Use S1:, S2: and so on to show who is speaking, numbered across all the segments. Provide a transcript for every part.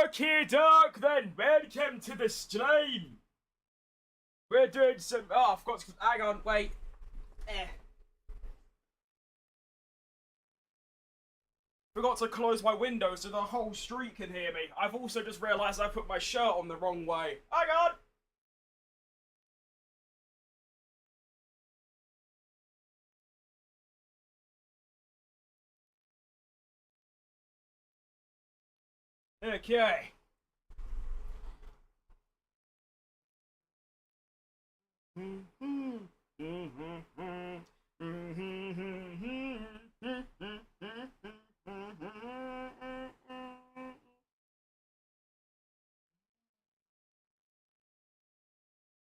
S1: Okay, Doc, then welcome to the stream. We're doing some. Oh, I forgot to. Hang on, wait. Forgot to close my window so the whole street can hear me. I've also just realised I put my shirt on the wrong way. Hang on. Okay.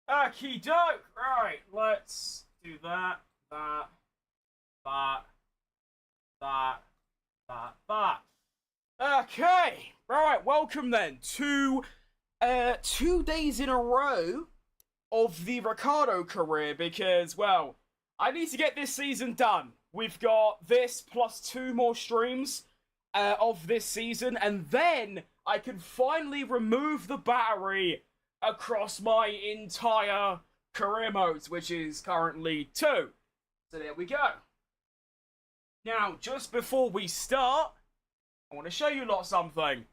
S1: Okie doke. Right, let's do that. Okay. Right, welcome then to 2 days in a row of the Ricciardo career because, well, I need to get this season done. We've got this plus 2 more streams of this season, and then I can finally remove the battery across my entire career modes, which is currently 2. So there we go. Now, just before we start, I want to show you lot something.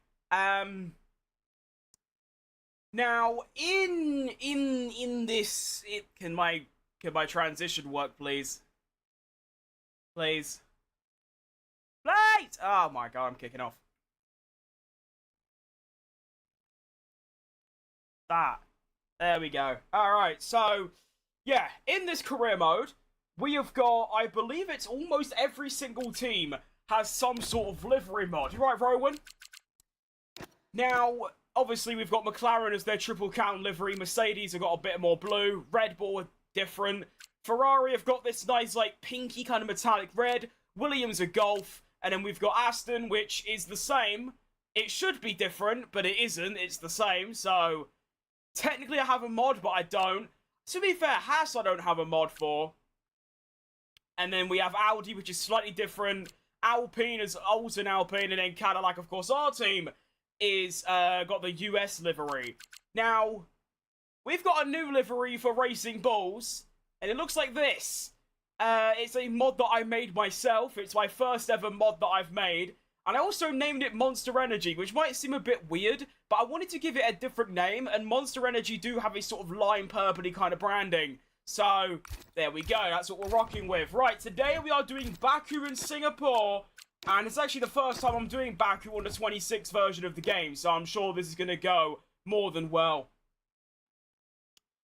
S1: Now, in this, can my transition work, please? Please. Oh my god, I'm kicking off. That. There we go. Alright, so, yeah, in this career mode, we have got, I believe it's almost every single team has some sort of livery mod. You right, Rowan? Now, obviously, we've got McLaren as their triple crown livery. Mercedes have got a bit more blue. Red Bull are different. Ferrari have got this nice, like, pinky kind of metallic red. Williams are Golf. And then we've got Aston, which is the same. It should be different, but it isn't. It's the same. So, technically I have a mod, but I don't. To be fair, Haas I don't have a mod for. And then we have Audi, which is slightly different. Alpine is Alton Alpine. And then Cadillac, of course, our team is got the US livery. Now, we've got a new livery for Racing Bulls, and it looks like this. It's a mod that I made myself. It's my first ever mod that I've made, and I also named it Monster Energy, which might seem a bit weird, but I wanted to give it a different name, and Monster Energy do have a sort of lime purpley kind of branding. So, there we go. That's what we're rocking with. Right, today we are doing Baku in Singapore. And it's actually the first time I'm doing Baku on the 26th version of the game, so I'm sure this is going to go more than well.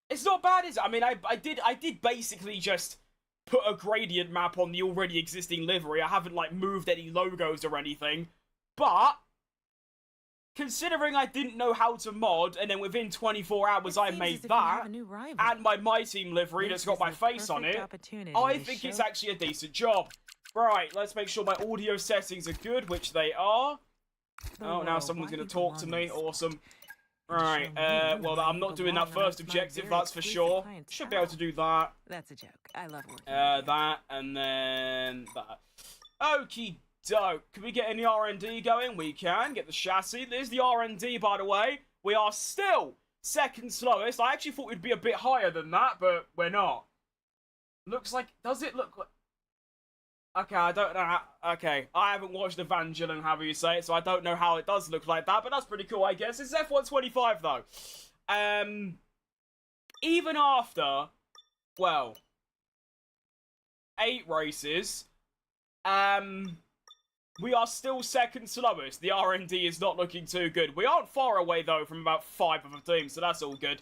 S1: It's not bad, is it? I mean, I did basically just put a gradient map on the already existing livery. I haven't, like, moved any logos or anything. But, considering I didn't know how to mod, and then within 24 hours I made that, and my team livery that's got my face on it, I think it's actually a decent job. Right, let's make sure my audio settings are good, which they are. Oh, now someone's going to talk to me. Awesome. Right, well, I'm not doing that first objective, that's for sure. Should be able to do that.
S2: That's a joke. I love working.
S1: That, and then that. Okie doke. Can we get any R&D going? We can. Get the chassis. There's the R&D, by the way. We are still second slowest. I actually thought we'd be a bit higher than that, but we're not. Looks like... Does it look like... Okay, I don't know how... Okay, I haven't watched Evangelion, however you say it, so I don't know how it does look like that, but that's pretty cool, I guess. It's F125, though. Even after, well, 8 races, we are still second slowest. The R&D is not looking too good. We aren't far away, though, from about 5 of the teams, so that's all good.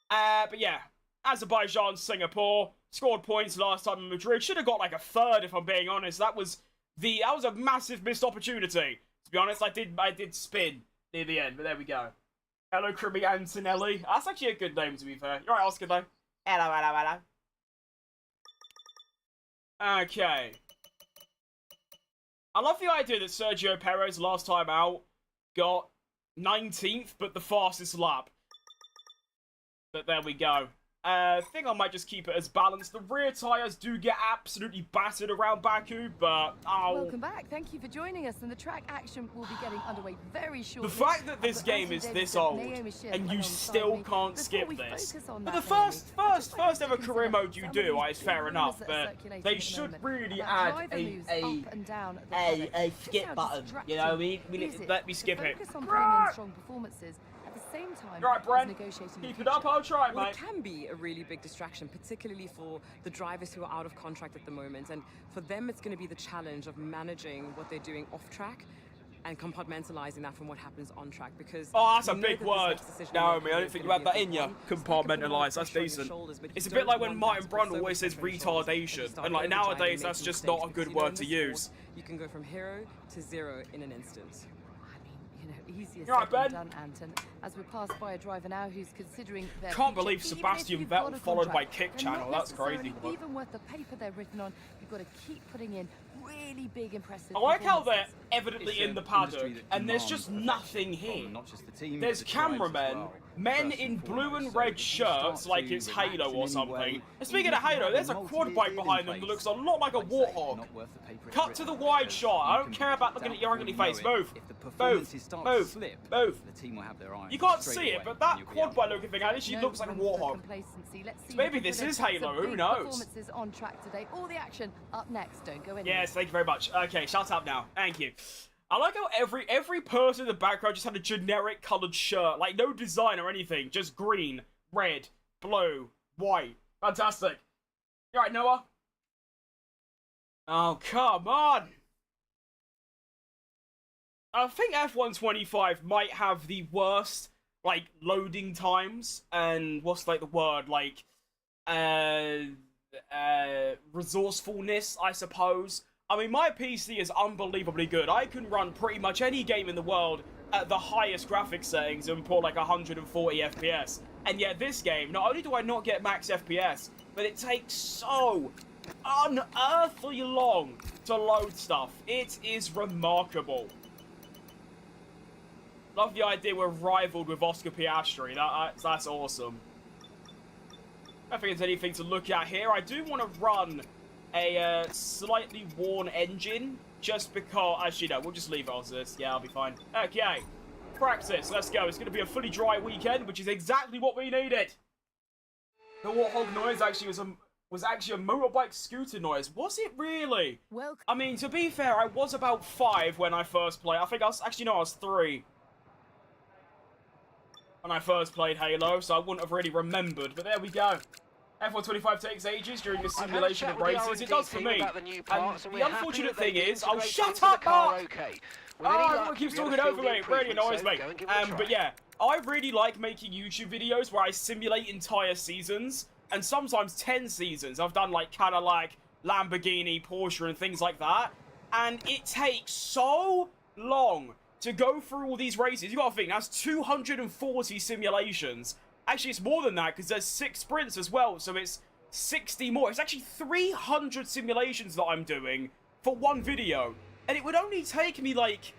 S1: But yeah, Azerbaijan, Singapore... Scored points last time in Madrid. Should have got like a 3rd, if I'm being honest. That was a massive missed opportunity. To be honest, I did spin near the end, but there we go. Hello, Cribby Antonelli. That's actually a good name, to be fair. You're right, Oscar, though. Hello. Okay. I love the idea that Sergio Perez, last time out, got 19th, but the fastest lap. But there we go. Think I might just keep it as balanced. The rear tyres do get absolutely battered around Baku, but
S2: Welcome back. Thank you for joining us, and the track action will be getting underway very shortly.
S1: The fact that this game is this old and you still can't skip this. But the first ever career mode you do is fair enough, but they should really add a skip button. You know what I mean? Let me skip it.
S2: Strong performances. At the same time,
S1: right, Brent, keep it up, I'll try,
S3: well,
S1: mate.
S3: it can be a really big distraction, particularly for the drivers who are out of contract at the moment. And for them, it's going to be the challenge of managing what they're doing off track and compartmentalizing that from what happens on track. Because
S1: that's a big word. No, I don't think you had that in you. Compartmentalize, that's decent. It's a bit like when Martin Brundle always says retardation, and like nowadays that's just not a good word to use.
S3: You can go from hero to zero in an instant.
S2: Easier said than done, Anton. As we pass by a driver now who's considering their
S1: Can't believe Sebastian Vettel followed by Kick Channel. That's crazy.
S2: Even worth the paper they're written on, you've got to keep putting in really big, impressive.
S1: I like how they're evidently in the paddock, and there's just nothing here. There's cameramen, men in blue and red shirts, like it's Halo or something. And speaking of Halo, there's a quad bike behind them that looks a lot like a warthog. Cut to the wide shot. I don't care about looking at your ugly face. Move. Move. Move. Move. You can't see it, but that quad bike looking thing actually looks like a warthog. So maybe this is Halo, who knows?
S2: Performances on track today. All the action up next. Don't go anywhere.
S1: Yes, thank you very much. Okay, shut up now. Thank you. I like how every person in the background just had a generic coloured shirt. Like, no design or anything. Just green, red, blue, white. Fantastic. You alright, Noah? Oh, come on. I think F125 might have the worst, like, loading times. And what's, like, the word? Like, resourcefulness, I suppose. I mean, my PC is unbelievably good. I can run pretty much any game in the world at the highest graphics settings and pull like 140 FPS. And yet this game, not only do I not get max FPS, but it takes so unearthly long to load stuff. It is remarkable. Love the idea we're rivaled with Oscar Piastri. That's awesome. I don't think there's anything to look at here. I do want to run a slightly worn engine, just because, actually no, we'll just leave it as this. Yeah, I'll be fine. Okay, practice, let's go. It's going to be a fully dry weekend, which is exactly what we needed. The warthog noise actually was actually a motorbike scooter noise. Was it really?
S2: Well,
S1: I mean, to be fair, I was about 5 when I first played. I think I was, actually no, I was 3 when I first played Halo, so I wouldn't have really remembered, but there we go. F125 takes ages during the simulation of races. It does for me. And the unfortunate thing is, oh, shut up, Mark! Oh, everyone keeps talking over me. It really annoys me. But yeah, I really like making YouTube videos where I simulate entire seasons, and sometimes 10 seasons. I've done like Cadillac, Lamborghini, Porsche, and things like that. And it takes so long to go through all these races. You gotta think, that's 240 simulations. Actually, it's more than that, because there's 6 sprints as well, so it's 60 more. It's actually 300 simulations that I'm doing for one video. And it would only take me, like,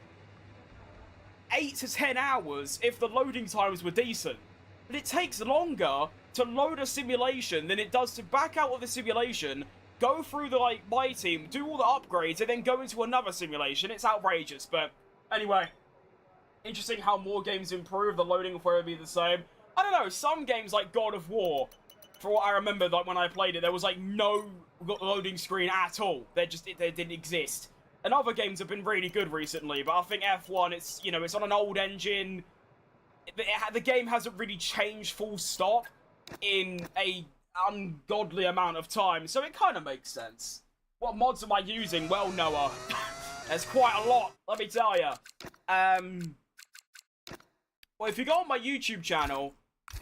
S1: 8 to 10 hours if the loading times were decent. But it takes longer to load a simulation than it does to back out of the simulation, go through the, like, my team, do all the upgrades, and then go into another simulation. It's outrageous, but anyway. Interesting how more games improve, the loading will probably be the same. I don't know, some games like God of War, for what I remember, like when I played it, there was like no loading screen at all. They didn't exist. And other games have been really good recently, but I think F1, it's, you know, it's on an old engine. The game hasn't really changed full stop in a ungodly amount of time, so it kind of makes sense. What mods am I using? Well, Noah, there's quite a lot, let me tell you. Well, if you go on my YouTube channel,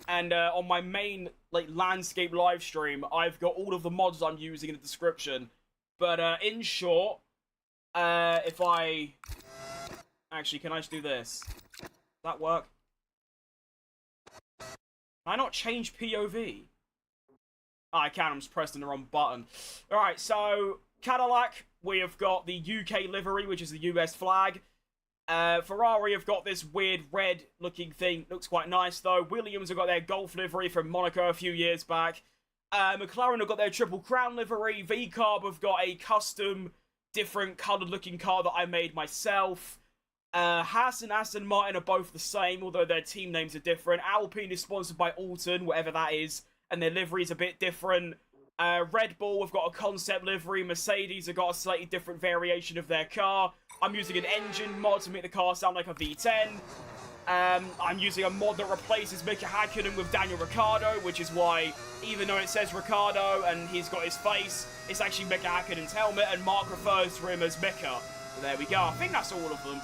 S1: and on my main, like, landscape live stream, I've got all of the mods I'm using in the description. But, in short, if I... Actually, can I just do this? Does that work? Can I not change POV? Oh, I can, I'm just pressing the wrong button. Alright, so, Cadillac, we have got the UK livery, which is the US flag. Ferrari have got this weird red-looking thing. Looks quite nice, though. Williams have got their Golf livery from Monaco a few years back. McLaren have got their Triple Crown livery. VCarb have got a custom, different coloured-looking car that I made myself. Haas and Aston Martin are both the same, although their team names are different. Alpine is sponsored by Alton, whatever that is, and their livery is a bit different. Red Bull have got a concept livery. Mercedes have got a slightly different variation of their car. I'm using an engine mod to make the car sound like a V10. I'm using a mod that replaces Mika Häkkinen with Daniel Ricciardo, which is why, even though it says Ricciardo and he's got his face, it's actually Mika Häkkinen's helmet, and Mark refers to him as Mika. So there we go. I think that's all of them.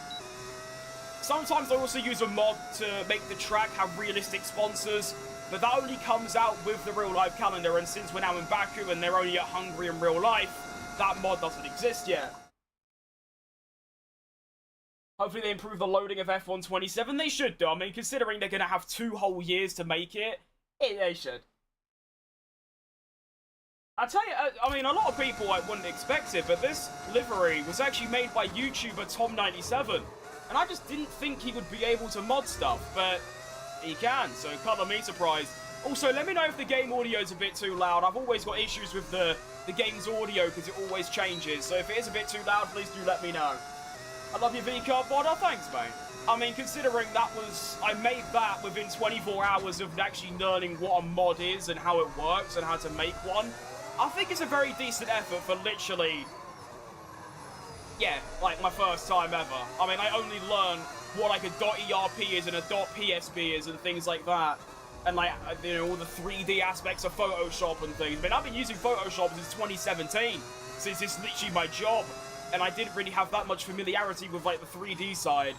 S1: Sometimes I also use a mod to make the track have realistic sponsors, but that only comes out with the real-life calendar, and since we're now in Baku and they're only at Hungary in real life, that mod doesn't exist yet. Hopefully they improve the loading of F1 27. They should do. I mean, considering they're going to have 2 whole years to make it, they should. I tell you, I mean, a lot of people wouldn't expect it, but this livery was actually made by YouTuber Tom97. And I just didn't think he would be able to mod stuff, but he can, so colour me surprised. Also, let me know if the game audio is a bit too loud. I've always got issues with the game's audio because it always changes, so if it is a bit too loud, please do let me know. I love your VCarb mod. Oh, thanks, mate. I mean, considering I made that within 24 hours of actually learning what a mod is and how it works and how to make one, I think it's a very decent effort for literally, yeah, like my first time ever. I mean, I only learned what like a .erp is and a .psb is and things like that. And like, you know, all the 3D aspects of Photoshop and things. I mean, I've been using Photoshop since 2017, since it's literally my job. And I didn't really have that much familiarity with, like, the 3D side.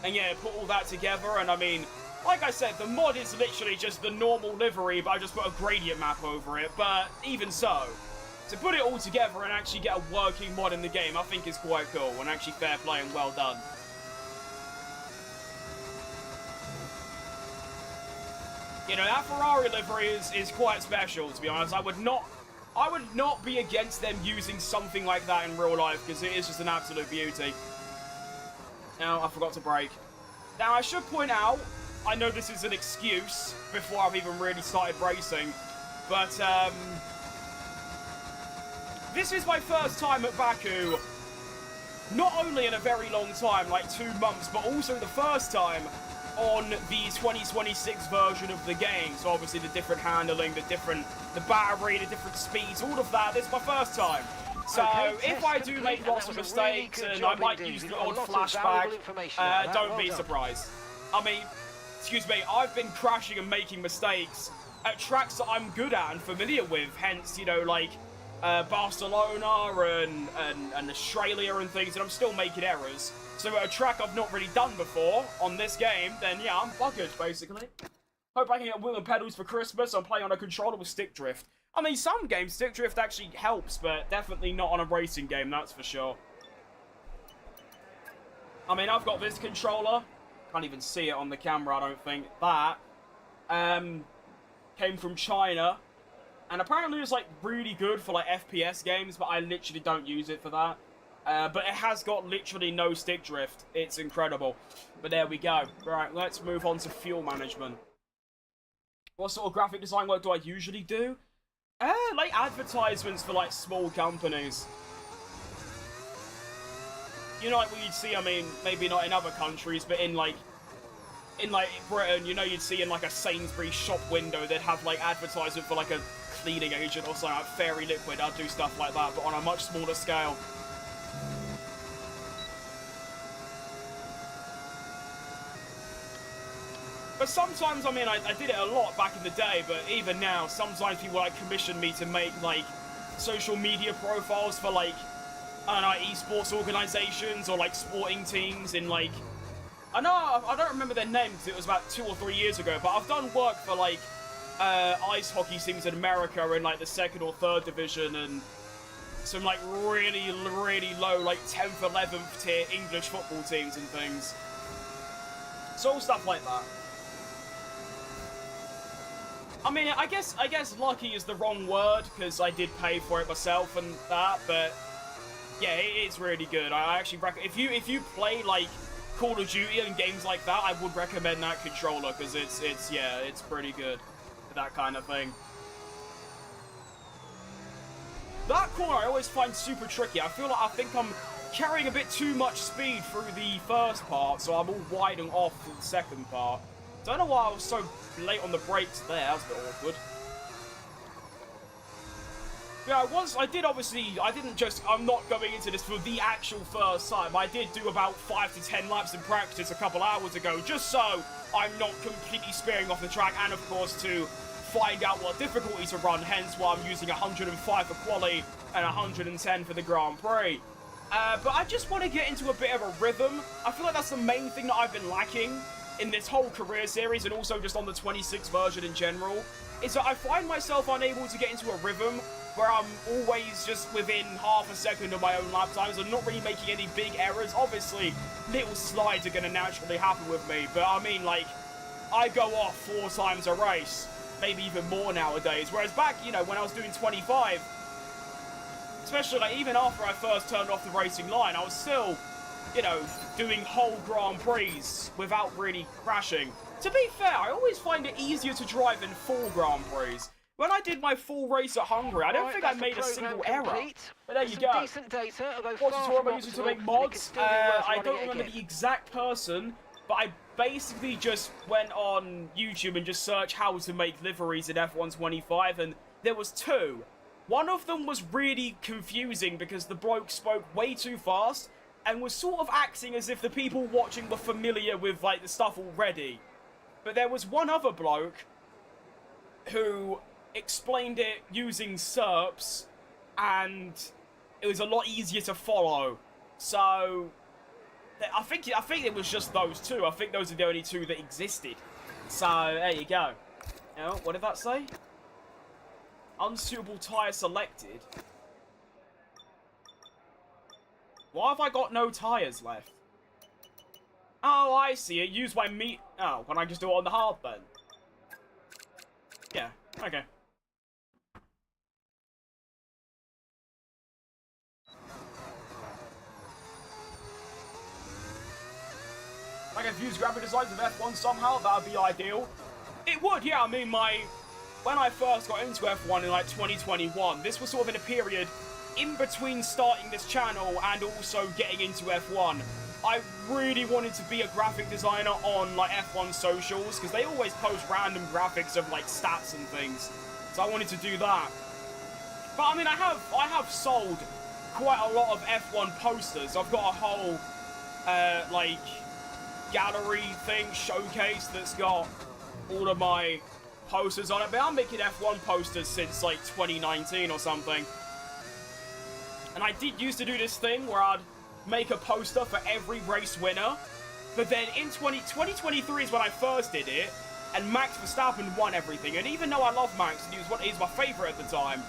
S1: And, yeah, put all that together, and, I mean, like I said, the mod is literally just the normal livery, but I just put a gradient map over it. But even so, to put it all together and actually get a working mod in the game, I think is quite cool, and actually fair play and well done. You know, that Ferrari livery is quite special, to be honest. I would not be against them using something like that in real life, because it is just an absolute beauty. Now, I forgot to brake. Now, I should point out, I know this is an excuse before I've even really started racing, but, this is my first time at Baku, not only in a very long time, like 2 months, but also the first time on the 2026 version of the game. So obviously the different handling, the battery, the different speeds, all of that. This is my first time. So okay, if I do make lots of mistakes and I might use the odd flashback, don't be surprised. I mean, excuse me, I've been crashing and making mistakes at tracks that I'm good at and familiar with, hence, you know, like Barcelona and Australia and things, and I'm still making errors. So at a track I've not really done before on this game, then yeah, I'm buggered, basically. Hope I can get wheel and pedals for Christmas. I'm playing on a controller with stick drift. I mean, some games stick drift actually helps, but definitely not on a racing game, that's for sure. I mean, I've got this controller. Can't even see it on the camera, I don't think. That came from China. And apparently it's, like, really good for, like, FPS games, but I literally don't use it for that. But it has got literally no stick drift. It's incredible. But there we go. Right, let's move on to fuel management. What sort of graphic design work do I usually do? Like advertisements for, like, small companies. You know, like what you'd see, I mean, maybe not in other countries, but in Britain, you know, you'd see in, like, a Sainsbury's shop window, they'd have, like, advertisement for, like, a cleaning agent or something, like Fairy Liquid. I'd do stuff like that, but on a much smaller scale. But sometimes, I mean, I did it a lot back in the day, but even now, sometimes people, like, commission me to make, like, social media profiles for, like, I don't know, esports organizations or, like, sporting teams in, like, I don't remember their names, it was about 2 or 3 years ago, but I've done work for, like, ice hockey teams in America in, like, the 2nd or 3rd division, and some, like, really, really low, like, 10th, 11th tier English football teams and things. So all stuff like that. I mean, I guess lucky is the wrong word, because I did pay for it myself and that, but yeah, it's really good. I actually reckon if you play, like, Call of Duty and games like that, I would recommend that controller, because it's pretty good for that kind of thing. That corner I always find super tricky. I think I'm carrying a bit too much speed through the first part, so I'm all widening off for the second part. Don't know why I was so late on the brakes there. That was a bit awkward. Yeah, I'm not going into this for the actual first time. I did do about 5 to 10 laps in practice a couple hours ago, just so I'm not completely spearing off the track, and of course to find out what difficulty to run, hence why I'm using 105 for quali and 110 for the Grand Prix. But I just want to get into a bit of a rhythm. I feel like that's the main thing that I've been lacking in this whole career series, and also just on the 26 version in general, is that I find myself unable to get into a rhythm where I'm always just within half a second of my own lap times and not really making any big errors. Obviously, little slides are going to naturally happen with me, but I mean, like, I go off 4 times a race, maybe even more nowadays, whereas back, you know, when I was doing 25, especially, like, even after I first turned off the racing line, I was still, you know, doing whole Grand Prix without really crashing. To be fair, I always find it easier to drive in full Grand Prix. When I did my full race at Hungary, I don't think I made a single error. But there you go. What's the tool I'm using to make mods? I don't remember the exact person, but I basically just went on YouTube and just searched how to make liveries in F1 25, and there was 2. One of them was really confusing because the bloke spoke way too fast and was sort of acting as if the people watching were familiar with, like, the stuff already. But there was one other bloke who explained it using SERPs, and it was a lot easier to follow. So I think it was just those 2. I think those are the only 2 that existed. So there you go. Oh, what did that say? Unsuitable tyre selected. Why have I got no tyres left? Oh, I see. It used my meat. Oh, can I just do it on the hard then? Yeah. Okay. I could use graphic designs of F1 somehow, that would be ideal. It would, yeah. I mean, when I first got into F1 in, like, 2021, this was sort of in a period in between starting this channel and also getting into F1. I really wanted to be a graphic designer on, like, F1 socials, because they always post random graphics of, like, stats and things. So I wanted to do that. But, I mean, I have sold quite a lot of F1 posters. I've got a whole, like, gallery thing, showcase, that's got all of my posters on it. But I'm making F1 posters since, like, 2019 or something. And I did used to do this thing where I'd make a poster for every race winner. But then in 2023 is when I first did it, and Max Verstappen won everything. And even though I love Max, and he's my favourite at the time,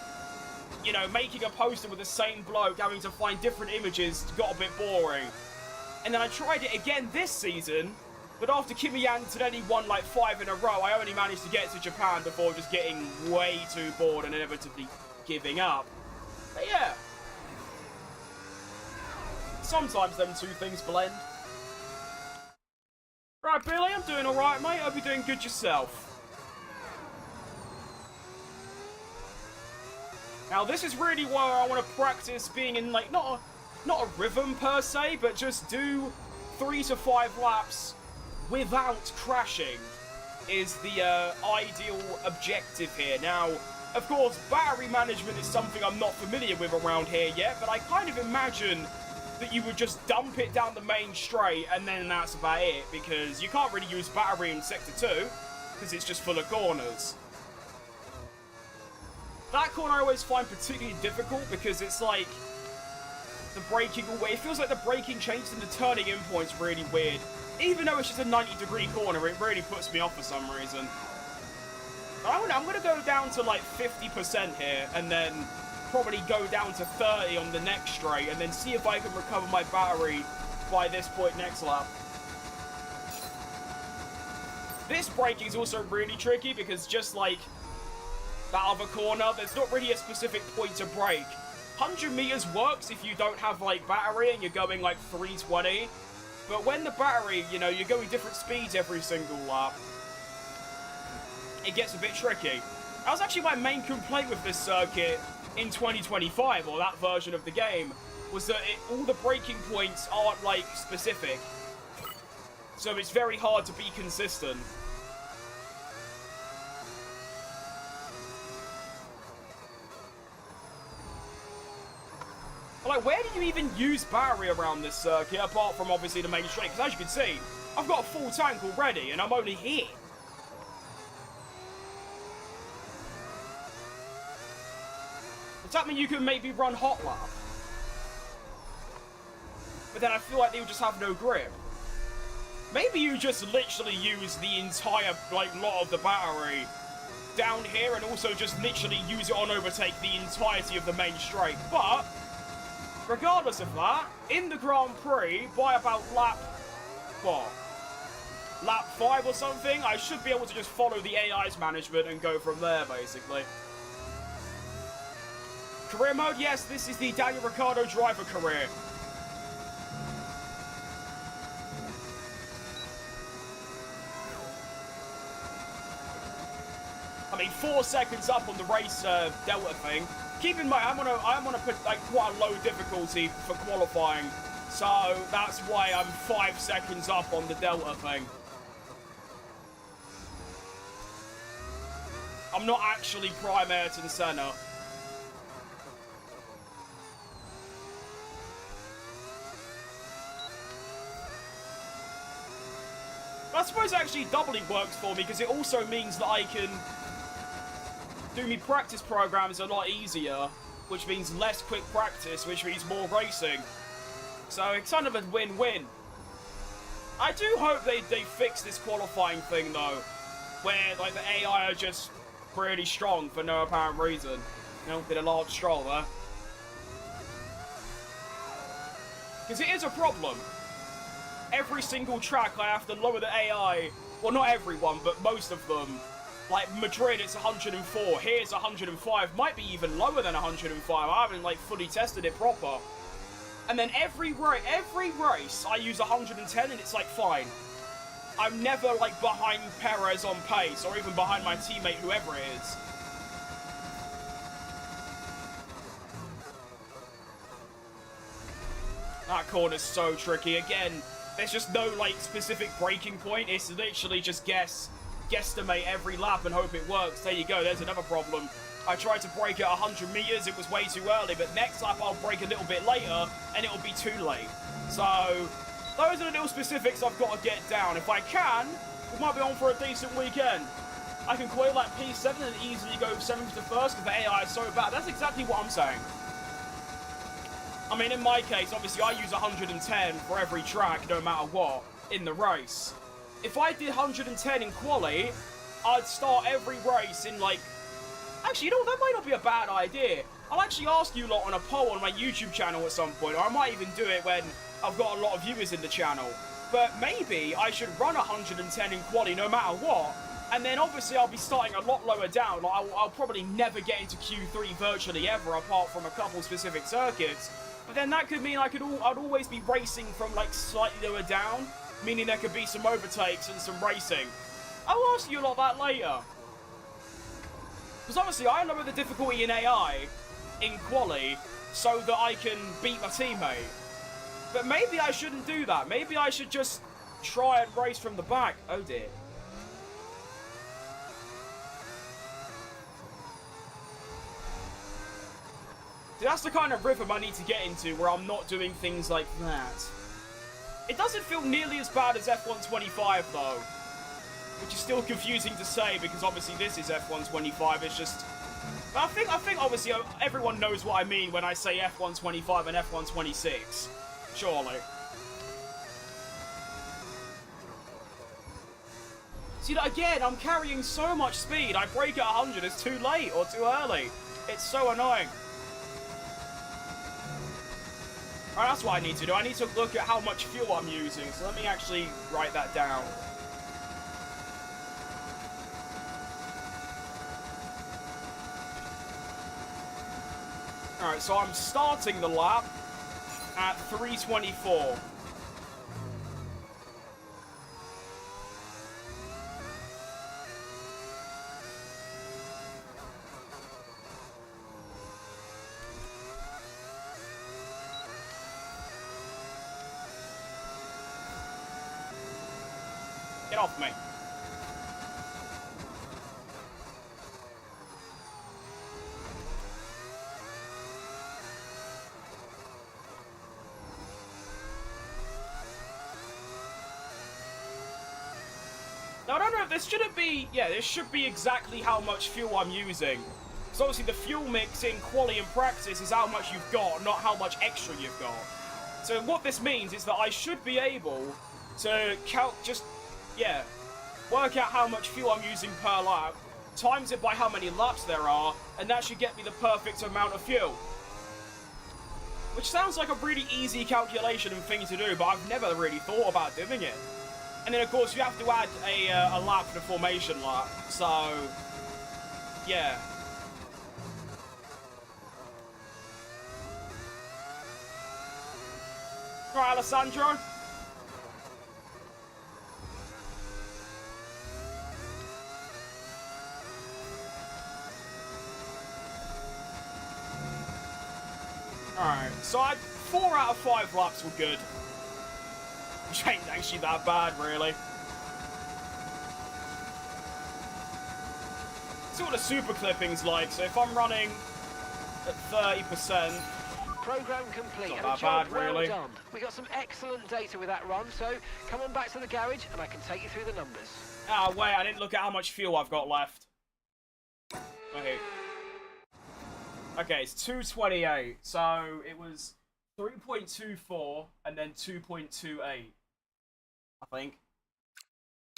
S1: you know, making a poster with the same bloke, having to find different images, got a bit boring. And then I tried it again this season, but after Kimi Antonelli won like 5 in a row, I only managed to get to Japan before just getting way too bored and inevitably giving up. But yeah. Sometimes them 2 things blend. Right, Billy, I'm doing alright, mate. Hope you're doing good yourself. Now, this is really where I want to practice being in, like, not a rhythm per se, but just do 3 to 5 laps without crashing is the ideal objective here. Now, of course, battery management is something I'm not familiar with around here yet, but I kind of imagine that you would just dump it down the main straight and then that's about it, because you can't really use battery in Sector 2 because it's just full of corners. That corner I always find particularly difficult because it's like the braking away. It feels like the braking changes and the turning in point's really weird. Even though it's just a 90-degree corner, it really puts me off for some reason. But I'm going to go down to like 50% here and then probably go down to 30 on the next straight and then see if I can recover my battery by this point next lap. This braking is also really tricky because just like that other corner, there's not really a specific point to brake. 100 meters works if you don't have like battery and you're going like 320, But when the battery, you know, you're going different speeds every single lap, it gets a bit tricky. That was actually my main complaint with this circuit in 2025, or that version of the game, was that all the braking points aren't, like, specific. So it's very hard to be consistent. Like, where do you even use battery around this circuit, apart from, obviously, the main straight? Because as you can see, I've got a full tank already, and I'm only here. Does that mean you can maybe run hot lap? But then I feel like they would just have no grip. Maybe you just literally use the entire, like, lot of the battery down here, and also just literally use it on overtake the entirety of the main straight. But regardless of that, in the Grand Prix, by about lap, what? Lap 5 or something, I should be able to just follow the AI's management and go from there, basically. Career mode, yes, this is the Daniel Ricciardo driver career. I mean, 4 seconds up on the race Delta thing. Keep in mind, I'm gonna put like quite a low difficulty for qualifying, so that's why I'm 5 seconds up on the Delta thing. I'm not actually Prime Ayrton Senna. But I suppose it actually doubly works for me, because it also means that I can do me practice programs a lot easier, which means less quick practice, which means more racing. So it's kind of a win-win. I do hope they fix this qualifying thing, though, where like the AI are just pretty strong for no apparent reason. You know, did a large stroll there. Because it is a problem. Every single track I have to lower the AI, well, not everyone, but most of them. Like Madrid, it's 104. Here's 105. Might be even lower than 105. I haven't like fully tested it proper. And then every race, I use 110, and it's like fine. I'm never like behind Perez on pace, or even behind my teammate, whoever it is. That corner's so tricky. Again, there's just no like specific braking point. It's literally just guesstimate every lap and hope it works. There you go, there's another problem. I tried to brake at 100 meters, it was way too early, but next lap I'll brake a little bit later and it'll be too late. So those are the little specifics I've got to get down. If I can, we might be on for a decent weekend. I can quail like P7 and easily go 7th to 1st because the AI is so bad. That's exactly what I'm saying. I mean, in my case, obviously I use 110 for every track, no matter what, in the race. If I did 110 in quali, I'd start every race in like... Actually, you know what? That might not be a bad idea. I'll actually ask you lot on a poll on my YouTube channel at some point, or I might even do it when I've got a lot of viewers in the channel. But maybe I should run 110 in quali no matter what, and then obviously I'll be starting a lot lower down. Like, I'll probably never get into Q3 virtually ever, apart from a couple specific circuits. But then that could mean I'd always be racing from like slightly lower down, meaning there could be some overtakes and some racing. I'll ask you a lot that later. Because obviously I lower the difficulty in AI, in quali, so that I can beat my teammate. But maybe I shouldn't do that. Maybe I should just try and race from the back. Oh dear. See, that's the kind of rhythm I need to get into where I'm not doing things like that. It doesn't feel nearly as bad as F125 though, which is still confusing to say because obviously this is F125. It's just, but I think obviously everyone knows what I mean when I say F125 and F126. Surely. See, again, I'm carrying so much speed. I brake at 100. It's too late or too early. It's so annoying. Alright, that's what I need to do. I need to look at how much fuel I'm using. So let me actually write that down. Alright, so I'm starting the lap at 324. Get off me. Now, I don't know if this shouldn't be... Yeah, this should be exactly how much fuel I'm using. So obviously the fuel mix in quality and practice is how much you've got, not how much extra you've got. So what this means is that I should be able to work out how much fuel I'm using per lap, times it by how many laps there are, and that should get me the perfect amount of fuel. Which sounds like a really easy calculation and thing to do, but I've never really thought about doing it. And then of course you have to add a lap for the formation lap, so yeah. Right, Alessandro. Alright, so 4 out of 5 laps were good. Which ain't actually that bad, really. See what the super clipping's like, so if I'm running at 30%...
S4: Program complete.
S1: Not that bad, really.
S4: Well done. We got some excellent data with that run, so come on back to the garage and I can take you through the numbers.
S1: Ah, wait, I didn't look at how much fuel I've got left. Okay. Okay, it's 228, so it was 3.24 and then 2.28, I think.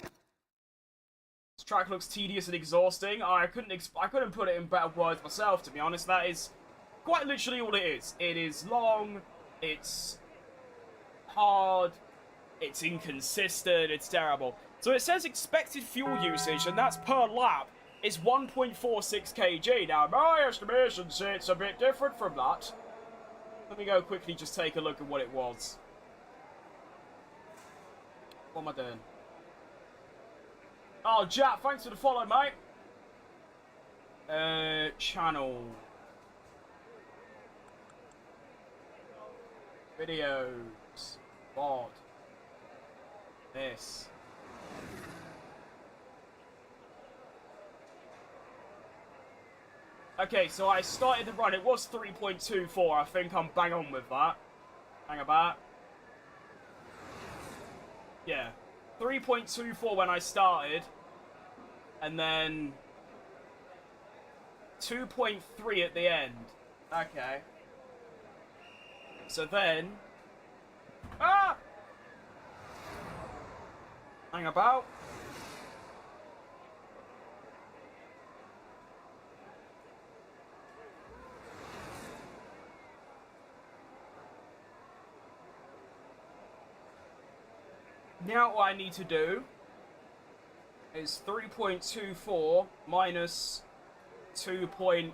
S1: This track looks tedious and exhausting. I couldn't put it in better words myself, to be honest. That is quite literally all it is. It is long, it's hard, it's inconsistent, it's terrible. So it says expected fuel usage, and that's per lap, is 1.46 kg. Now, my estimation say it's a bit different from that. Let me go quickly just take a look at what it was. What am I doing? Oh, Jack, thanks for the follow, mate. Channel. Videos. Bod. This. Okay, so I started the run. It was 3.24. I think I'm bang on with that. Hang about. Yeah. 3.24 when I started. And then 2.3 at the end. Okay. So then... Ah! Hang about. Now what I need to do is 3.24 minus 2.3.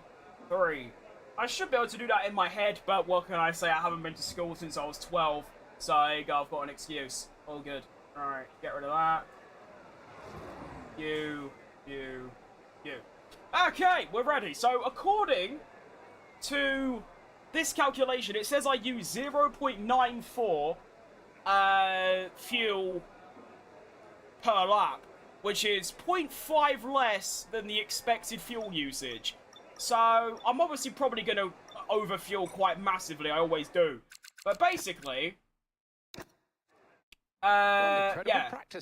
S1: I should be able to do that in my head, but what can I say? I haven't been to school since I was 12, so I've got an excuse. All good. Alright, get rid of that. You. Okay, we're ready. So according to this calculation, it says I use 0.94 fuel per lap, which is 0.5 less than the expected fuel usage. So I'm obviously probably going to overfuel quite massively. I always do. But basically, yeah,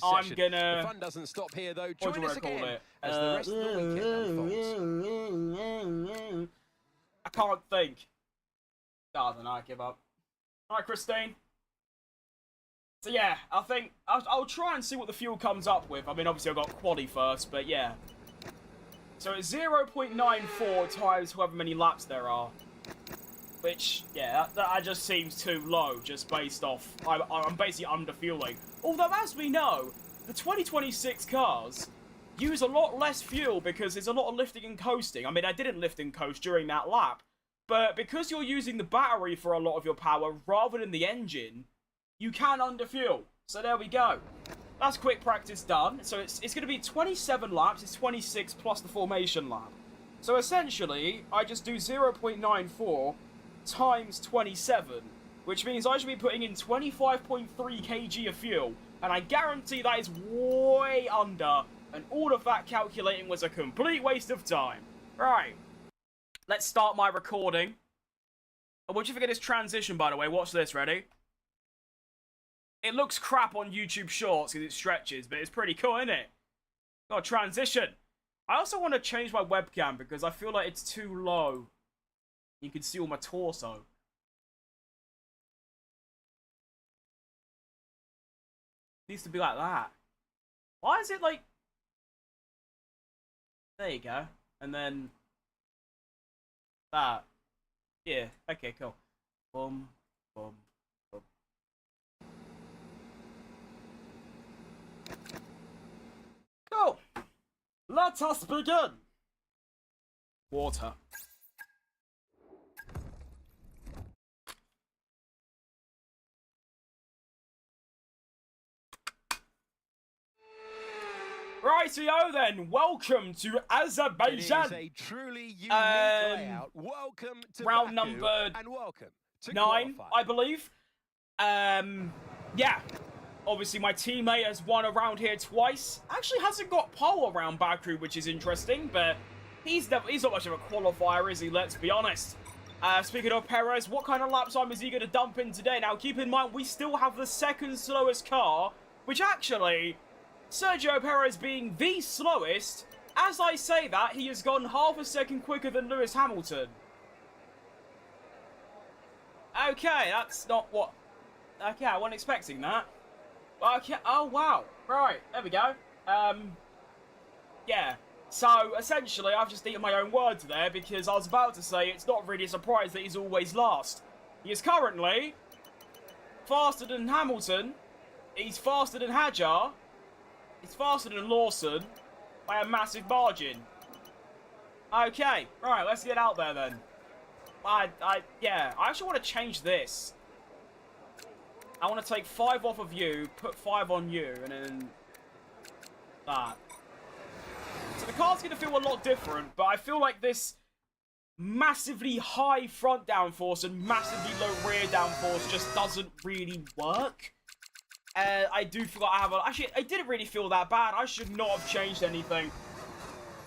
S1: I'm gonna...
S5: The fun doesn't stop here, though.
S1: What
S5: Join
S1: do
S5: us
S1: I call
S5: again
S1: it?
S5: as the rest of the weekend unfolds.
S1: I can't think. Oh, then I give up. Alright, Christine. So yeah, I think I'll try and see what the fuel comes up with. I mean, obviously I've got quali first, but yeah. So it's 0.94 times however many laps there are. Which, yeah, that just seems too low, just based off... I'm basically underfueling. Although, as we know, the 2026 cars use a lot less fuel because there's a lot of lifting and coasting. I mean, I didn't lift and coast during that lap. But because you're using the battery for a lot of your power rather than the engine, you can underfuel. So there we go. That's quick practice done. So it's going to be 27 laps. It's 26 plus the formation lap. So essentially, I just do 0.94 times 27, which means I should be putting in 25.3 kg of fuel And I guarantee that is way under. And all of that calculating was a complete waste of time. Right. Let's start my recording. Oh, what do you think of this transition, by the way? Watch this, ready? It looks crap on YouTube Shorts because it stretches, but it's pretty cool, isn't it? Got a transition. I also want to change my webcam because I feel like it's too low. You can see all my torso. It needs to be like that. Why is it like... There you go. And then... that. Yeah, okay, cool. Boom, boom, boom. Cool. Let us begin. Water. Rightio then, welcome to Azerbaijan.
S6: It is a truly unique layout. Welcome to
S1: round
S6: Baku,
S1: number
S6: and welcome to
S1: 9,
S6: qualifying.
S1: I believe. Yeah. Obviously, my teammate has won around here twice. Actually, hasn't got pole around Baku, which is interesting, but he's not much of a qualifier, is he? Let's be honest. Speaking of Perez, what kind of lap time is he going to dump in today? Now, keep in mind, we still have the second slowest car, which actually... Sergio Perez being the slowest, as I say that, he has gone half a second quicker than Lewis Hamilton. Okay, that's not what... Okay, I wasn't expecting that. Okay, oh wow. Right, there we go. Yeah. So, essentially, I've just eaten my own words there, because I was about to say it's not really a surprise that he's always last. He is currently faster than Hamilton, he's faster than Hadjar, he's faster than Lawson by a massive margin. Okay, right, let's get out there then. Yeah, I actually want to change this. I want to take 5 off of you, put 5 on you, and then that. So the car's going to feel a lot different, but I feel like this massively high front downforce and massively low rear downforce just doesn't really work. I do feel like I have a... Actually, I didn't really feel that bad. I should not have changed anything.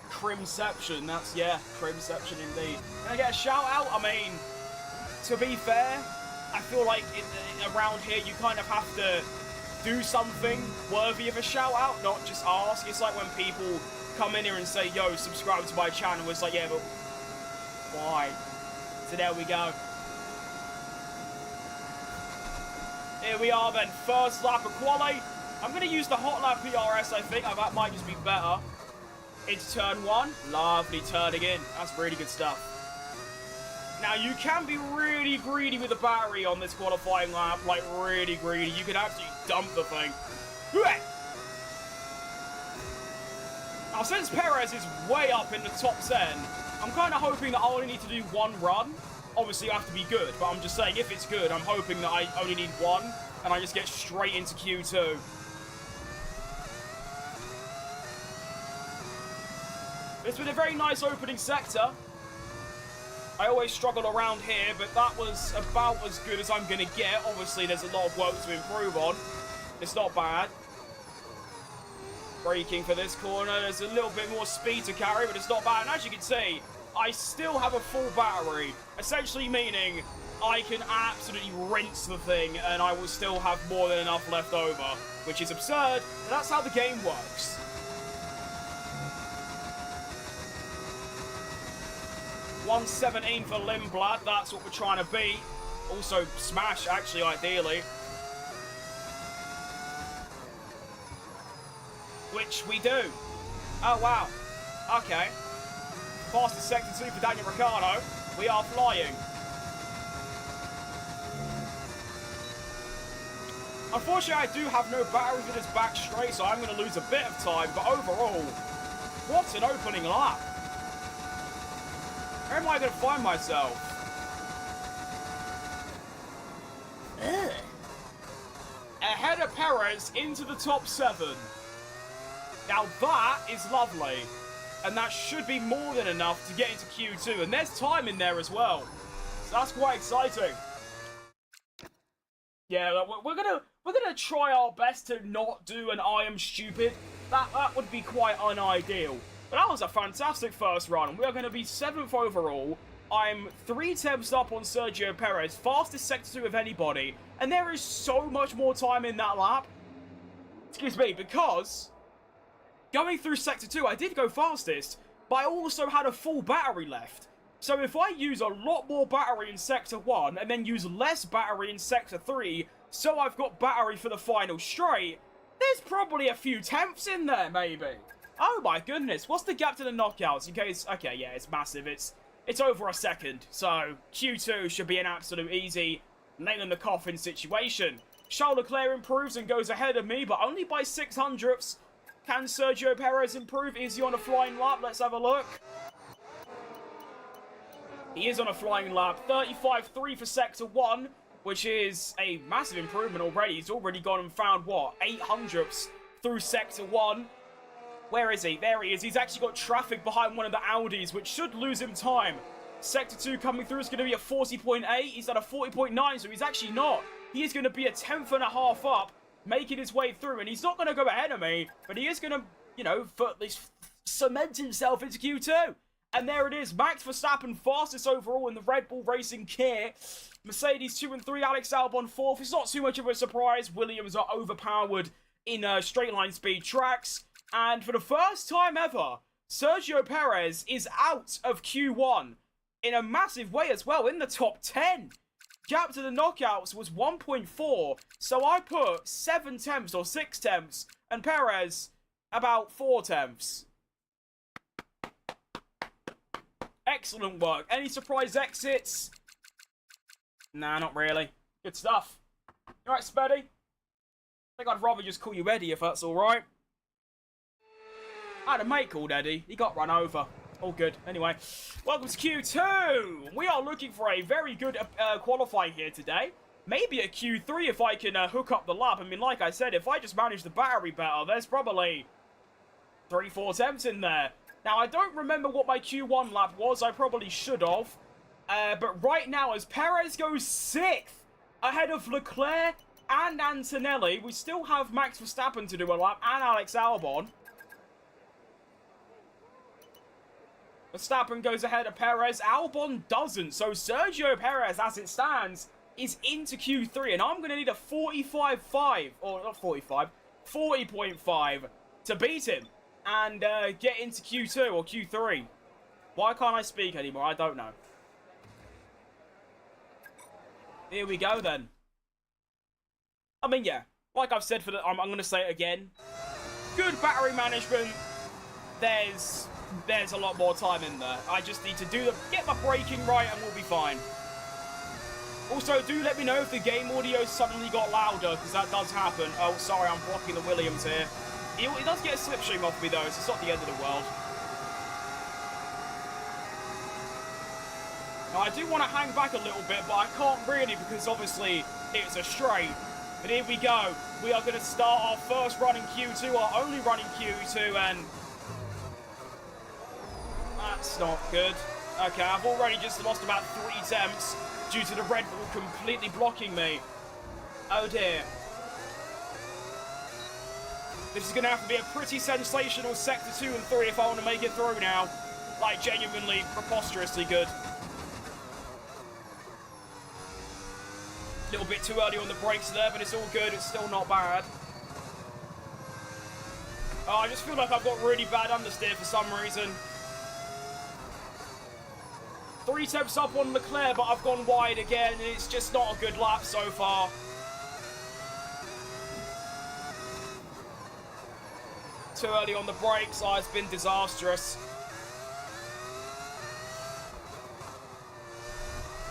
S1: Crimception, that's... Yeah, Crimception indeed. Can I get a shout out? I mean, to be fair, I feel like around here you kind of have to do something worthy of a shout out, not just ask. It's like when people come in here and say, yo, subscribe to my channel. It's like, yeah, but why? So there we go. Here we are then, first lap of quali. I'm going to use the hot lap PRS, I think. That might just be better. Into turn 1. Lovely turning in. That's really good stuff. Now, you can be really greedy with the battery on this qualifying lap. Like, really greedy. You can absolutely dump the thing. Now, since Perez is way up in the top 10, I'm kind of hoping that I only need to do 1 run. Obviously, I have to be good, but I'm just saying, if it's good, I'm hoping that I only need 1, and I just get straight into Q2. It's been a very nice opening sector. I always struggle around here, but that was about as good as I'm going to get. Obviously, there's a lot of work to improve on. It's not bad. Braking for this corner. There's a little bit more speed to carry, but it's not bad. And as you can see, I still have a full battery, essentially meaning I can absolutely rinse the thing and I will still have more than enough left over, which is absurd, but that's how the game works. .117 for Lindblad, that's what we're trying to beat. Also smash, actually, ideally. Which we do. Oh, wow. Okay. Fastest sector 2 for Daniel Ricciardo. We are flying. Unfortunately, I do have no battery for this back straight, so I'm going to lose a bit of time. But overall, what an opening lap. Where am I going to find myself? Ugh. Ahead of Perez into the top 7. Now that is lovely. And that should be more than enough to get into Q2. And there's time in there as well. So that's quite exciting. Yeah, we're gonna try our best to not do an I am stupid. That would be quite unideal. But that was a fantastic first run. We are going to be 7th overall. I'm 3 temps up on Sergio Perez, fastest Sector 2 of anybody, and there is so much more time in that lap. Excuse me, because going through Sector 2, I did go fastest, but I also had a full battery left. So if I use a lot more battery in Sector 1, and then use less battery in Sector 3, so I've got battery for the final straight, there's probably a few tenths in there, maybe. Oh my goodness, what's the gap to the knockouts? In case, okay, yeah, it's massive. It's over a second, so Q2 should be an absolute easy nail-in-the-coffin situation. Charles Leclerc improves and goes ahead of me, but only by 600ths. Can Sergio Perez improve? Is he on a flying lap? Let's have a look. He is on a flying lap. 35.3 for Sector 1, which is a massive improvement already. He's already gone and found, what, 800ths through Sector 1. Where is he? There he is. He's actually got traffic behind one of the Audis, which should lose him time. Sector 2 coming through is going to be a 40.8. He's at a 40.9, so he's actually not. He is going to be a 10th.5 up, making his way through. And he's not going to go ahead of me, but he is going to, you know, at least cement himself into Q2. And there it is. Max Verstappen, fastest overall in the Red Bull Racing kit. Mercedes 2 and 3, Alex Albon 4th. It's not too much of a surprise. Williams are overpowered in straight line speed tracks. And for the first time ever, Sergio Perez is out of Q1 in a massive way as well, in the top 10. Gap to the knockouts was 1.4, so I put 7 tenths or 6 tenths, and Perez about 4 tenths. Excellent work. Any surprise exits? Nah, not really. Good stuff. You alright, Speddy? I think I'd rather just call you Eddie if that's alright. I had a mate called Eddie. He got run over. All good. Anyway, welcome to Q2. We are looking for a very good qualifying here today. Maybe a Q3 if I can hook up the lap. I mean, like I said, if I just manage the battery better, there's probably 3-4 attempts in there. Now, I don't remember what my Q1 lap was. I probably should have. But right now, as Perez goes 6th, ahead of Leclerc and Antonelli, we still have Max Verstappen to do a lap and Alex Albon. Verstappen goes ahead of Perez. Albon doesn't. So Sergio Perez, as it stands, is into Q3. And I'm going to need a 45.5, or not 45, 40.5 to beat him and get into Q2 or Q3. Why can't I speak anymore? I don't know. Here we go then. I mean, yeah. Like I've said, I'm going to say it again. Good battery management. There's a lot more time in there. I just need to get my braking right and we'll be fine. Also, do let me know if the game audio suddenly got louder, because that does happen. Oh, sorry, I'm blocking the Williams here. He does get a slipstream off me, though, so it's not the end of the world. Now, I do want to hang back a little bit, but I can't really, because obviously it's a straight. But here we go. We are going to start our first run in Q2, our only run in Q2, and that's not good. Okay, I've already just lost about 3 attempts due to the Red Bull completely blocking me. Oh dear. This is going to have to be a pretty sensational Sector 2 and 3 if I want to make it through now. Like, genuinely, preposterously good. A little bit too early on the brakes there, but it's all good. It's still not bad. Oh, I just feel like I've got really bad understeer for some reason. 3 attempts up on Leclerc, but I've gone wide again, and it's just not a good lap so far. Too early on the brakes. Oh, it's been disastrous.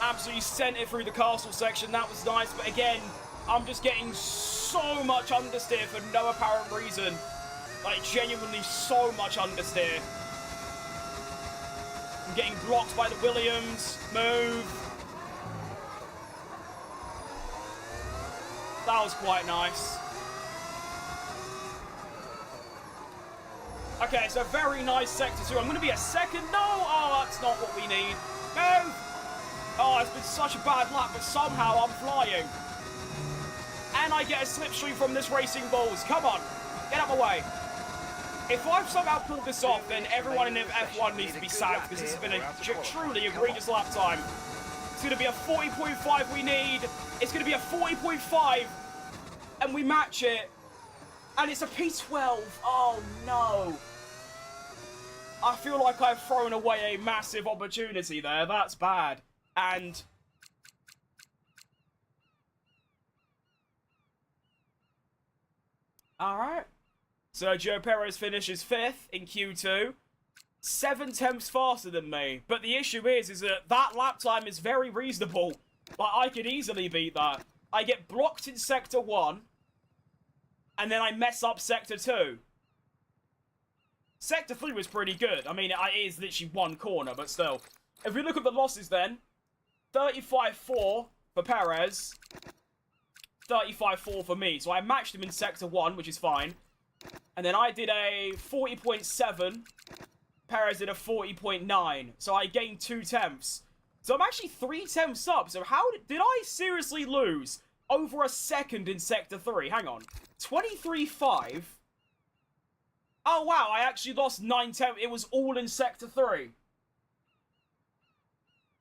S1: Absolutely sent it through the castle section. That was nice, but again, I'm just getting so much understeer for no apparent reason. Like, genuinely so much understeer. I'm getting blocked by the Williams. Move. That was quite nice. Okay, so very nice Sector 2. I'm going to be a second. No! Oh, that's not what we need. Move! Oh, it's been such a bad lap, but somehow I'm flying. Can I get a slipstream from this Racing Bulls? Come on, get out of the way. If I've somehow pulled this off, then everyone in F1 needs to be sacked, because this has been a truly egregious lap time. It's going to be a 40.5 we need. It's going to be a 40.5, and we match it. And it's a P12. Oh, no. I feel like I've thrown away a massive opportunity there. That's bad. And... Alright. Sergio Perez finishes 5th in Q2. 7 tenths faster than me. But the issue is that lap time is very reasonable. Like, I could easily beat that. I get blocked in Sector 1. And then I mess up Sector 2. Sector 3 was pretty good. I mean, it is literally one corner, but still. If we look at the losses then, 35.4 for Perez, 35.4 for me. So I matched him in Sector 1, which is fine. And then I did a 40.7, Perez did a 40.9. So I gained 2 tenths. So I'm actually 3 tenths up. So how did I seriously lose over a second in Sector 3? Hang on. 23.5. Oh, wow, I actually lost 9 tenths. It was all in Sector 3.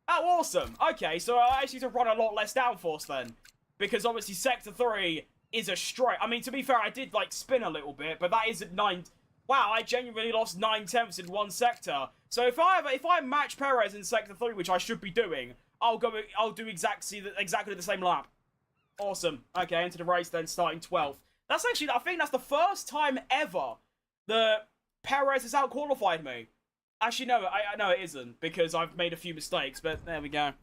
S1: Oh, awesome. Okay, so I actually need to run a lot less downforce then. Because obviously Sector 3 is a straight. I mean, to be fair, I did, like, spin a little bit, but that is at 9... Wow, I genuinely lost 9 tenths in one sector. So if I match Perez in Sector 3, which I should be doing, I'll do exactly the same lap. Awesome. Okay, into the race then, starting 12th. That's actually, I think that's the first time ever that Perez has out-qualified me. Actually, no, I know it isn't, because I've made a few mistakes, but there we go.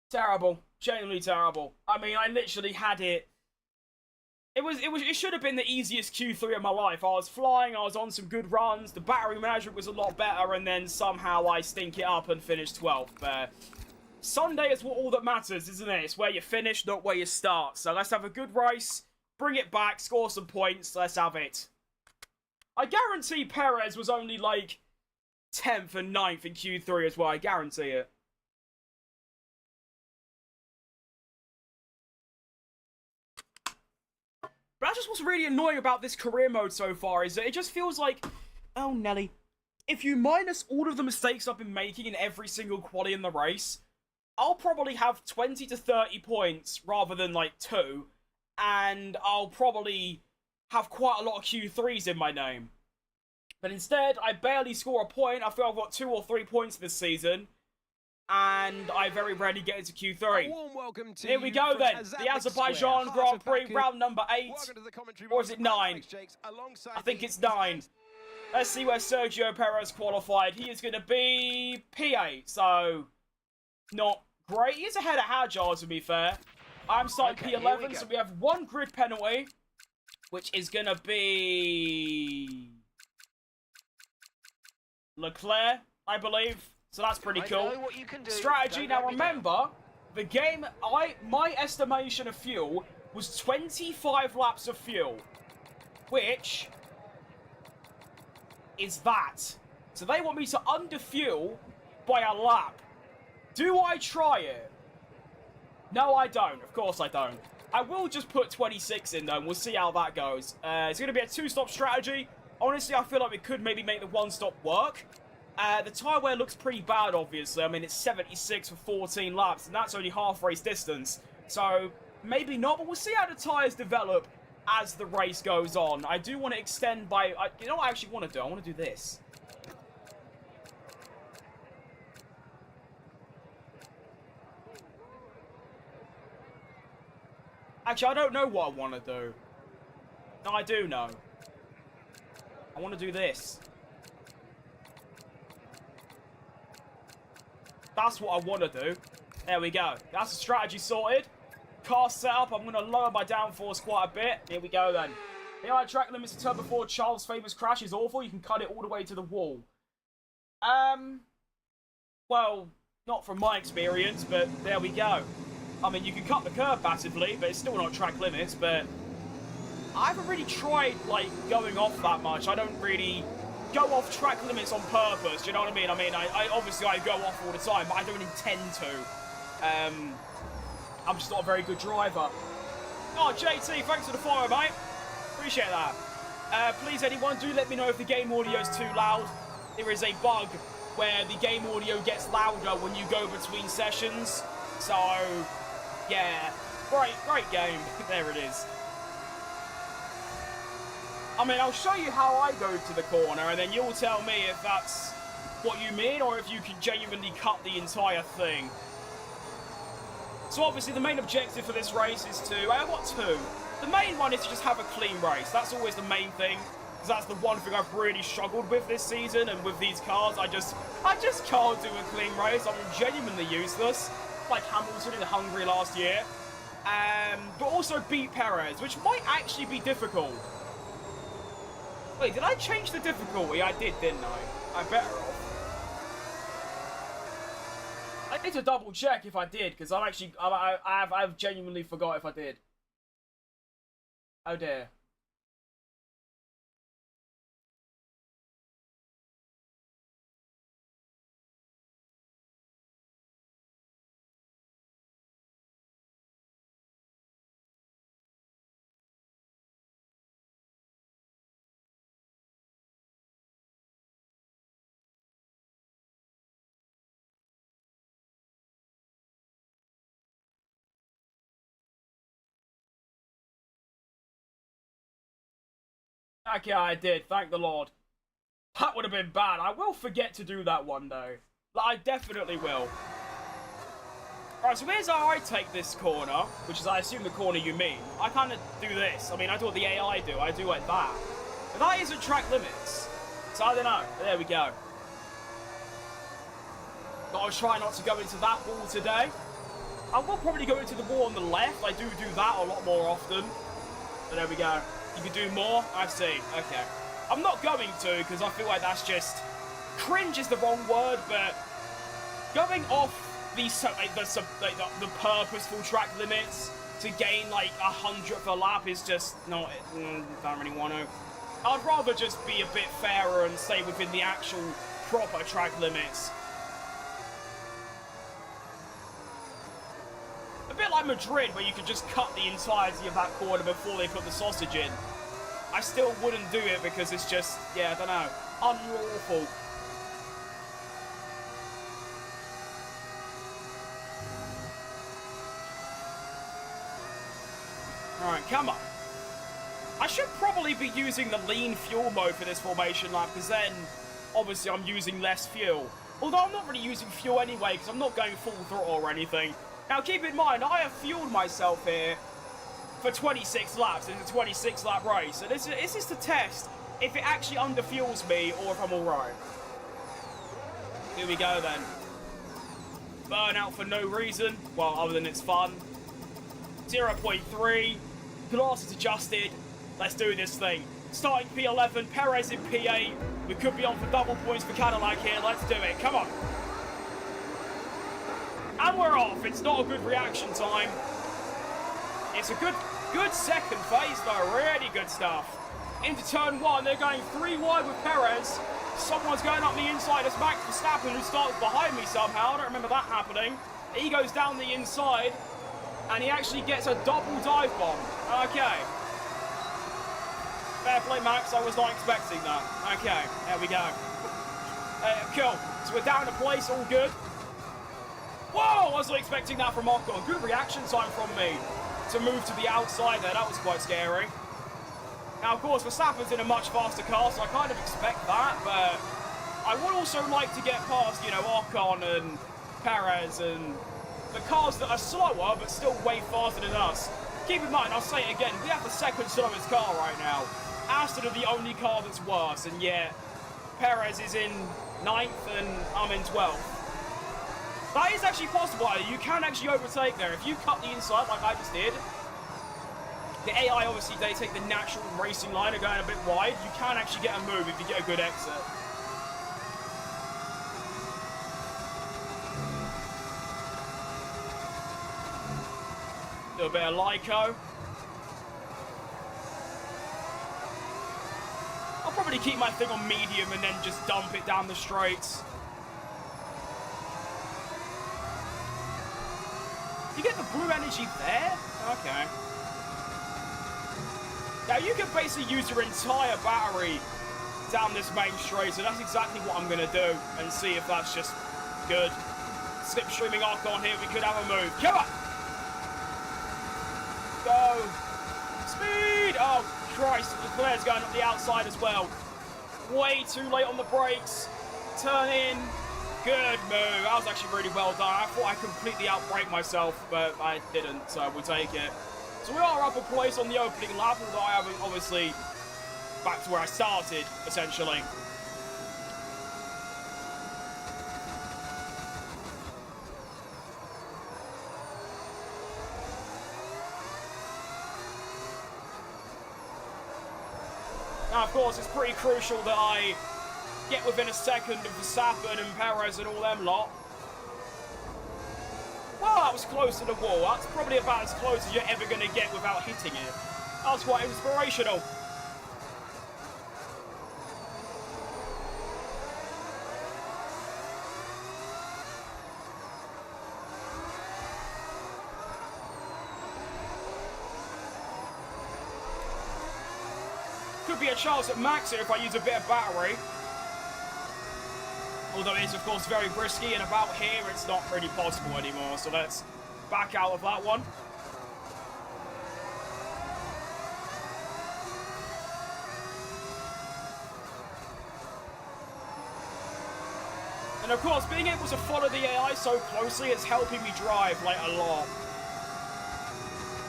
S1: Terrible. Genuinely terrible. I mean, I literally had it. It should have been the easiest Q3 of my life. I was flying, I was on some good runs, the battery management was a lot better, and then somehow I stink it up and finish 12th. But Sunday is all that matters, isn't it? It's where you finish, not where you start. So let's have a good race, bring it back, score some points, let's have it. I guarantee Perez was only like 10th and 9th in Q3 as well, I guarantee it. But that's just what's really annoying about this career mode so far, is that it just feels like, oh Nelly, if you minus all of the mistakes I've been making in every single quali in the race, I'll probably have 20 to 30 points rather than like 2, and I'll probably have quite a lot of Q3s in my name. But instead, I barely score a point. I feel I've got 2 or 3 points this season, and I very rarely get into Q3. Here we go then, the Azerbaijan Grand Prix, round number 8, or is it 9? I think it's 9. Let's see where Sergio Perez qualified. He is going to be P8, so not great. He is ahead of Hajar, to be fair. I'm starting P11, so we have 1 grid penalty, which is going to be Leclerc, I believe. So that's pretty cool. Strategy. Now remember, the game, my estimation of fuel was 25 laps of fuel, which is that. So they want me to underfuel by a lap. Do I try it? No, I don't. Of course I don't. I will just put 26 in though, and we'll see how that goes. It's going to be a 2-stop strategy. Honestly, I feel like we could maybe make the 1-stop work. The tyre wear looks pretty bad, obviously. I mean, it's 76 for 14 laps, and that's only half race distance. So, maybe not, but we'll see how the tyres develop as the race goes on. I do want to extend by... you know what I actually want to do? I want to do this. Actually, I don't know what I want to do. No, I do know. I want to do this. That's what I want to do. There we go. That's the strategy sorted. Car setup. I'm going to lower my downforce quite a bit. Here we go then. The high track limits to turn before Charles' famous crash is awful. You can cut it all the way to the wall. Well, not from my experience, but there we go. I mean, you can cut the curve passively, but it's still not track limits, but I haven't really tried, like, going off that much. I don't really go off track limits on purpose, do you know what I mean? I mean, obviously I go off all the time, but I don't intend to. I'm just not a very good driver. Oh, JT, thanks for the follow, mate. Appreciate that. Please, anyone, do let me know if the game audio is too loud. There is a bug where the game audio gets louder when you go between sessions. So, yeah. Great game. There it is. I mean, I'll show you how I go to the corner, and then you'll tell me if that's what you mean, or if you can genuinely cut the entire thing. So obviously the main objective for this race is to... I've got two. The main one is to just have a clean race. That's always the main thing, because that's the one thing I've really struggled with this season, and with these cars, I just can't do a clean race. I'm genuinely useless, like Hamilton in Hungary last year. But also beat Perez, which might actually be difficult. Wait, did I change the difficulty? I did, didn't I? I'm better off. I need to double check if I did, because I've genuinely forgot if I did. Oh dear. Okay, I did. Thank the Lord. That would have been bad. I will forget to do that one, though. Like, I definitely will. Alright, so here's how I take this corner, which is, I assume, the corner you mean. I kind of do this. I mean, I do what the AI do. I do like that. But that isn't track limits. So, I don't know. There we go. Gotta try not to go into that wall today. I will probably go into the wall on the left. I do that a lot more often. But there we go. You can do more? I see. Okay. I'm not going to, because I feel like that's just... Cringe is the wrong word, but... Going off the purposeful track limits to gain, like, 100th a lap is just not... don't really want to. I'd rather just be a bit fairer and stay within the actual proper track limits. A bit like Madrid, where you could just cut the entirety of that corner before they put the sausage in. I still wouldn't do it because it's just, yeah, I don't know, unlawful. Alright, come on. I should probably be using the lean fuel mode for this formation lap, because then, obviously, I'm using less fuel. Although I'm not really using fuel anyway, because I'm not going full throttle or anything. Now, keep in mind, I have fueled myself here for 26 laps in a 26-lap race. So this is to test if it actually underfuels me or if I'm alright. Here we go, then. Burnout for no reason. Well, other than it's fun. 0.3. Glass is adjusted. Let's do this thing. Starting P11, Perez in P8. We could be on for double points for Cadillac here. Let's do it. Come on. And we're off. It's not a good reaction time. It's a good second phase, though. Really good stuff. Into turn one, they're going 3 wide with Perez. Someone's going up the inside. It's Max Verstappen, who starts behind me somehow. I don't remember that happening. He goes down the inside, and he actually gets a double dive bomb. Okay. Fair play, Max. I was not expecting that. Okay, there we go. Cool. So we're down to place, all good. Whoa, I wasn't expecting that from Ocon. Good reaction time from me to move to the outside there. That was quite scary. Now, of course, Verstappen's in a much faster car, so I kind of expect that, but I would also like to get past, you know, Ocon and Perez and the cars that are slower, but still way faster than us. Keep in mind, I'll say it again, we have the second slowest car right now. Aston are the only car that's worse, and yet Perez is in 9th and I'm in 12th. That is actually possible. You can actually overtake there. If you cut the inside like I just did, the AI, obviously, they take the natural racing line and going a bit wide. You can actually get a move if you get a good exit. Do a bit of Lyco. I'll probably keep my thing on medium and then just dump it down the straights. You get the blue energy there? Okay. Now, you can basically use your entire battery down this main straight, so that's exactly what I'm going to do, and see if that's just good. Slipstreaming Archon here, we could have a move. Come on! Go! Speed! Oh, Christ, Leclerc's going up the outside as well. Way too late on the brakes. Turn in. Good move. That was actually really well done. I thought I completely outbraked myself, but I didn't, so we'll take it. So we are up a place on the opening lap, although I haven't, obviously, back to where I started, essentially. Now, of course, it's pretty crucial that I get within a second of Verstappen and Perez and all them lot. Well, that was close to the wall. That's probably about as close as you're ever going to get without hitting it. That was quite inspirational. Could be a chance at Max here if I use a bit of battery. Although it is, of course, very risky, and about here it's not really possible anymore. So let's back out of that one. And of course, being able to follow the AI so closely is helping me drive, like, a lot.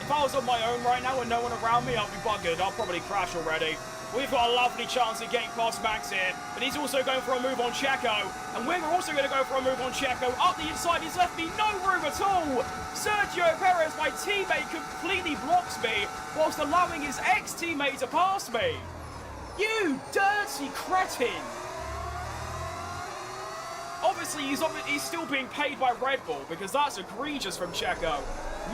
S1: If I was on my own right now and no one around me, I'll be buggered. I'll probably crash already. We've got a lovely chance of getting past Max here, but he's also going for a move on Checo, and we're also going to go for a move on Checo. Up the inside, he's left me no room at all. Sergio Perez, my teammate, completely blocks me, whilst allowing his ex-teammate to pass me. You dirty cretin. Obviously, he's still being paid by Red Bull, because that's egregious from Checo.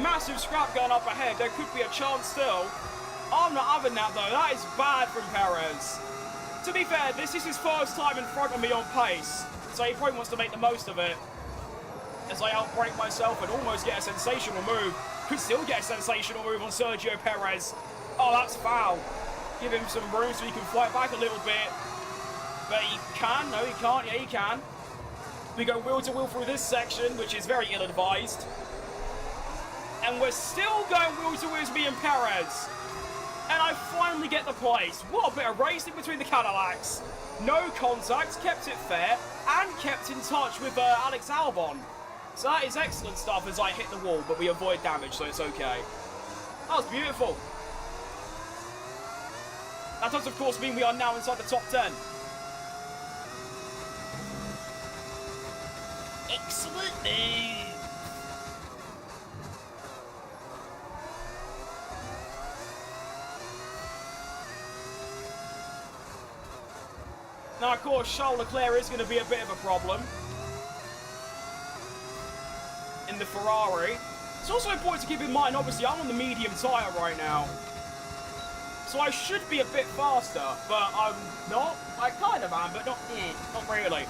S1: Massive scrap going up ahead. There could be a chance still. I'm not having that, though. That is bad from Perez. To be fair, this is his first time in front of me on pace, so he probably wants to make the most of it. As I outbrake myself and almost get a sensational move. Could still get a sensational move on Sergio Perez. Oh, that's foul. Give him some room so he can fight back a little bit. But he can. No, he can't. Yeah, he can. We go wheel to wheel through this section, which is very ill-advised. And we're still going wheel to wheel with me and Perez. And I finally get the place. What a bit of racing between the Cadillacs. No contact, kept it fair, and kept in touch with Alex Albon. So that is excellent stuff as I hit the wall, but we avoid damage, so it's okay. That was beautiful. That does, of course, mean we are now inside the top 10. Excellent move. Now, of course, Charles Leclerc is going to be a bit of a problem in the Ferrari. It's also important to keep in mind, obviously, I'm on the medium tyre right now. So I should be a bit faster, but I'm not. I kind of am, but not really.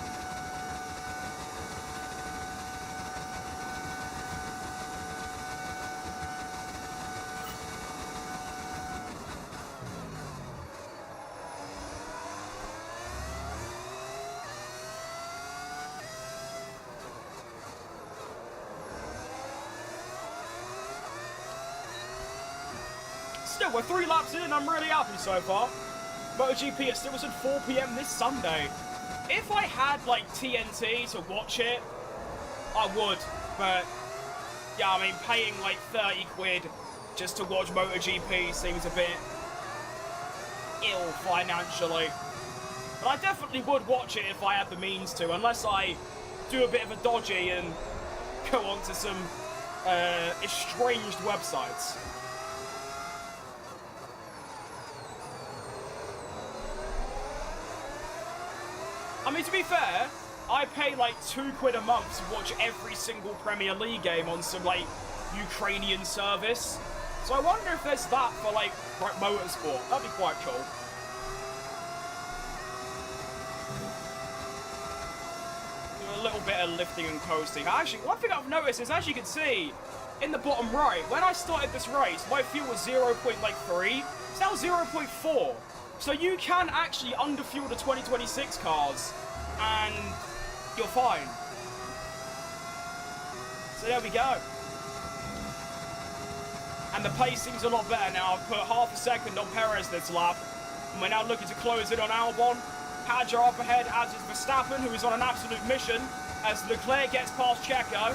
S1: Still, we're 3 laps in and I'm really happy so far. MotoGP is still at 4 PM this Sunday. If I had, like, TNT to watch it, I would. But, yeah, I mean, paying, like, 30 quid just to watch MotoGP seems a bit ill financially. But I definitely would watch it if I had the means to, unless I do a bit of a dodgy and go on to some estranged websites. I mean, to be fair, I pay like 2 quid a month to watch every single Premier League game on some, like, Ukrainian service. So I wonder if there's that for, like motorsport. That'd be quite cool. Do a little bit of lifting and coasting. Actually, one thing I've noticed is, as you can see, in the bottom right, when I started this race, my fuel was 0.3, It's now 0.4. So you can actually underfuel the 2026 cars, and you're fine. So there we go. And the pacing's a lot better now. I've put half a second on Perez this lap. And we're now looking to close in on Albon. Hadjar up ahead, as is Verstappen, who is on an absolute mission, as Leclerc gets past Checo.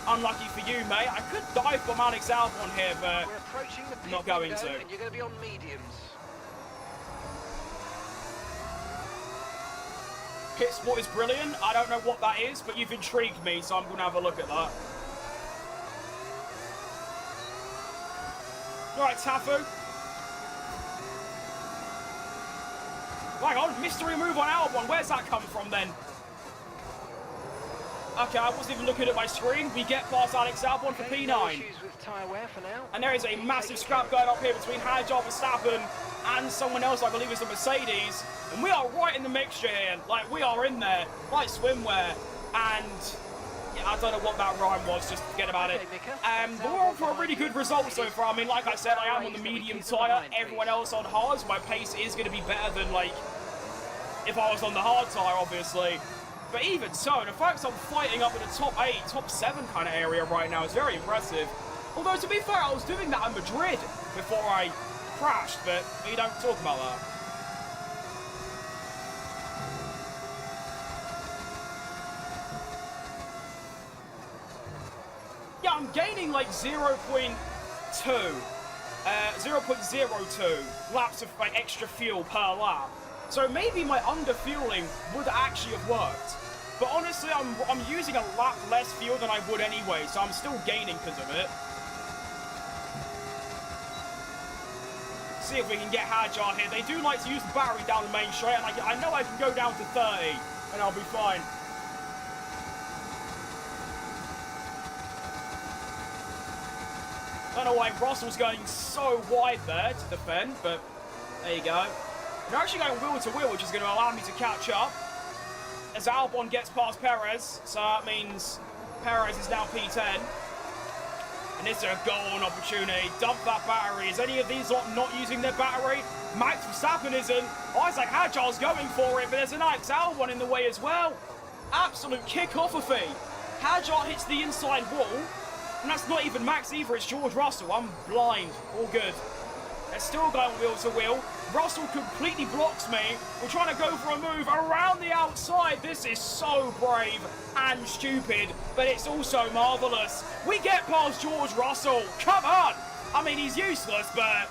S1: Unlucky for you, mate. I could dive bomb Alex Albon here, but
S4: We're approaching the
S1: not going to.
S4: And you're going to be on mediums.
S1: Pit spot is brilliant. I don't know what that is, but you've intrigued me, so I'm going to have a look at that. Alright, Tafu. Hang on, mystery move on Albon. Where's that come from then? Okay, I wasn't even looking at my screen. We get past Alex Albon for P9.
S4: No issues with tyre wear for now.
S1: And there is a massive scrap going up here between Hadjar, Verstappen, and someone else, I believe is a Mercedes. And we are right in the mixture here. Like, we are in there, like swimwear. And yeah, I don't know what that rhyme was, just forget about it. But we're on for a really good result so far. I mean, like I said, I am on the medium tyre. Everyone else on hards. My pace is going to be better than, like, if I was on the hard tyre, obviously. But even so, the fact I'm fighting up in the top 8, top 7 kind of area right now is very impressive. Although, to be fair, I was doing that in Madrid before I crashed, but we don't talk about that. Yeah, I'm gaining like 0.2 laps of like extra fuel per lap. So maybe my underfueling would actually have worked. But honestly, I'm using a lap less fuel than I would anyway, so I'm still gaining because of it. See if we can get Hadjar here. They do like to use the battery down the main straight, and I know I can go down to 30, and I'll be fine. I don't know why Russell's going so wide there to defend, but there you go. They're actually going wheel to wheel, which is going to allow me to catch up. As Albon gets past Perez, so that means Perez is now P10. And it's a golden opportunity. Dump that battery. Is any of these not using their battery? Max Verstappen isn't. Isaac Hadjar's going for it, but there's an Alex Albon in the way as well. Absolute kick-off-a-fee. Hadjar hits the inside wall, and that's not even Max either, it's George Russell. I'm blind. All good. They're still going wheel to wheel. Russell completely blocks me. We're trying to go for a move around the outside. This is so brave and stupid, but it's also marvellous. We get past George Russell. Come on! I mean, he's useless, but,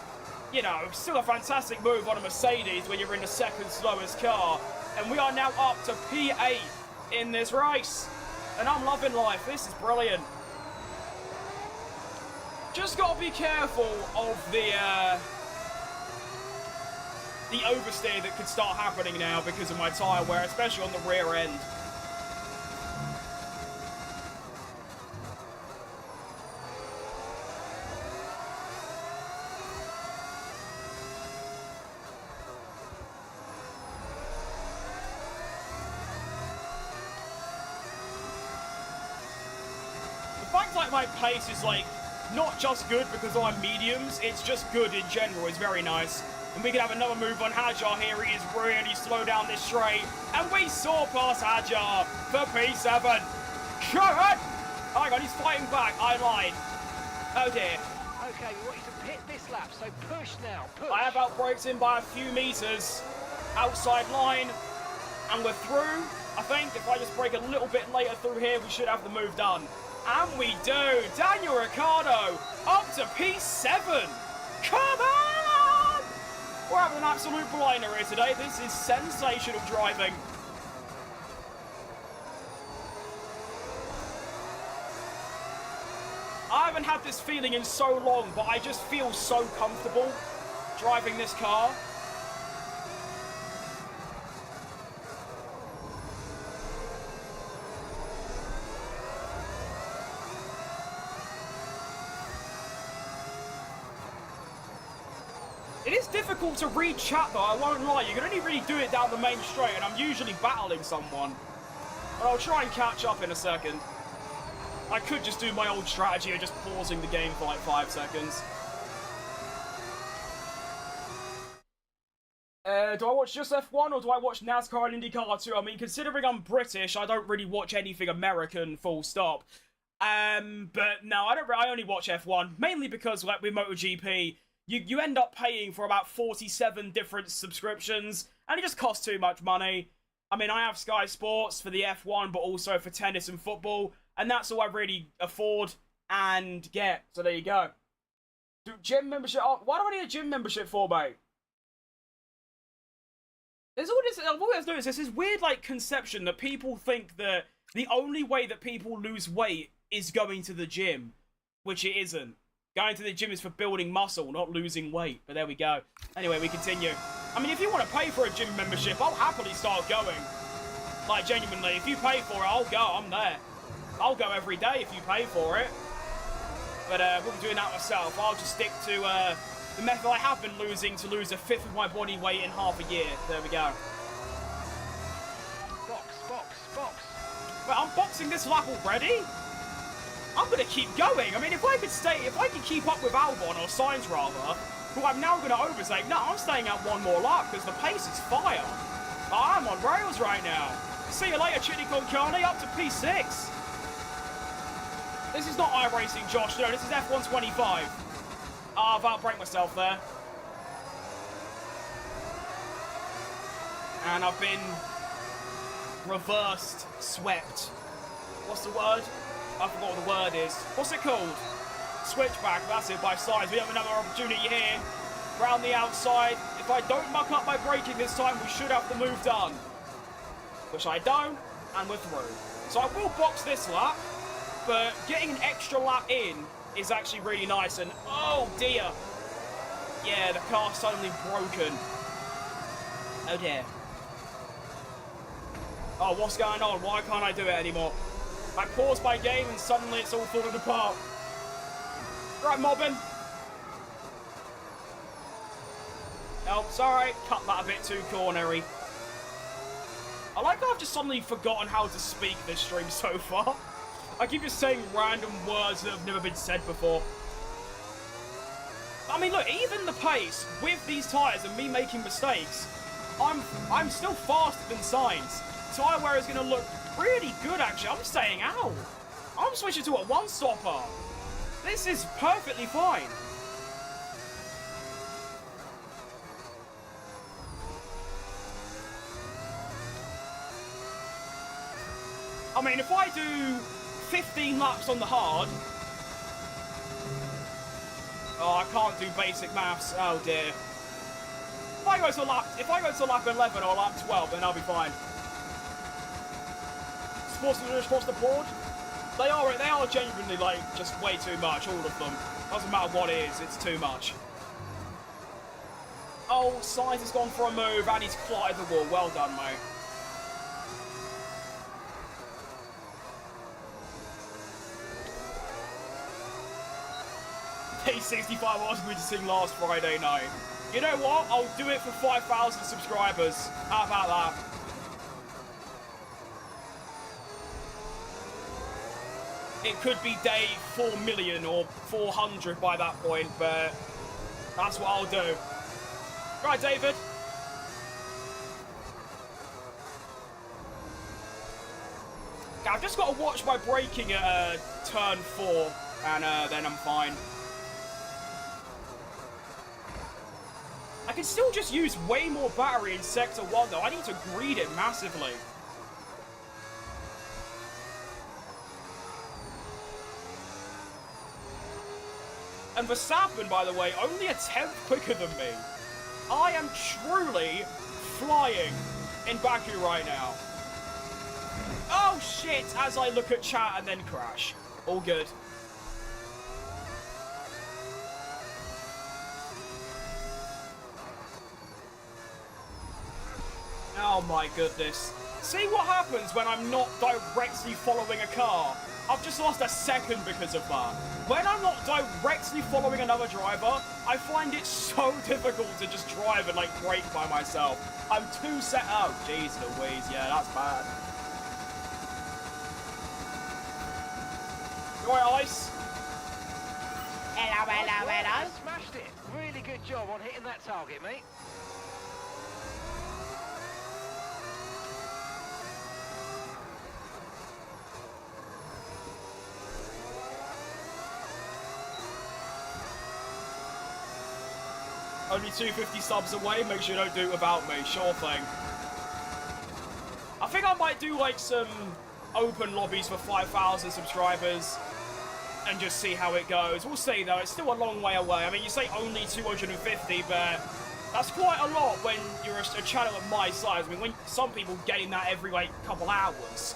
S1: you know, still a fantastic move on a Mercedes when you're in the second slowest car. And we are now up to P8 in this race. And I'm loving life. This is brilliant. Just got to be careful of the oversteer that could start happening now because of my tyre wear, especially on the rear end. The fact like my pace is like not just good because I'm mediums, it's just good in general. It's very nice. And we can have another move on Hadjar here. He is really slow down this straight. And we saw past Hadjar for P7. Come on! Oh my god, he's fighting back. I lied. Oh dear.
S4: Okay, we want you to pit this lap, so push now. Push.
S1: I have outbraked him by a few meters. Outside line. And we're through. I think if I just brake a little bit later through here, we should have the move done. And we do. Daniel Ricciardo up to P7. Come on! We're having an absolute blinder here today. This is sensational driving. I haven't had this feeling in so long, but I just feel so comfortable driving this car. It is difficult to read chat though, I won't lie. You can only really do it down the main straight, and I'm usually battling someone. But I'll try and catch up in a second. I could just do my old strategy of just pausing the game for like 5 seconds. Do I watch just F1 or do I watch NASCAR and IndyCar too? I mean, considering I'm British, I don't really watch anything American, full stop. But no, I only watch F1, mainly because, like, with MotoGP, you end up paying for about 47 different subscriptions, and it just costs too much money. I mean, I have Sky Sports for the F1, but also for tennis and football, and that's all I really afford and get. So there you go. Gym membership. Oh, why do I need a gym membership for, mate? There's all this. I've always noticed this weird, like, conception that people think that the only way that people lose weight is going to the gym, which it isn't. Going to the gym is for building muscle, not losing weight. But there we go. Anyway, we continue. I mean, if you want to pay for a gym membership, I'll happily start going. Like, genuinely, if you pay for it, I'll go. I'm there. I'll go every day if you pay for it. But we'll be doing that myself. I'll just stick to the method I have been losing to lose a fifth of my body weight in half a year. There we go.
S4: Box.
S1: Wait, I'm boxing this lap already? I'm gonna keep going. I mean, if I could keep up with Albon, or Sainz rather, who I'm now gonna overtake, no, I'm staying out one more lap because the pace is fire. I'm on rails right now. See you later, Chitty Concani, up to P6. This is not iRacing, Josh, no, this is F1 25. I've outbraked myself there. And I've been reversed, swept. What's the word? I forgot what the word is. What's it called? Switchback, that's it, by sides. We have another opportunity here. Round the outside. If I don't muck up by braking this time, we should have the move done. Which I don't, and we're through. So I will box this lap, but getting an extra lap in is actually really nice. And oh dear. Yeah, the car's suddenly broken. Oh dear. Oh, what's going on? Why can't I do it anymore? I paused my game and suddenly it's all falling apart. Right, Mobbin. Oh, sorry. Cut that a bit too cornery. I like how I've just suddenly forgotten how to speak this stream so far. I keep just saying random words that have never been said before. I mean, look, even the pace with these tyres and me making mistakes, I'm still faster than Sainz. Tyre wear is going to look really good, actually. I'm staying out. I'm switching to a one-stopper. This is perfectly fine. I mean, if I do 15 laps on the hard... Oh, I can't do basic maths. Oh, dear. If I go to lap 11 or lap 12, then I'll be fine. Sports across the board, they are genuinely, like, just way too much, all of them. Doesn't matter what it is, it's too much. Oh, Sainz has gone for a move and he's clotted the wall. Well done, mate. P65 asked me to sing last Friday night. You know what? I'll do it for 5,000 subscribers. How about that? It could be day 4 million or 400 by that point, but that's what I'll do. Right, David. I've just got to watch my braking at turn 4, and then I'm fine. I can still just use way more battery in Sector 1, though. I need to greed it massively. And Verstappen, by the way, only a tenth quicker than me. I am truly flying in Baku right now. Oh shit, as I look at chat and then crash. All good. Oh my goodness. See what happens when I'm not directly following a car? I've just lost a second because of that. When I'm not directly following another driver, I find it so difficult to just drive and, like, brake by myself. I'm too set up. Oh, jeez Louise, yeah, that's bad. You alright, Ice?
S4: Hello. Smashed it. Really good job on hitting that target, mate.
S1: only 250 subs away. Make sure you don't do it without me. Sure thing. I think I might do like some open lobbies for 5,000 subscribers and just see how it goes. We'll see though. It's still a long way away. I mean, you say only 250, but that's quite a lot when you're a channel of my size. I mean, when some people gain that every like couple hours.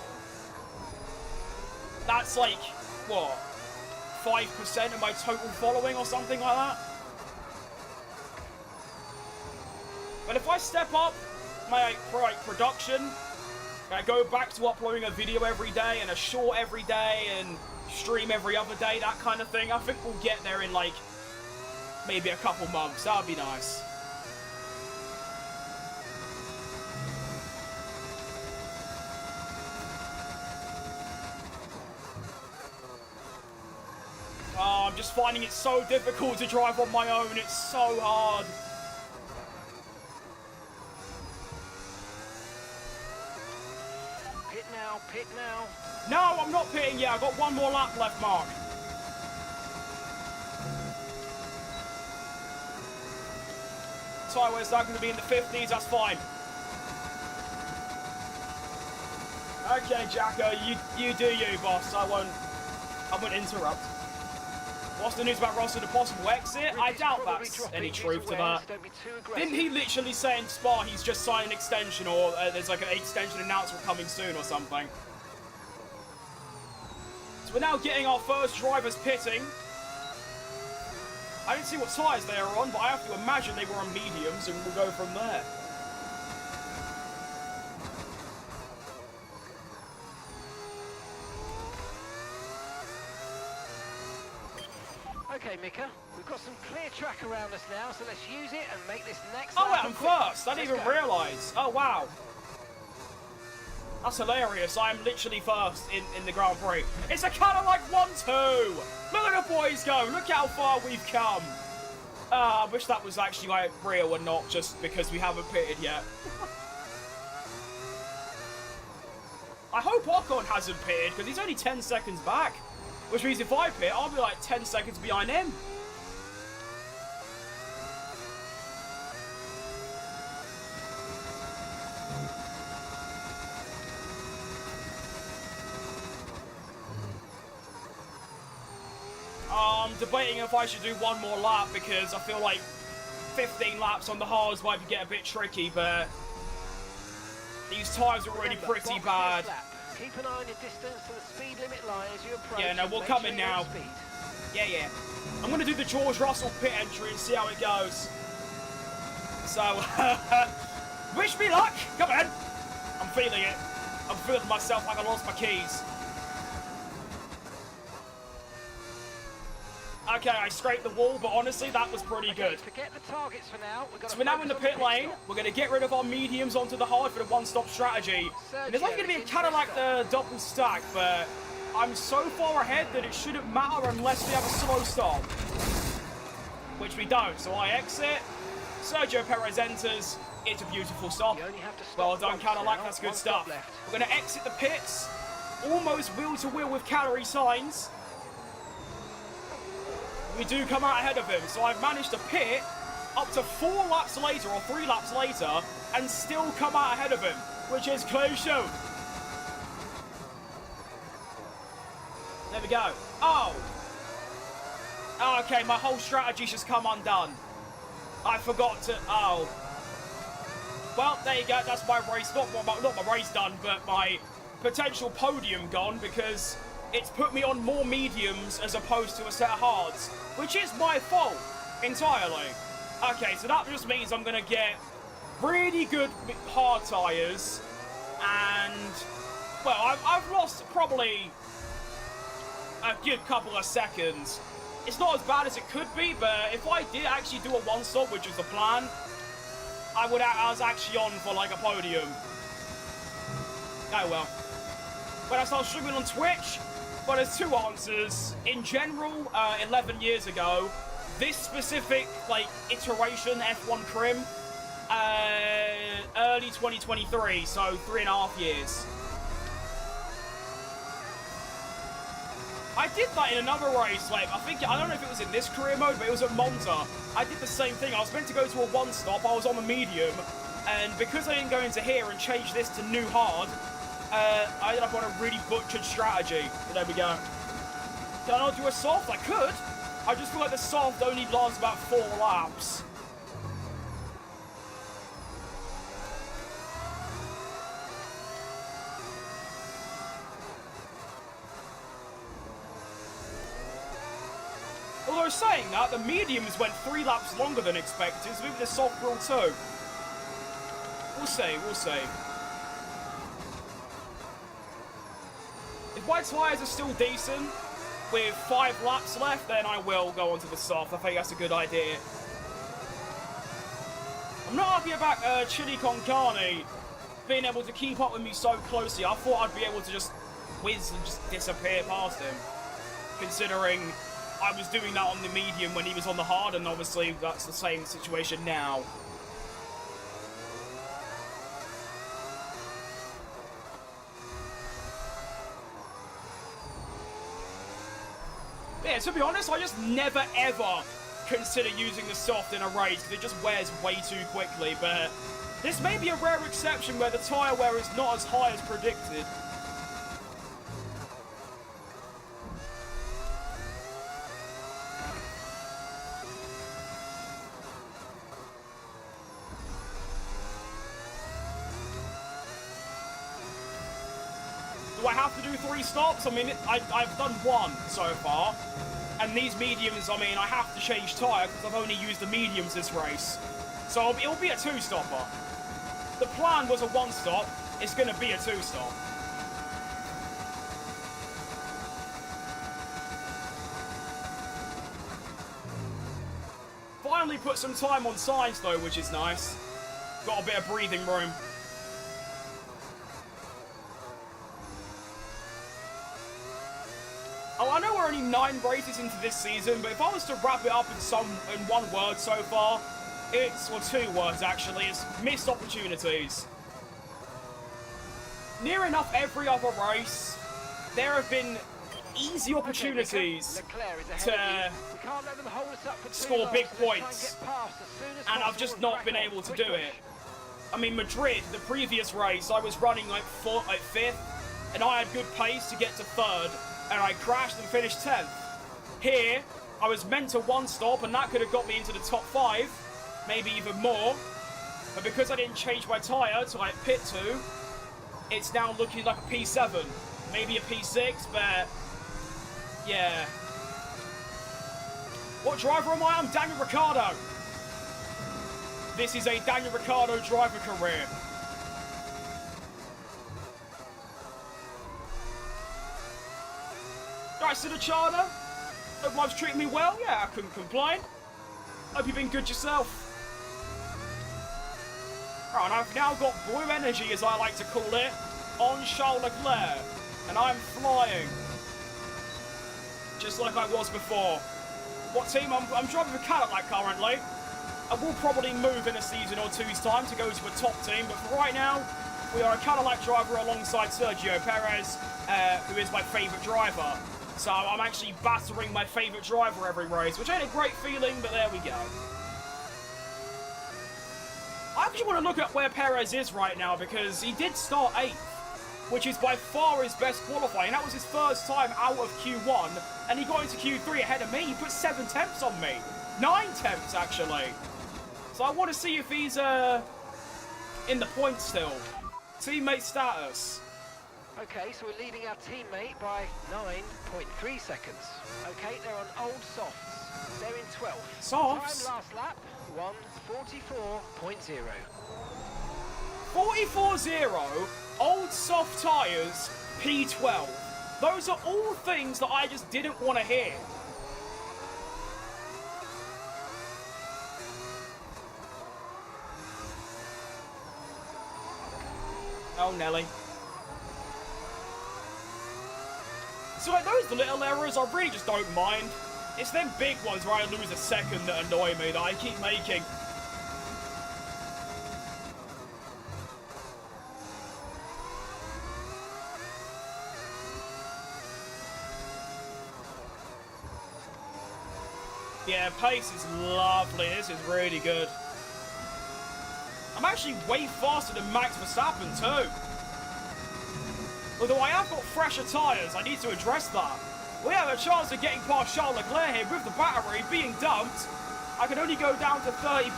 S1: That's like, what, 5% of my total following or something like that? But if I step up my production, I go back to uploading a video every day and a short every day and stream every other day, that kind of thing, I think we'll get there in like maybe a couple months. That would be nice. Oh, I'm just finding it so difficult to drive on my own. It's so hard.
S4: Pit now, pit now.
S1: No, I'm not pitting yet. I've got one more lap left, Mark. Tyre, is that going to be in the 50s? That's fine. Okay, Jacko, you do you, boss. I won't interrupt. What's the news about Ross and a possible exit? I doubt that's any truth to that. Didn't he literally say in Spa he's just signed an extension, or there's like an extension announcement coming soon or something? So we're now getting our first drivers pitting. I didn't see what tyres they are on, but I have to imagine they were on mediums, and we'll go from there.
S4: Okay, Mika, we've got some clear track around us now, so let's use it and make this next
S1: Oh,
S4: lap
S1: wait, I'm
S4: quick.
S1: first. I didn't even realise. Oh, wow. That's hilarious. I'm literally first in the Grand Prix. It's a Cadillac 1-2. Look at the boys go. Look how far we've come. I wish that was actually like real and not just because we haven't pitted yet. I hope Ocon hasn't pitted because he's only 10 seconds back. Which means if I pit, I'll be like 10 seconds behind him. I'm debating if I should do one more lap because I feel like 15 laps on the hards might get a bit tricky, but these tyres are already pretty bad.
S4: Keep an eye on your distance to the speed limit line as you approach.
S1: Yeah, no, we'll come in now. Yeah. I'm going to do the George Russell pit entry and see how it goes. So, wish me luck. Come on. I'm feeling it. I'm feeling myself like I lost my keys. Okay, I scraped the wall, but honestly, that was pretty good.
S4: Forget the targets for now.
S1: So we're now in the pit lane. We're going to get rid of our mediums onto the hard for the one-stop strategy. And there's only going to be a Cadillac double stack, but I'm so far ahead that it shouldn't matter unless we have a slow stop. Which we don't. So I exit. Sergio Perez enters. It's a beautiful stop. Well done, Cadillac. That's good stuff. We're going to exit the pits. Almost wheel-to-wheel with calorie signs. We do come out ahead of him, so I've managed to pit up to 4 laps later, or 3 laps later, and still come out ahead of him, which is crucial. There we go. Oh, okay, my whole strategy's just come undone. I forgot to, well, there you go, that's my race, not my race done, but my potential podium gone, because it's put me on more mediums as opposed to a set of hards, which is my fault entirely. Okay, so that just means I'm going to get really good hard tyres, and, well, I've lost probably a good couple of seconds. It's not as bad as it could be, but if I did actually do a one-stop, which was the plan, I was actually on for like a podium. Oh well. When I started streaming on Twitch, well, there's 2 answers. In general, 11 years ago, this specific, like, iteration, F1 Crim, early 2023, so 3.5 years. I I did that in another race, like, I don't know if it was in this career mode, but it was at Monza. I did the same thing. I was meant to go to a one-stop, I was on the medium, and because I didn't go into here and change this to new hard, I ended up on a really butchered strategy. But there we go. Can I not do a soft? I could. I just feel like the soft only lasts about 4 laps. Although saying that, the mediums went 3 laps longer than expected, so maybe the soft will too. We'll see, we'll see. If my tyres are still decent, with 5 laps left, then I will go onto the soft. I think that's a good idea. I'm not happy about Chili Con Carne being able to keep up with me so closely. I thought I'd be able to just whiz and just disappear past him, considering I was doing that on the medium when he was on the hard, and obviously that's the same situation now. Yeah, to be honest, I just never ever consider using the soft in a race because it just wears way too quickly, but this may be a rare exception where the tyre wear is not as high as predicted. Do I have to do 3 stops? I mean, I've done 1 so far. And these mediums, I mean, I have to change tyre because I've only used the mediums this race. So it'll be a 2-stopper. The plan was a 1-stop. It's going to be a 2-stop. Finally put some time on signs though, which is nice. Got a bit of breathing room. Oh, I know we're only 9 races into this season, but if I was to wrap it up in one word so far, or 2 words actually, it's missed opportunities. Near enough every other race, there have been easy opportunities to score big points, and I've just not been able to do it. I mean, Madrid, the previous race, I was running like 5th, and I had good pace to get to 3rd, and I crashed and finished 10th. Here, I was meant to 1-stop, and that could have got me into the top 5, maybe even more, but because I didn't change my tyre to like pit 2, it's now looking like a P7, maybe a P6, but yeah. What driver am I? I'm Daniel Ricciardo. This is a Daniel Ricciardo driver career. Alright, Sinachada. Hope life's treating me well. Yeah, I couldn't complain. Hope you've been good yourself. Alright, and I've now got blue energy, as I like to call it, on Charles Leclerc. And I'm flying. Just like I was before. What team? I'm driving for Cadillac currently. I will probably move in a season or 2's time to go to a top team, but for right now, we are a Cadillac driver alongside Sergio Perez, who is my favourite driver. So I'm actually battering my favourite driver every race, which ain't a great feeling, but there we go. I actually want to look at where Perez is right now, because he did start 8th, which is by far his best qualifying. That was his first time out of Q1, and he got into Q3 ahead of me. He put 7 tenths on me. 9 tenths, actually. So I want to see if he's in the points still. Teammate status.
S4: Okay, so we're leading our teammate by 9.3 seconds. Okay, they're on old softs. They're in 12th.
S1: Softs?
S4: Time last lap, 1:44.0.
S1: 44.0, old soft tyres, P12. Those are all things that I just didn't want to hear. Oh, Nelly. So like those little errors, I really just don't mind. It's them big ones where I lose a second that annoy me, that I keep making. Yeah, pace is lovely. This is really good. I'm actually way faster than Max Verstappen too. Although I have got fresher tyres, I need to address that. We have a chance of getting past Charles Leclerc here with the battery being dumped. I can only go down to 30%.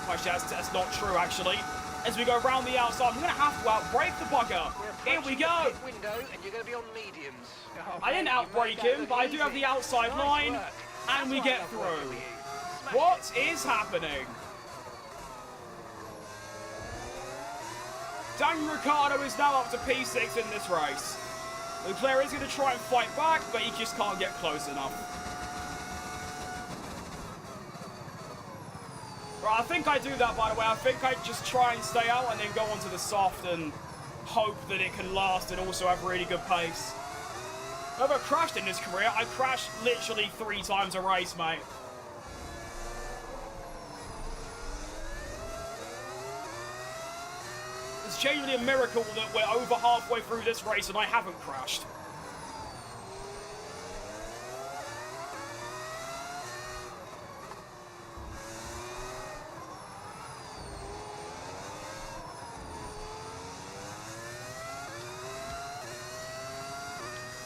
S1: Actually, that's not true, actually. As we go around the outside, I'm going to have to outbrake the bugger. Here we go.
S4: Window and you're going to be on mediums. Oh,
S1: I didn't outbrake him, but I do have the outside line, and we get through. What is happening? Daniel Ricciardo is now up to P6 in this race. Leclerc is going to try and fight back, but he just can't get close enough. Right, I think I do that, by the way. I think I just try and stay out and then go onto the soft and hope that it can last and also have really good pace. I've never crashed in this career. I crashed literally 3 times a race, mate. It's genuinely a miracle that we're over halfway through this race and I haven't crashed.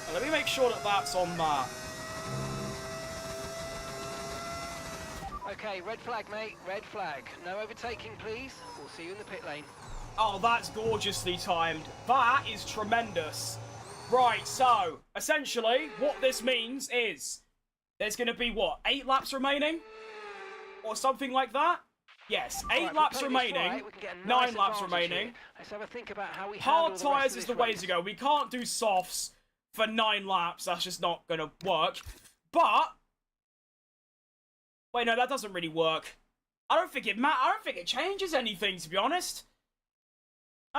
S1: Now, let me make sure that that's on that.
S4: Okay, red flag, mate. Red flag. No overtaking, please. We'll see you in the pit lane.
S1: Oh, that's gorgeously timed. That is tremendous. Right, so, essentially, what this means is there's going to be, what, 8 laps remaining? Or something like that? Yes, 8 laps remaining, 9 laps remaining.
S4: Let's have a think about how we
S1: hard tyres is the way to go. We can't do softs for 9 laps. That's just not going to work. But, wait, no, that doesn't really work. I don't think it changes anything, to be honest.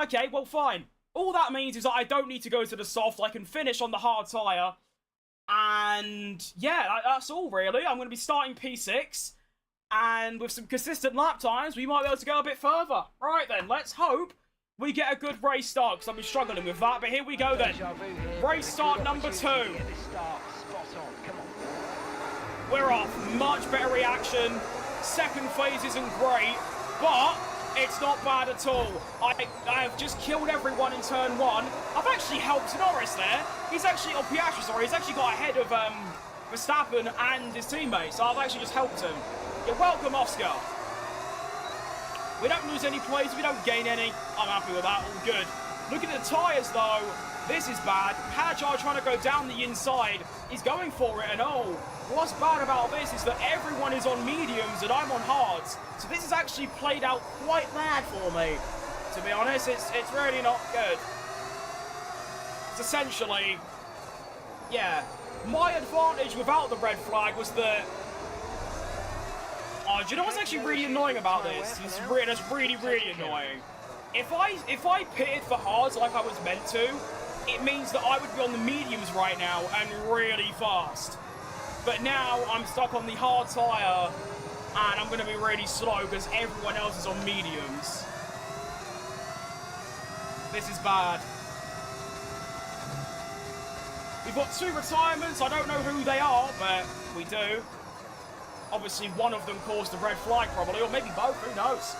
S1: Okay, well, fine. All that means is that I don't need to go to the soft. I can finish on the hard tyre. And, yeah, that's all, really. I'm going to be starting P6. And with some consistent lap times, we might be able to go a bit further. Right, then, let's hope we get a good race start, because I've been struggling with that. But here we go, then. Race start number 2. We're off. Much better reaction. Second phase isn't great, but it's not bad at all. I have just killed everyone in turn 1. I've actually helped Norris there. He's actually, or Piastri, sorry, he's actually got ahead of Verstappen and his teammates. So I've actually just helped him. You're welcome, Oscar. We don't lose any plays, we don't gain any. I'm happy with that, all good. Look at the tyres though. This is bad. Hajar trying to go down the inside. He's going for it, and oh, what's bad about this is that everyone is on mediums and I'm on hards. So this has actually played out quite bad for me. To be honest, it's really not good. It's essentially, yeah. My advantage without the red flag was that, oh, do you know what's actually really annoying about this? That's really, really annoying. If I pitted for hards like I was meant to, it means that I would be on the mediums right now and really fast. But now I'm stuck on the hard tyre and I'm going to be really slow because everyone else is on mediums. This is bad. We've got 2 retirements. I don't know who they are, but we do. Obviously, one of them caused the red flag probably, or maybe both, who knows?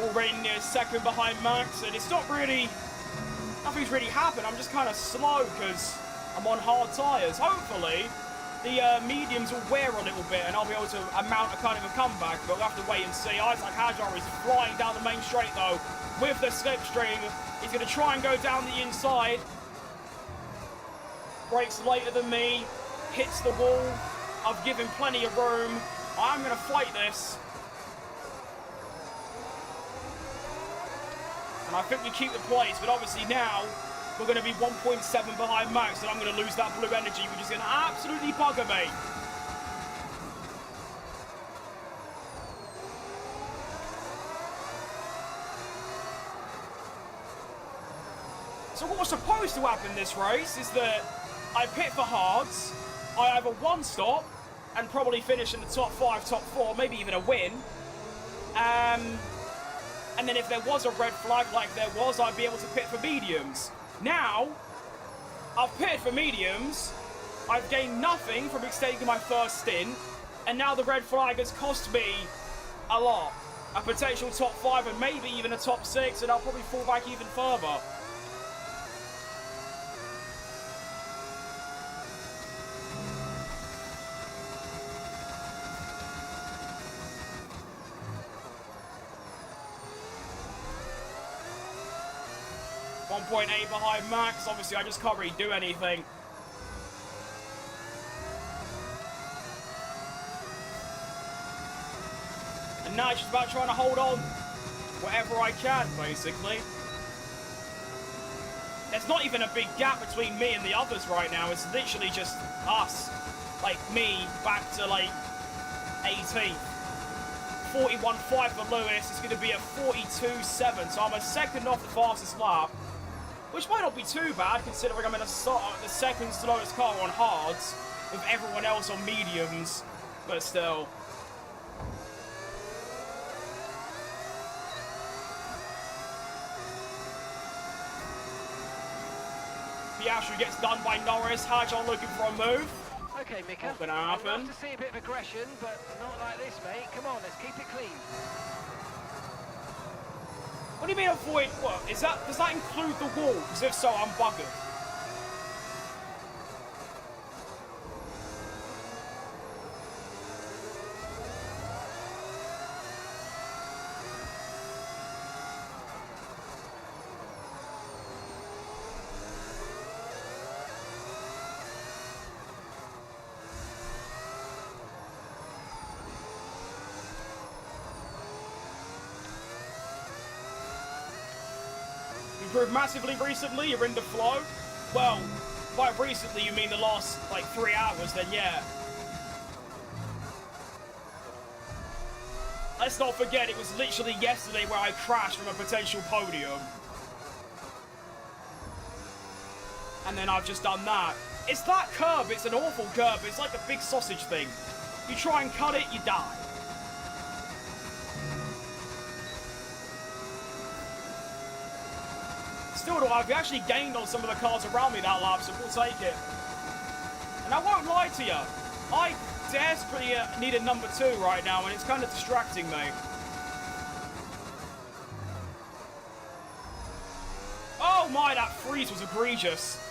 S1: Already near second behind Max, and it's not really, nothing's really happened. I'm just kind of slow because I'm on hard tyres. Hopefully, the mediums will wear a little bit and I'll be able to mount a kind of a comeback, but we'll have to wait and see. Isaac Hajar is flying down the main straight though with the slipstream. He's going to try and go down the inside. Brakes later than me, hits the wall. I've given plenty of room. I'm going to fight this. And I think we keep the place, but obviously now we're going to be 1.7 behind Max, and I'm going to lose that blue energy, which is going to absolutely bugger me. So what was supposed to happen this race is that I pit for hards, I have a 1 stop, and probably finish in the top 5, top 4, maybe even a win. and then if there was a red flag like there was, I'd be able to pit for mediums. Now, I've pitted for mediums, I've gained nothing from extending my first stint, and now the red flag has cost me a lot. A potential top 5 and maybe even a top 6, and I'll probably fall back even further. .8 behind Max. Obviously, I just can't really do anything. And now it's just about trying to hold on wherever I can, basically. There's not even a big gap between me and the others right now. It's literally just us. Like, me back to, like, 18th. 41.5 for Lewis. It's going to be a 42.7. So I'm a second off the fastest lap. Which might not be too bad, considering I'm in the second slowest car on hards, with everyone else on mediums, but still. Piastri gets done by Norris, Hadjar looking for a move.
S4: Okay, Mika.
S1: Not gonna happen.
S4: I'd love to see a bit of aggression, but not like this, mate. Come on, let's keep it clean.
S1: What do you mean avoid? What is that? Does that include the wall? Because if so, I'm buggered. Improved massively recently, you're in the flow. Well, by recently you mean the last, like, 3 hours, then yeah. Let's not forget, it was literally yesterday where I crashed from a potential podium. And then I've just done that. It's that curb, it's an awful curb, it's like a big sausage thing. You try and cut it, you die. Still though, I've actually gained on some of the cars around me that lap, so we'll take it. And I won't lie to you, I desperately need a number 2 right now, and it's kind of distracting me. Oh my, that freeze was egregious.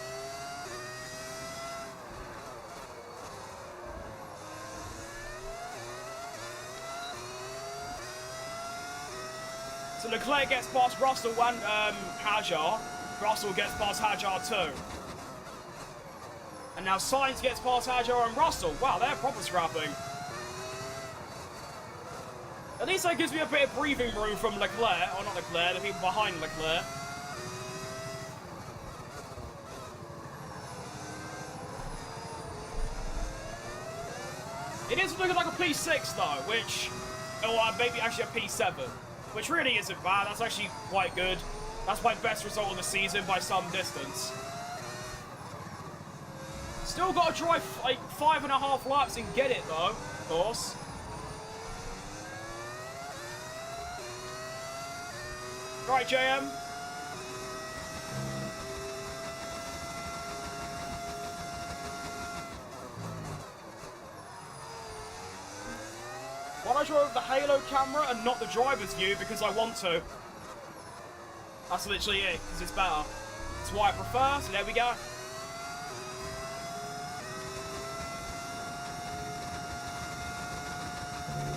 S1: So Leclerc gets past Russell and Hadjar. Russell gets past Hadjar too. And now Sainz gets past Hadjar and Russell. Wow, they're proper scrapping. At least that gives me a bit of breathing room from Leclerc. Or not Leclerc, the people behind Leclerc. It is looking like a P6 though, which... or maybe actually a P7. Which really isn't bad, that's actually quite good. That's my best result of the season by some distance. Still got to drive like 5.5 laps and get it though, of course. Right, JM. Why don't I drove the halo camera and not the driver's view? Because I want to. That's literally it, because it's better. That's why I prefer, so there we go.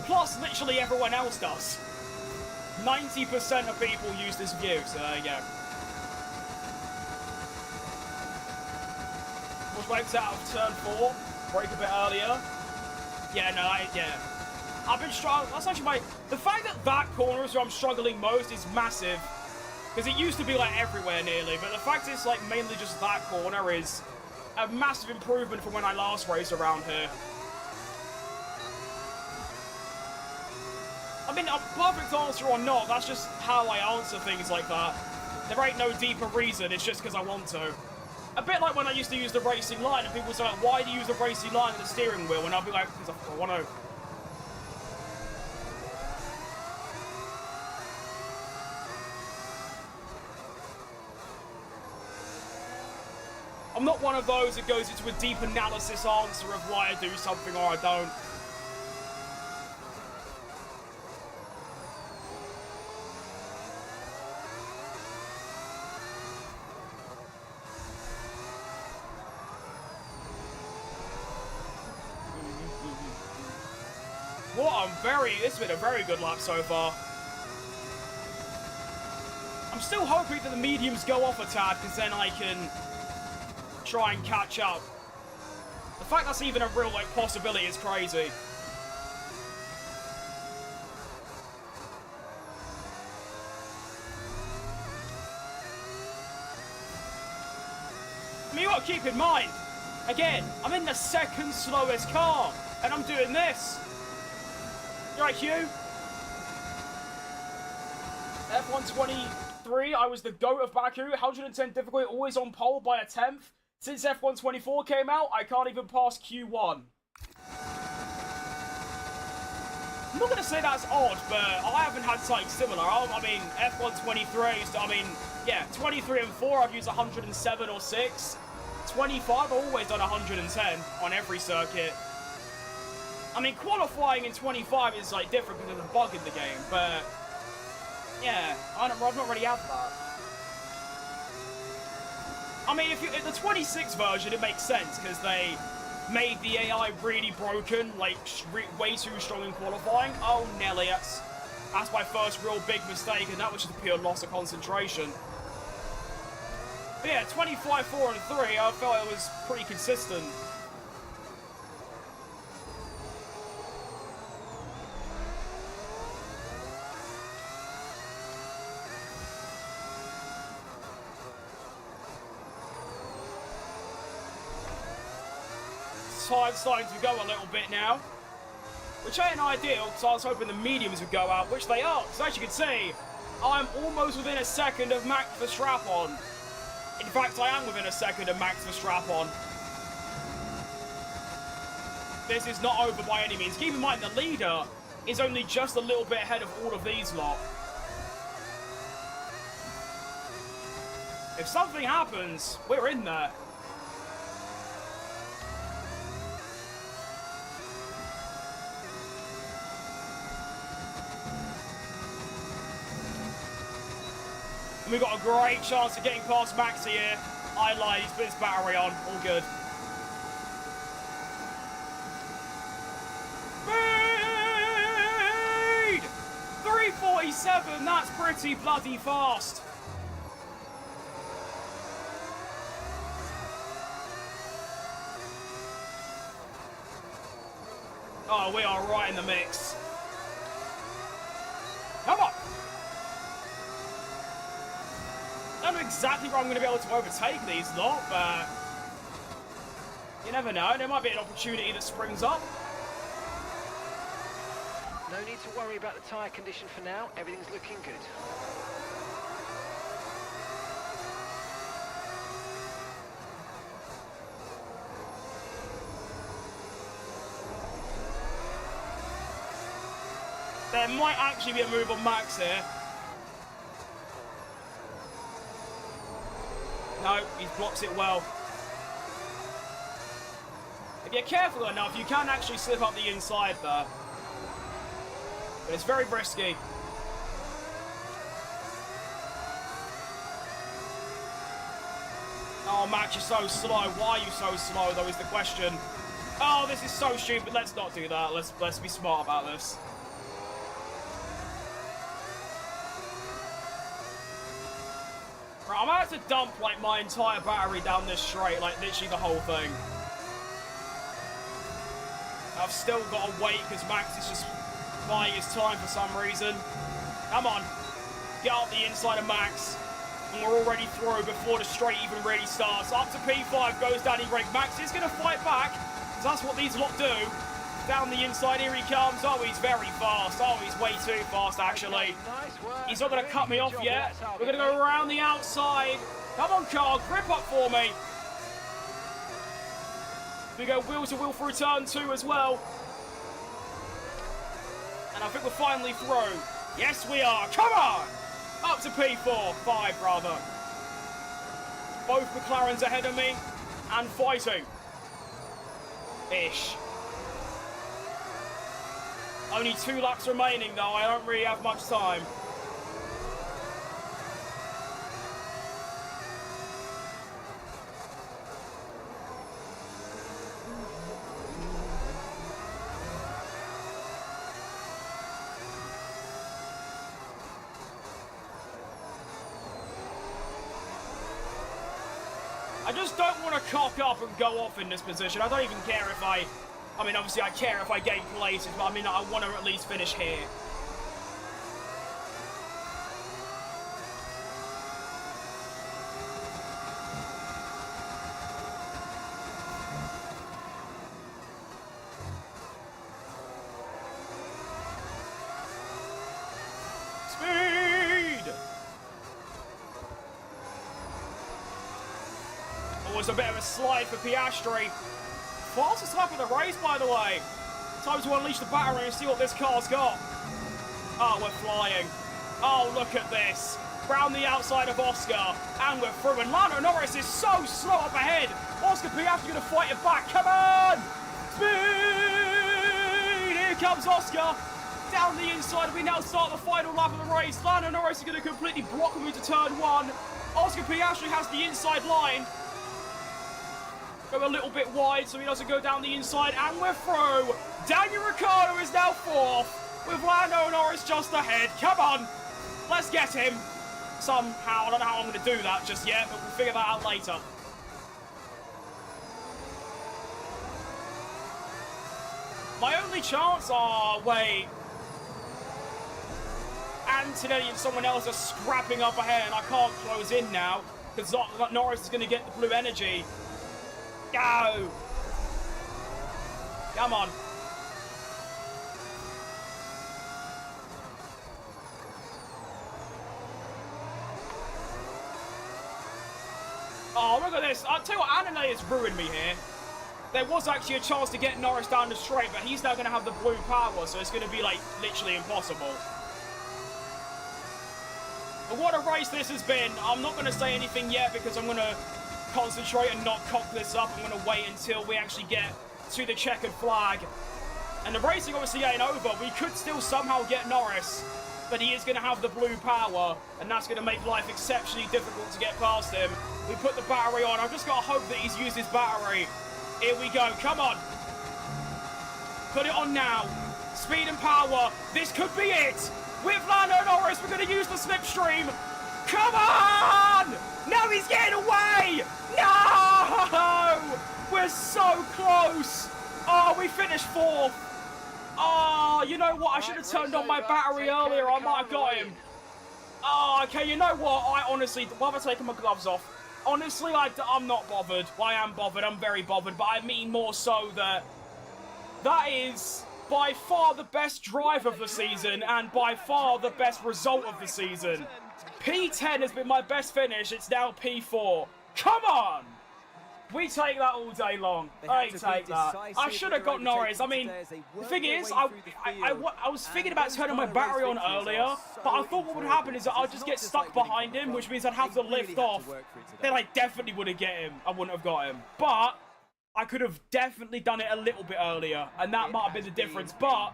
S1: Plus, literally everyone else does. 90% of people use this view, so there you go. Was wiped out of turn 4, brake a bit earlier. Yeah, no, yeah. I've been struggling. That's actually the fact that that corner is where I'm struggling most is massive. Because it used to be like everywhere nearly, but the fact it's like mainly just that corner is a massive improvement from when I last raced around here. I mean, a perfect answer or not, that's just how I answer things like that. There ain't no deeper reason, it's just because I want to. A bit like when I used to use the racing line, and people say, like, why do you use the racing line in the steering wheel? And I'll be like, because I want to. I'm not one of those that goes into a deep analysis answer of why I do something or I don't. This has been a very good lap so far. I'm still hoping that the mediums go off a tad, because then I can try and catch up. The fact that's even a real, like, possibility is crazy. I mean, you gotta keep in mind, again, I'm in the second slowest car, and I'm doing this. You right, Hugh? F123, I was the GOAT of Baku. 110 difficulty, always on pole by a 10th. Since F124 came out, I can't even pass Q1. I'm not going to say that's odd, but I haven't had something similar. I mean, F123, yeah, 23 and 4, I've used 107 or 6. 25, I've always done 110 on every circuit. I mean, qualifying in 25 is, like, different because there's a bug in the game, but yeah, I've not really had that. I mean, if the 26 version, it makes sense, because they made the AI really broken, like, way too strong in qualifying. Oh, Nelly, that's my first real big mistake, and that was just a pure loss of concentration. But yeah, 25, 4, and 3, I felt it was pretty consistent. Time's starting to go a little bit now, which ain't ideal, because I was hoping the mediums would go out, which they are, because as you can see, I'm almost within a second of Max Verstappen. In fact, I am within a second of Max Verstappen. This is not over by any means. Keep in mind, the leader is only just a little bit ahead of all of these lot. If something happens, we're in there. We've got a great chance of getting past Max here. I lied, he's put his battery on. All good. Speed! 347, that's pretty bloody fast. Oh, we are right in the mix. Come on! I don't know exactly where I'm going to be able to overtake these lot, but you never know. There might be an opportunity that springs up.
S4: No need to worry about the tyre condition for now. Everything's looking good.
S1: There might actually be a move on Max here. No, he blocks it well. If you're careful enough, you can actually slip up the inside there. But it's very risky. Oh, Max, you're so slow. Why are you so slow, though, is the question. Oh, this is so stupid. Let's not do that. Let's be smart about this. Right, I'm about to dump, like, my entire battery down this straight, like, literally the whole thing. I've still got to wait, because Max is just buying his time for some reason. Come on. Get up the inside of Max. And we're already through before the straight even really starts. Up to P5 goes Danny Rick. Max is going to fight back, because that's what these lot do. Down the inside, here he comes. Oh, he's very fast. Oh, he's way too fast, actually. He's not going to cut me off yet. We're going to go around the outside. Come on, Carl, grip up for me. We go wheel to wheel through turn 2 as well. And I think we're finally through. Yes, we are. Come on! Up to P4. 5, rather. Both McLarens ahead of me. and fighting. Ish. Only 2 laps remaining, though. I don't really have much time. I just don't want to cock up and go off in this position. I don't even care if I mean, obviously I care if I gain places, but I mean, I want to at least finish here. Was a bit of a slide for Piastri. Fastest lap of the race, by the way. Time to unleash the battery and see what this car's got. Oh, we're flying. Oh, look at this. Round the outside of Oscar, and we're through. And Lando Norris is so slow up ahead. Oscar Piastri going to fight it back. Come on! Speed! Here comes Oscar. Down the inside, we now start the final lap of the race. Lando Norris is going to completely block him into turn 1. Oscar Piastri has the inside line. Go a little bit wide so he doesn't go down the inside, and we're through. Daniel Ricciardo is now 4th, with Lando Norris just ahead. Come on, let's get him. Somehow, I don't know how I'm going to do that just yet, but we'll figure that out later. My only chance, wait. Antonelli and someone else are scrapping up ahead, and I can't close in now, because Norris is going to get the blue energy. Go! Come on. Oh, look at this. I'll tell you what, Antonelli has ruined me here. There was actually a chance to get Norris down the straight, but he's now going to have the blue power, so it's going to be, like, literally impossible. But what a race this has been. I'm not going to say anything yet because I'm going to concentrate and not cock this up. I'm going to wait until we actually get to the checkered flag. And the racing obviously ain't over. We could still somehow get Norris, but he is going to have the blue power, and that's going to make life exceptionally difficult to get past him. We put the battery on. I've just got to hope that he's used his battery. Here we go. Come on. Put it on now. Speed and power. This could be it. With Lando Norris, we're going to use the slipstream. Come on! No, he's getting away! No! We're so close! Oh, we finished 4th. Oh, you know what? I should have turned on my battery earlier. I might have got him. Oh, okay, you know what? I honestly, while I'm taking my gloves off, honestly, I'm not bothered. Well, I am bothered. I'm very bothered. But I mean more so that is by far the best drive of the season and by far the best result of the season. P10 has been my best finish. It's now P4. Come on! We take that all day long. I take that. I should have got Norris. I mean, the thing is, I was thinking about turning my battery on earlier, but I thought what would happen is that I'd just get stuck behind him, which means I'd have to lift off. Then I definitely wouldn't get him. I wouldn't have got him. But I could have definitely done it a little bit earlier, and that might have been the difference. But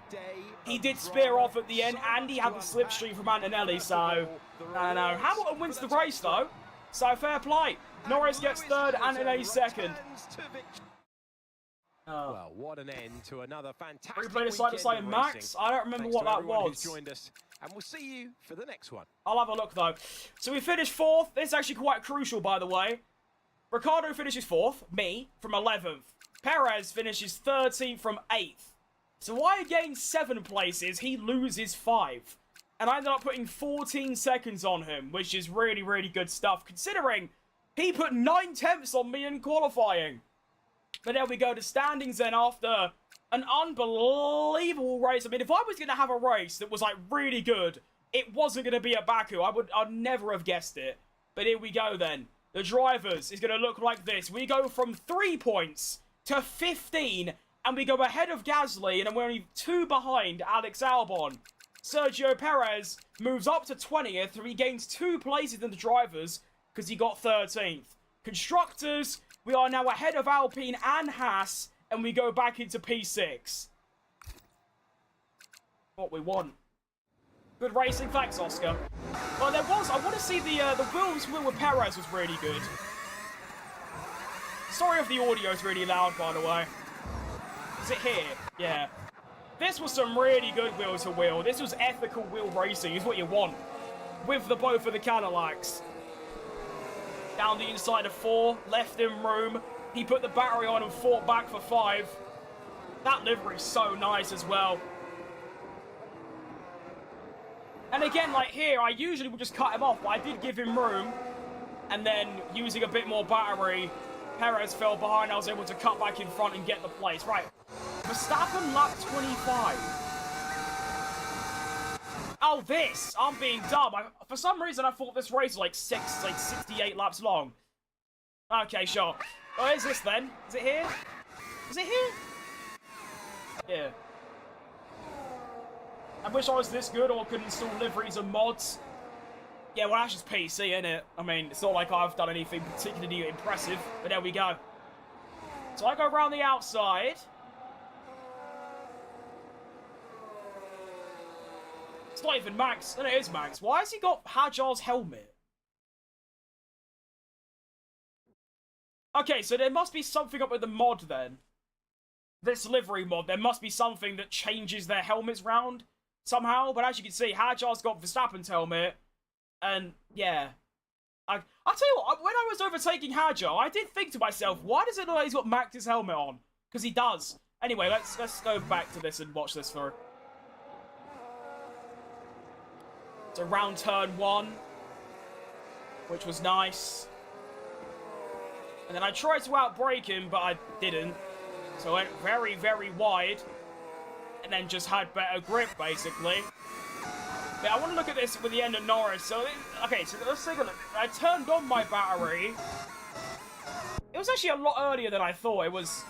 S1: he did spear off at the end, and he had the slipstream from Antonelli, so I don't know. Hamilton wins the race, though, so fair play. Norris gets 3rd, Antonelli 2nd.
S6: Well, what an end to another fantastic
S1: Replay the side-to-side Max. I don't remember what that was.
S6: Joined us, and we'll see you for the next one.
S1: I'll have a look, though. So we finished 4th. This is actually quite crucial, by the way. Ricciardo finishes 4th, me, from 11th. Perez finishes 13th from 8th. So I gained 7 places, he loses 5. And I ended up putting 14 seconds on him, which is really, really good stuff, considering he put 9 tenths on me in qualifying. But there we go, the standings then after an unbelievable race. I mean, if I was going to have a race that was, like, really good, it wasn't going to be at Baku. I'd never have guessed it. But here we go then. The drivers is going to look like this. We go from 3 points to 15, and we go ahead of Gasly, and we're only 2 behind Alex Albon. Sergio Perez moves up to 20th, he gains 2 places in the drivers because he got 13th. Constructors, we are now ahead of Alpine and Haas, and we go back into P6. What we want. Good racing, thanks, Oscar. Well, there was, I want to see the Williams wheel with Perez was really good. Sorry if the audio's really loud, by the way. Is it here? Yeah. This was some really good wheel-to-wheel. This was ethical wheel racing, is what you want. With the both of the Cadillacs. Down the inside of 4, left him room. He put the battery on and fought back for 5. That livery's so nice as well. And again, like here, I usually would just cut him off, but I did give him room. And then, using a bit more battery, Perez fell behind. I was able to cut back in front and get the place. Right. Verstappen lap 25. Oh, this! I'm being dumb. For some reason, I thought this race was like 68 laps long. Okay, sure. Oh, is this then? Is it here? Is it here? Yeah. I wish I was this good or could install liveries and mods. Yeah, well, that's just PC, innit? I mean, it's not like I've done anything particularly impressive, but there we go. So I go around the outside. It's not even Max. No, it is Max. Why has he got Hajar's helmet? Okay, so there must be something up with the mod then. This livery mod, there must be something that changes their helmets round somehow. But as you can see, Hajar's got Verstappen's helmet. And, yeah. I'll tell you what, when I was overtaking Hajar, I did think to myself, why does it look like he's got Max's helmet on? Because he does. Anyway, let's go back to this and watch this through. So round turn 1, which was nice. And then I tried to outbrake him, but I didn't. So I went very, very wide. And then just had better grip, basically. But I want to look at this with the end of Norris. So, okay, so let's take a look. I turned on my battery. It was actually a lot earlier than I thought. It was...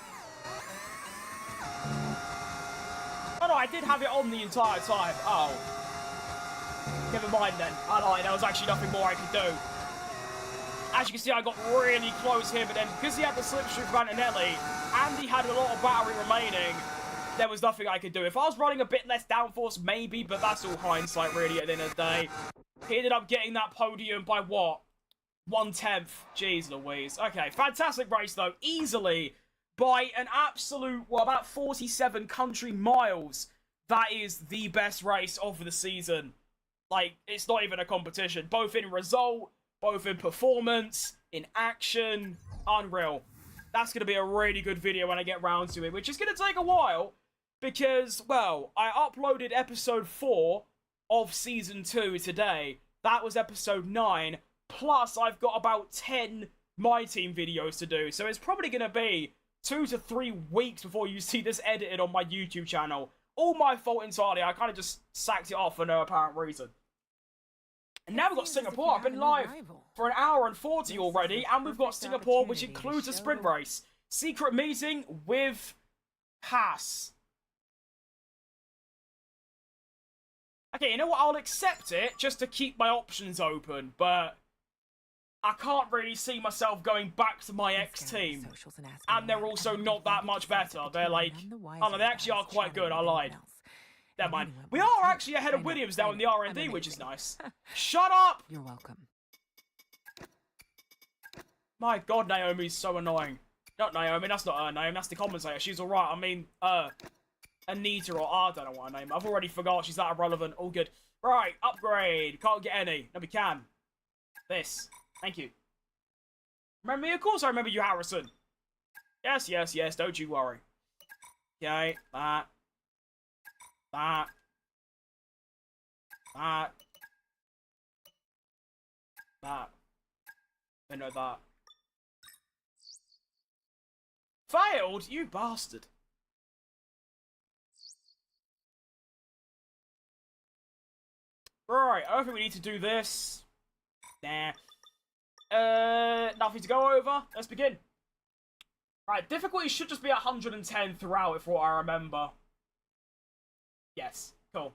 S1: Oh, no, I did have it on the entire time. Oh. Never mind then. I lied. There was actually nothing more I could do. As you can see, I got really close here, but then because he had the slipstream from Antonelli, and he had a lot of battery remaining, there was nothing I could do. If I was running a bit less downforce, maybe, but that's all hindsight, really, at the end of the day. He ended up getting that podium by, what? 1/10. Jeez Louise. Okay, fantastic race, though. Easily, by an absolute, well, about 47 country miles. That is the best race of the season. Like, it's not even a competition. Both in result, both in performance, in action. Unreal. That's going to be a really good video when I get round to it, which is going to take a while. Because, well, I uploaded episode 4 of Season 2 today. That was episode 9. Plus, I've got about 10 My Team videos to do. So it's probably going to be 2 to 3 weeks before you see this edited on my YouTube channel. All my fault entirely. I kind of just sacked it off for no apparent reason. And now we've got Singapore. I've been live for 1 hour and 40 already. And we've got Singapore, which includes a sprint race. Secret meeting with Haas. Okay, you know what? I'll accept it just to keep my options open, but I can't really see myself going back to my ex-team. And they're also not that much better. They're like, oh no, they actually are quite good. I lied. Never mind. We are actually ahead of Williams now in the R&D, which is nice. Shut up!
S2: You're welcome.
S1: My god, Naomi's so annoying. Not Naomi, that's not her name, that's the commentator. She's alright, I mean, Anita or I don't know what her name. I've already forgot, she's that irrelevant. All good. Right, upgrade. Can't get any. No, we can. This. Thank you. Remember me? Of course I remember you, Harrison. Yes, yes, yes, don't you worry. Okay, that. That. That. That. I know that. Failed? You bastard. Right, I don't think we need to do this. Nah. Nothing to go over. Let's begin. Right, difficulty should just be 110 throughout, if what I remember. Yes, cool.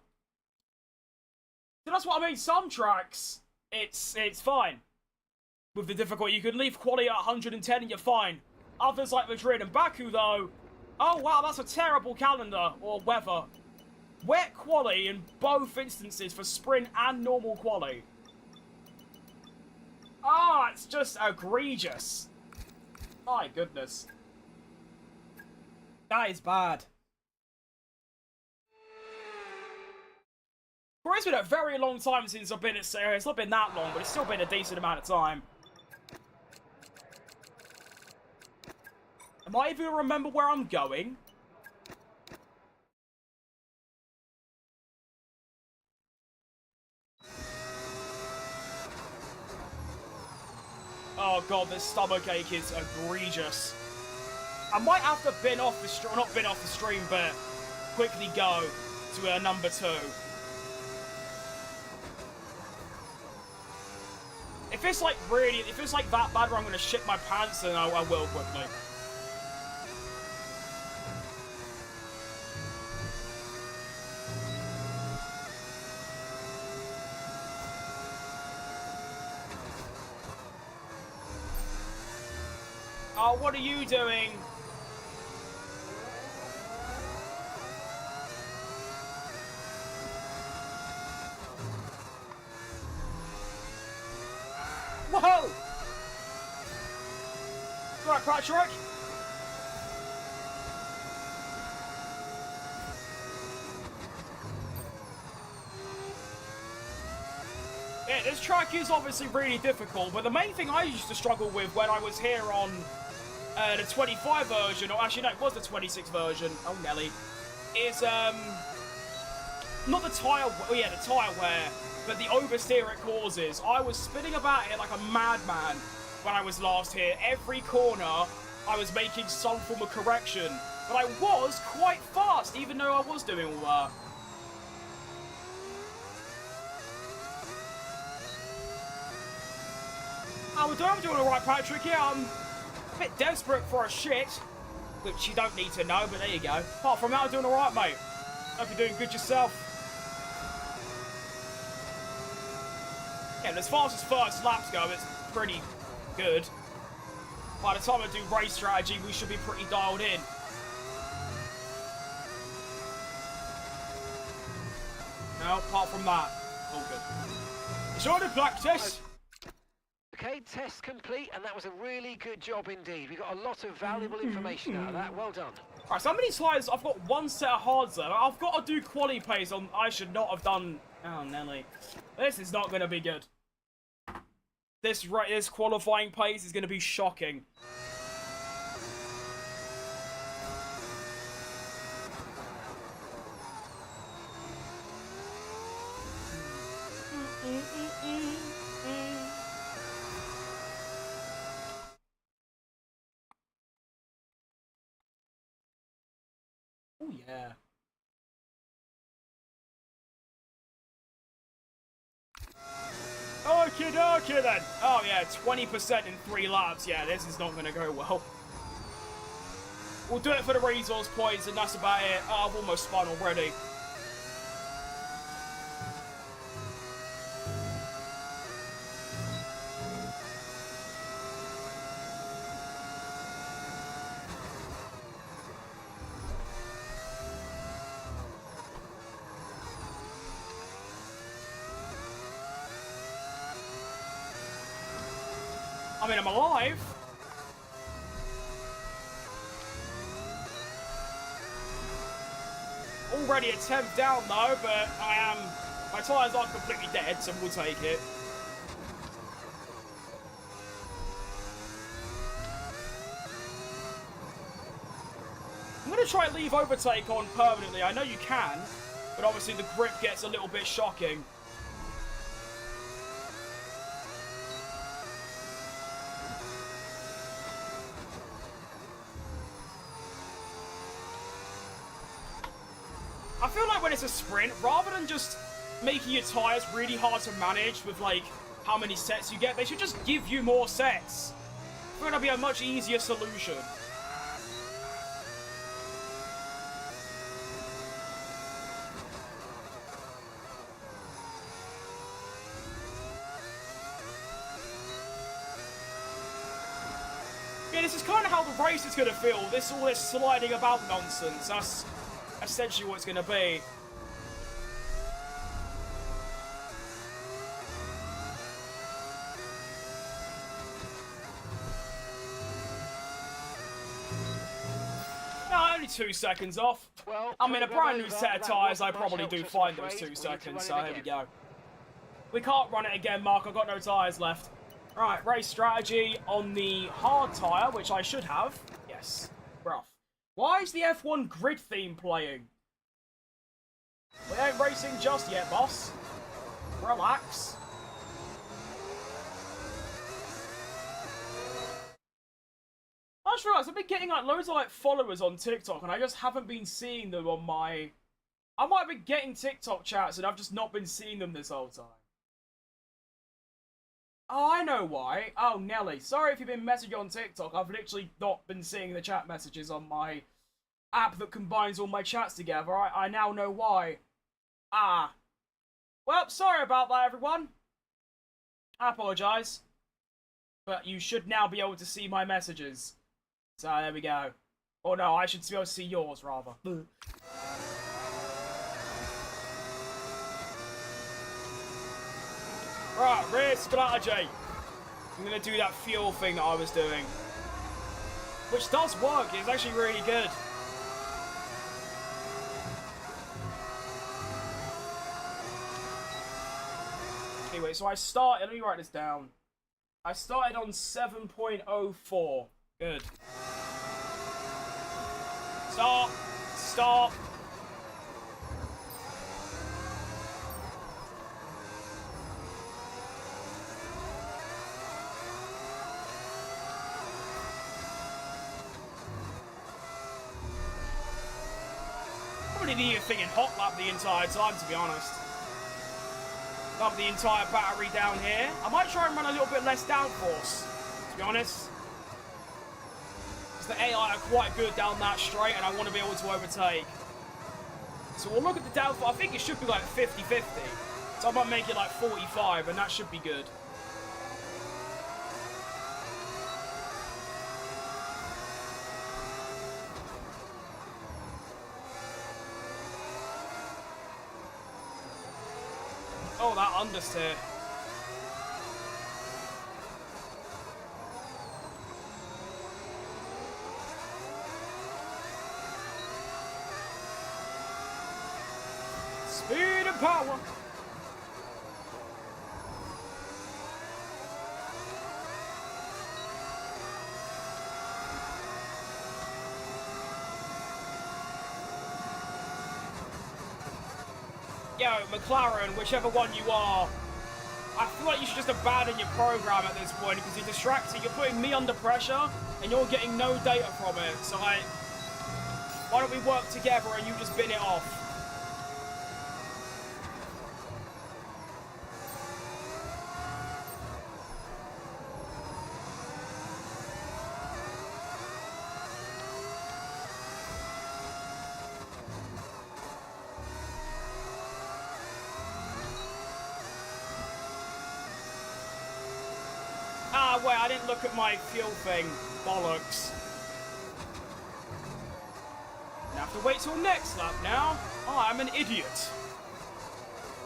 S1: So that's what I mean. Some tracks, it's fine. With the difficulty, you can leave quality at 110 and you're fine. Others like Madrid and Baku, though, oh wow, that's a terrible calendar, or weather. Wet quali in both instances for sprint and normal quali. Ah, it's just egregious. My goodness. That is bad. Well, it's been a very long time since I've been at Serie. It's not been that long, but it's still been a decent amount of time. Am I even gonna remember where I'm going? Oh god, this stomachache is egregious. I might have to bin off the stream, not bin off the stream, but quickly go to number 2. If it's like really, if it's like that bad where I'm gonna shit my pants, then I will quickly. Oh, what are you doing? Whoa! Right, Patrick. Yeah, this track is obviously really difficult, but the main thing I used to struggle with when I was here on the 25 version, or actually no, it was the 26 version, oh Nelly, is not the tyre, oh yeah, the tyre wear, but the oversteer it causes. I was spinning about here like a madman when I was last here. Every corner, I was making some form of correction, but I was quite fast, even though I was doing all that. I'm doing alright, Patrick. Yeah, I'm a bit desperate for a shit, which you don't need to know, but there you go. Apart from that, I'm doing alright, mate. Hope you're doing good yourself. Yeah, and as far as first laps go, it's pretty good. By the time I do race strategy, we should be pretty dialed in. No, apart from that, all good. It's all in practice.
S4: Okay, test complete, and that was a really good job indeed. We got a lot of valuable information out of that. Well done.
S1: Alright, so how many times I've got one set of hards there? I've got to do quali plays on. I should not have done. Oh, Nelly. This is not going to be good. This qualifying pace is going to be shocking. Oh, yeah. Okay then. Oh, yeah, 20% in 3 laps. Yeah, this is not going to go well. We'll do it for the resource points, and that's about it. Oh, I've almost spun already. I mean, I'm alive. Already a 10th down though, but my tyres aren't completely dead, so we'll take it. I'm going to try and leave overtake on permanently. I know you can, but obviously the grip gets a little bit shocking. I feel like when it's a sprint, rather than just making your tyres really hard to manage with, like, how many sets you get, they should just give you more sets. It's going to be a much easier solution. Yeah, this is kind of how the race is going to feel. All this sliding about nonsense. That's essentially what it's going to be. No, only 2 seconds off.
S4: Well,
S1: I mean, a brand new set of tyres, I probably do find those 2 seconds, so here we go. We can't run it again, Mark. I've got no tyres left. Right, race strategy on the hard tyre, which I should have. Yes, rough. Why is the F1 grid theme playing? We ain't racing just yet, boss. Relax. I just realised I've been getting like loads of like followers on TikTok, and I just haven't been seeing them on my... I might have been getting TikTok chats, and I've just not been seeing them this whole time. Oh, I know why. Oh, Nelly. Sorry if you've been messaging on TikTok. I've literally not been seeing the chat messages on my app that combines all my chats together. I now know why. Ah. Well, sorry about that, everyone. I apologise. But you should now be able to see my messages. So, there we go. Oh, no, I should be able to see yours, rather. Right, rear strategy. I'm going to do that fuel thing that I was doing. Which does work. It's actually really good. Anyway, so I started... Let me write this down. I started on 7.04. Good. Stop. Stop. Probably need a thing in hot lap the entire time, to be honest. Dump the entire battery down here. I might try and run a little bit less downforce, to be honest. Because the AI are quite good down that straight, and I want to be able to overtake. So we'll look at the downforce. I think it should be like 50-50. So I might make it like 45, and that should be good. Oh, that understeer. Speed and power. Yo, McLaren, whichever one you are, I feel like you should just abandon your program at this point because you're distracting. You're putting me under pressure and you're getting no data from it. So why don't we work together and you just bin it off? Ah, wait, I didn't look at my fuel thing. Bollocks. I have to wait till next lap now. I'm an idiot.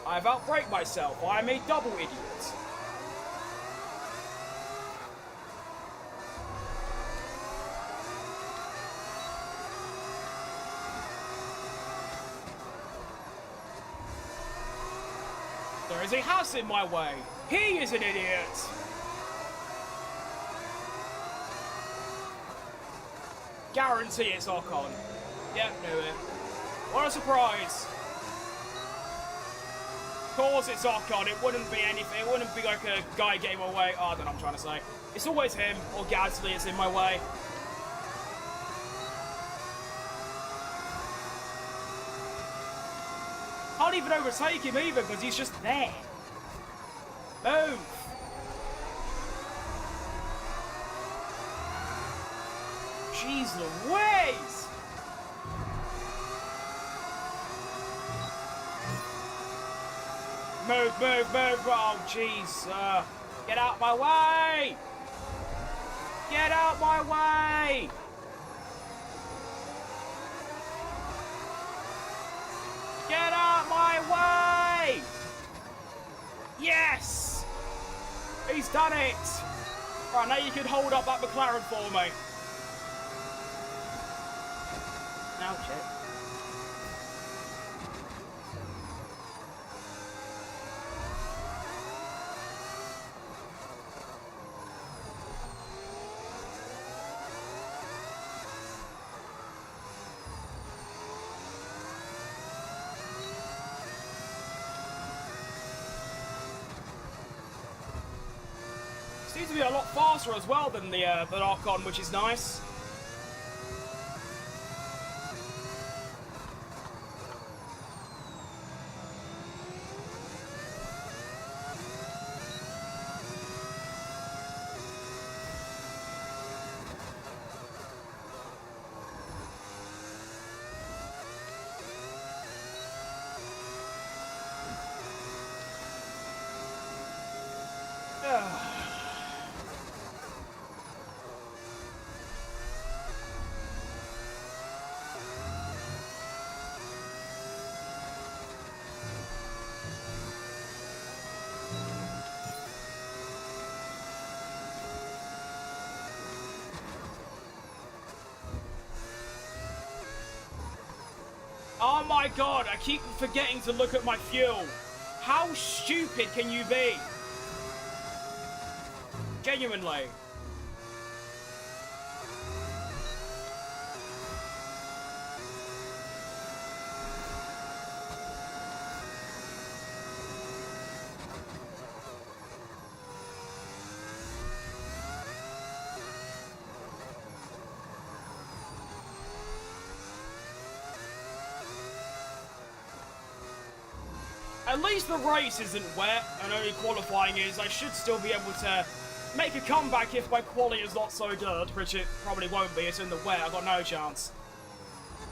S1: I've outbraked myself. I'm a double idiot. There is a house in my way. He is an idiot. Guarantee it's Ocon. Yep, knew it. What a surprise. Of course it's Ocon. It wouldn't be anything. It wouldn't be like a guy getting away. Oh, I don't know what I'm trying to say. It's always him or Gasly is in my way. Can't even overtake him either because he's just there. Move. Jeez Louise! Move, move, move! Oh, jeez. Get out my way! Get out my way! Get out my way! Yes! He's done it! Right, now you can hold up that McLaren for me. Ouch, it. Seems to be a lot faster as well than the R10, which is nice. Oh my god, I keep forgetting to look at my fuel. How stupid can you be? Genuinely. At least the race isn't wet, and only qualifying is. I should still be able to make a comeback if my quali is not so good, which it probably won't be. It's in the wet, I've got no chance.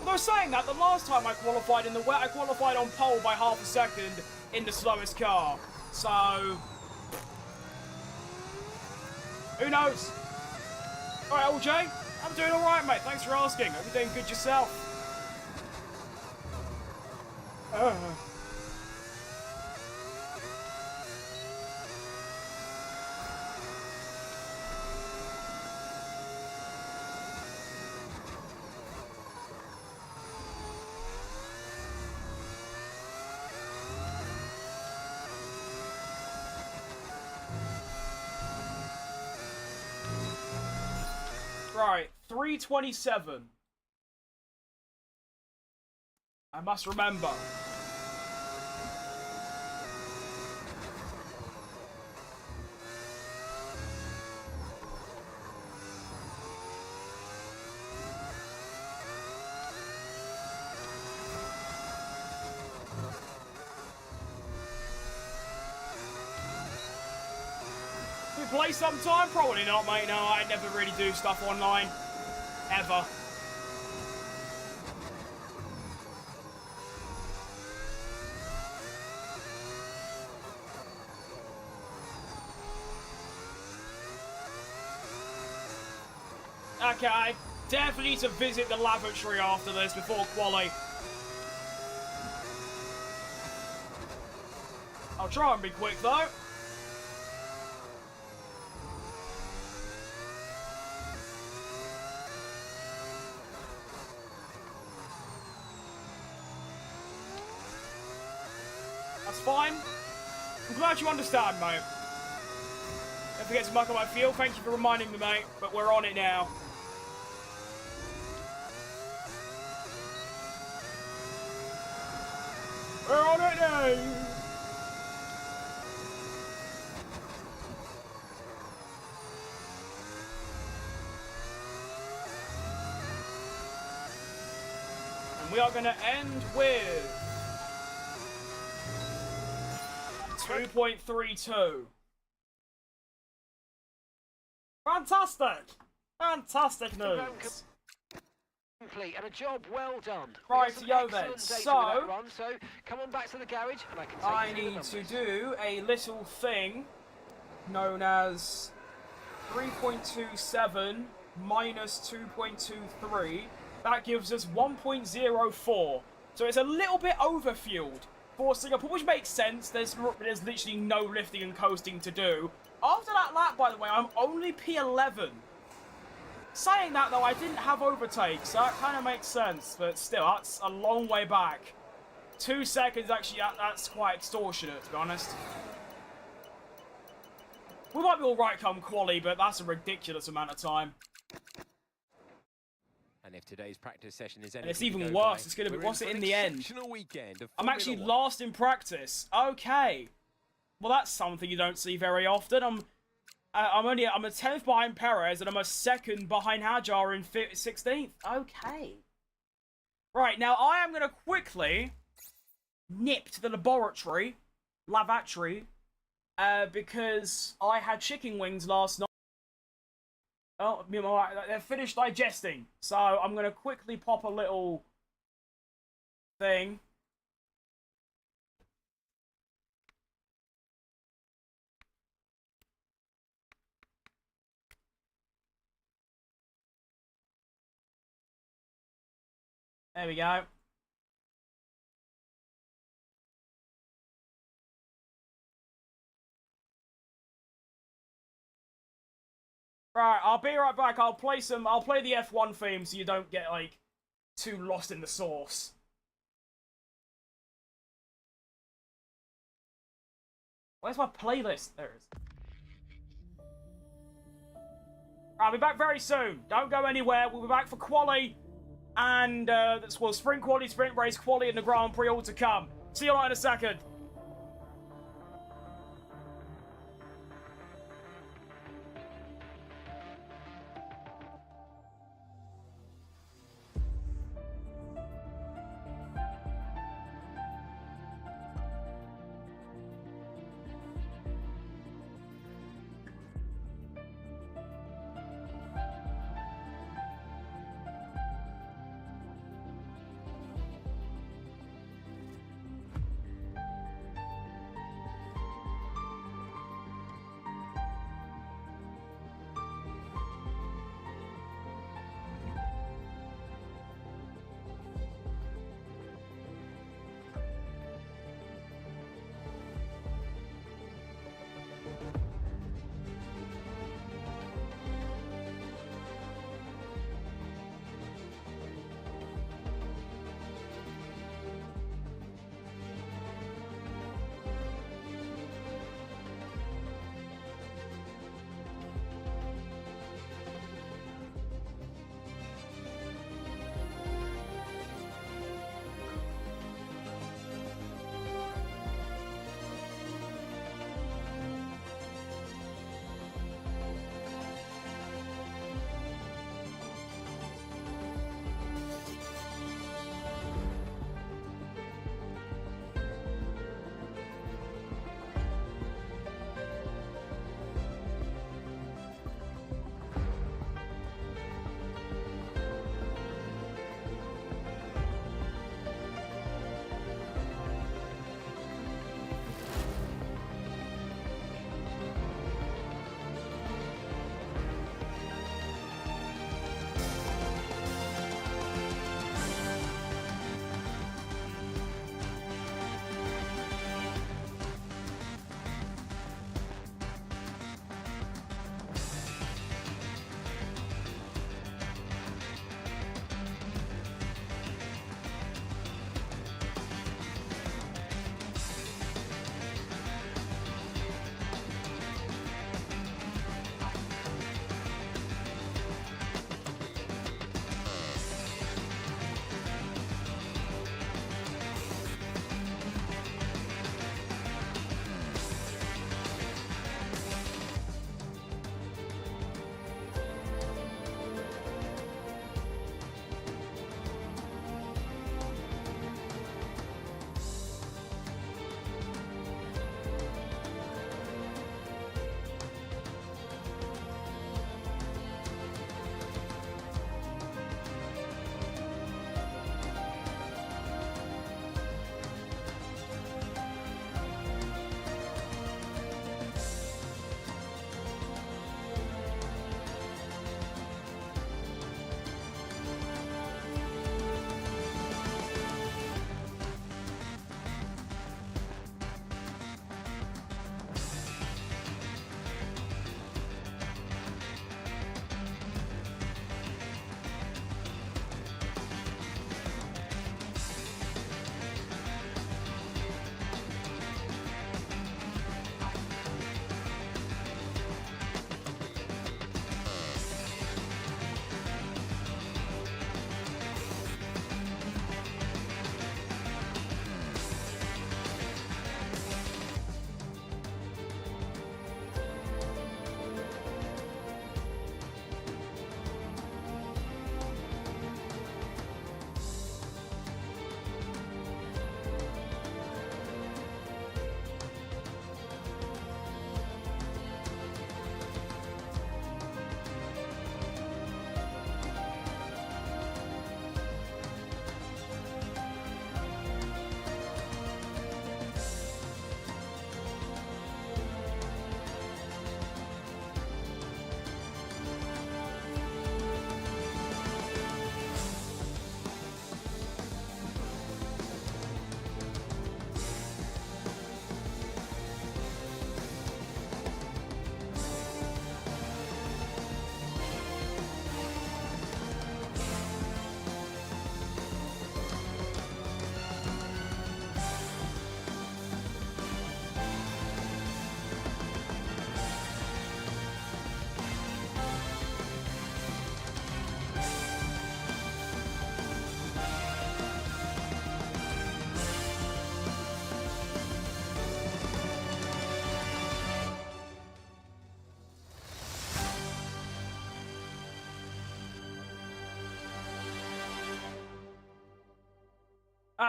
S1: Although saying that, the last time I qualified in the wet, I qualified on pole by half a second in the slowest car. So... who knows? Alright, LJ, I'm doing alright, mate. Thanks for asking. Hope you're doing good yourself. Right, 3:27. I must remember. Play sometime? Probably not, mate. No, I never really do stuff online. Ever. Okay, I definitely need to visit the lavatory after this before quali. I'll try and be quick, though. That's fine. I'm glad you understand, mate. Don't forget to mark up my fuel. Thank you for reminding me, mate. But we're on it now. We're on it now. And we are going to end with 2.32. Fantastic! Fantastic news.
S4: Complete and a job well done.
S1: Rightio then. So
S4: come on back to the garage and I can take
S1: I need to do a little thing known as 3.27 minus 2.23. That gives us 1.04. So it's a little bit overfueled for Singapore, which makes sense. There's literally no lifting and coasting to do. After that lap, by the way, I'm only P11. Saying that, though, I didn't have overtakes, so that kind of makes sense. But still, that's a long way back. 2 seconds, actually, that's quite extortionate, to be honest. We might be alright come quali, but that's a ridiculous amount of time.
S6: And if today's practice session is
S1: and it's even worse, it's going to be, what's it in the end? I'm actually last in practice. Okay. Well, that's something you don't see very often. I'm a 10th behind Perez, and I'm a 2nd behind Hajar in 16th. Okay. Right, now I am going to quickly nip to the lavatory, because I had chicken wings last night. Oh, they're finished digesting, so I'm going to quickly pop a little thing. There we go. Right, I'll be right back. I'll play the F1 theme so you don't get, like, too lost in the sauce. Where's my playlist? There it is. I'll be back very soon. Don't go anywhere. We'll be back for quali and, sprint quali, sprint race quali, and the Grand Prix all to come. See you all in a second.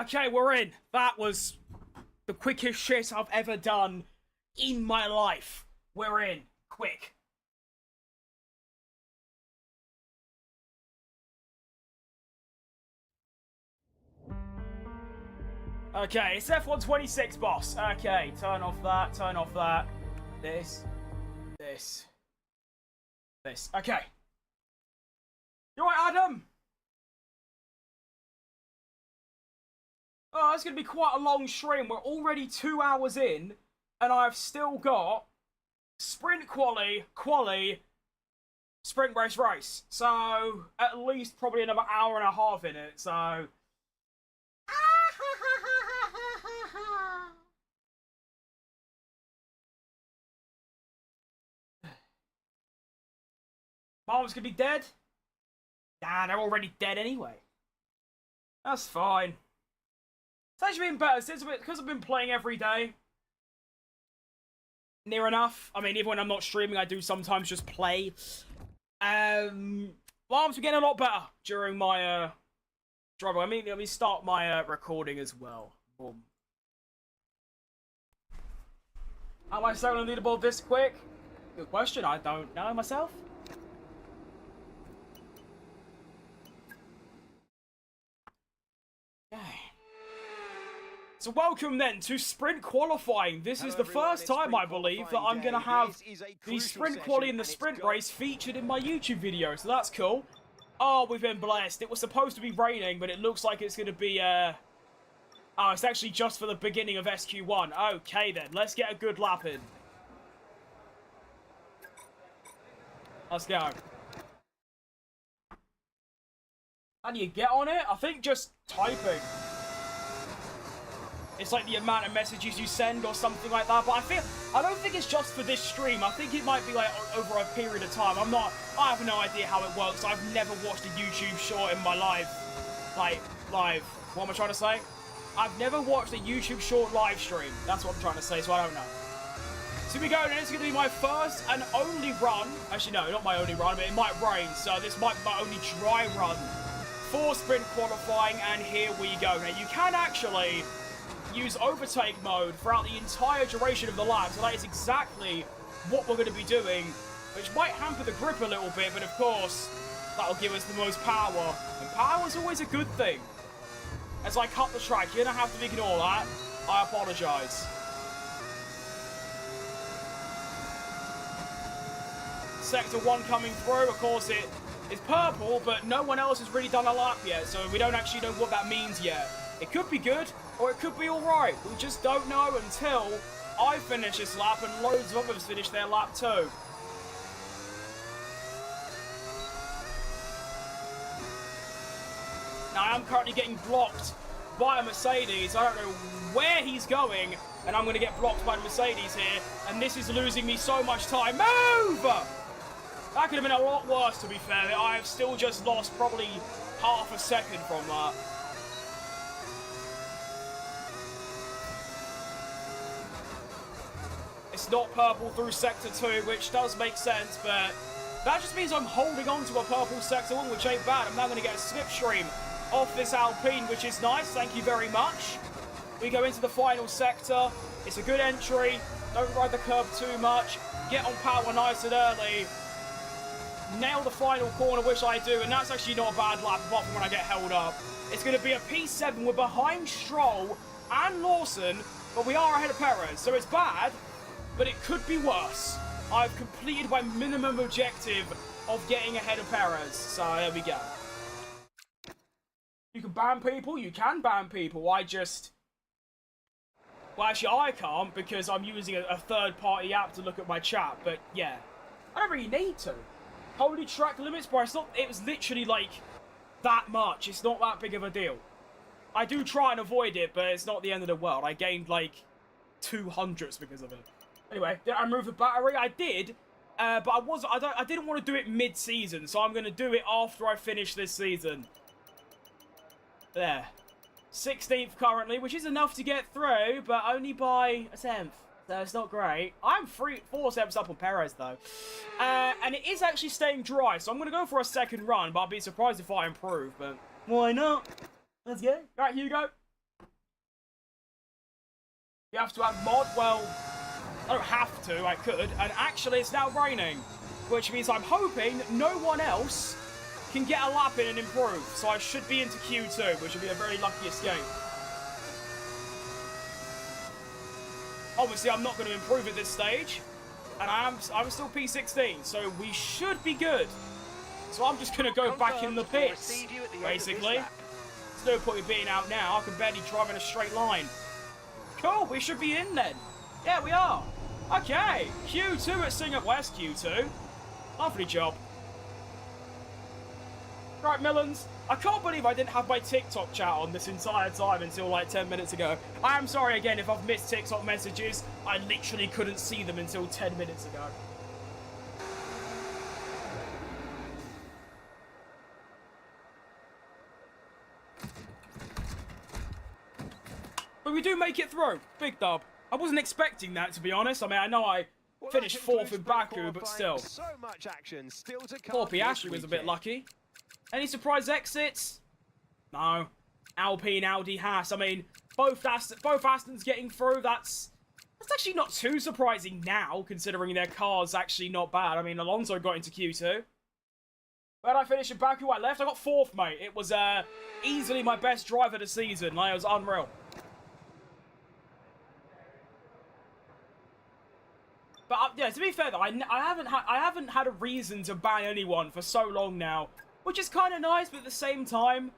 S1: Okay, we're in. That was the quickest shit I've ever done in my life. We're in. Quick. Okay, it's F126, boss. Okay, turn off that, turn off that. This. Okay. You alright, Adam? Oh, it's going to be quite a long stream. We're already 2 hours in, and I've still got sprint quali, sprint race. So, at least probably another hour and a half in it, so... Mom's gonna be dead? Nah, they're already dead anyway. That's fine. It's actually been better since because I've been playing every day. Near enough. I mean, even when I'm not streaming, I do sometimes just play. Arms were getting a lot better during my drive. I mean, let me start my recording as well. Boom. Am I selling the leaderboard this quick? Good question. I don't know myself. So welcome then to sprint qualifying. This is the first time, I believe, that I'm going to have the sprint quali and the sprint race featured in my YouTube video, so that's cool. Oh, we've been blessed. It was supposed to be raining, but it looks like it's going to be, oh, it's actually just for the beginning of SQ1. Okay then, let's get a good lap in. Let's go. How do you get on it? I think just typing. It's like the amount of messages you send or something like that, but I don't think it's just for this stream. I think it might be like over a period of time. I have no idea how it works. I've never watched a YouTube short in my life. Live. What am I trying to say? I've never watched a YouTube short live stream. That's what I'm trying to say, so I don't know. So here we go, and this is going to be my first and only run. Actually, no, not my only run, but it might rain, so this might be my only dry run for sprint qualifying, and here we go. Now, you can actually use overtake mode throughout the entire duration of the lap, so that is exactly what we're going to be doing, which might hamper the grip a little bit, but of course, that'll give us the most power, and power is always a good thing. As I cut the track, you're going to have to ignore that. I apologise. Sector 1 coming through, of course it's purple, but no one else has really done a lap yet, so we don't actually know what that means yet. It could be good, or it could be alright. We just don't know until I finish this lap and loads of others finish their lap too. Now, I am currently getting blocked by a Mercedes. I don't know where he's going, and I'm going to get blocked by the Mercedes here, and this is losing me so much time. Move! That could have been a lot worse, to be fair. I have still just lost probably half a second from that. It's not purple through Sector 2, which does make sense, but that just means I'm holding on to a purple Sector 1, which ain't bad. I'm now going to get a slipstream off this Alpine, which is nice. Thank you very much. We go into the final sector. It's a good entry. Don't ride the curb too much. Get on power nice and early. Nail the final corner, which I do, and that's actually not a bad lap, apart from when I get held up. It's going to be a P7. We're behind Stroll and Lawson, but we are ahead of Perez, so it's bad, but it could be worse. I've completed my minimum objective of getting ahead of Perez, so there we go. You can ban people, you can ban people. Well, actually, I can't because I'm using a third-party app to look at my chat, but yeah. I don't really need to. Holy track limits, bro, it was literally, like, that much. It's not that big of a deal. I do try and avoid it, but it's not the end of the world. I gained, like, 200s because of it. Anyway, did I remove the battery? I did, but I didn't want to do it mid-season, so I'm going to do it after I finish this season. There. 16th currently, which is enough to get through, but only by a 10th. So it's not great. I'm 4 steps up on Perez, though. And it is actually staying dry, so I'm going to go for a second run, but I'll be surprised if I improve, but why not? Let's go. Right, Hugo. You have to add mod. Well, I don't have to. I could. And actually, it's now raining, which means I'm hoping no one else can get a lap in and improve. So I should be into Q2, which would be a very lucky escape. Obviously, I'm not going to improve at this stage, and I'm still P16, so we should be good. So I'm just going to go back in the pits, basically. There's no point in being out now. I can barely drive in a straight line. Cool, we should be in then. Yeah, we are. Okay, Q2 at Singapore West, Q2. Lovely job. Right, Millens, I can't believe I didn't have my TikTok chat on this entire time until like 10 minutes ago. I am sorry again if I've missed TikTok messages. I literally couldn't see them until 10 minutes ago. But we do make it through. Big dub. I wasn't expecting that, to be honest. I mean, I know I finished 4th in Baku, but still.
S6: So much action still to come.
S1: Poor Piastri was a bit lucky. Any surprise exits? No. Alpine, Audi, Haas. I mean, both Astons getting through. That's actually not too surprising now, considering their car's actually not bad. I mean, Alonso got into Q2. Where did I finish in Baku? I left. I got 4th, mate. It was easily my best drive of the season. Like, it was unreal. But yeah, to be fair though, I haven't had a reason to ban anyone for so long now, which is kind of nice. But at the same time,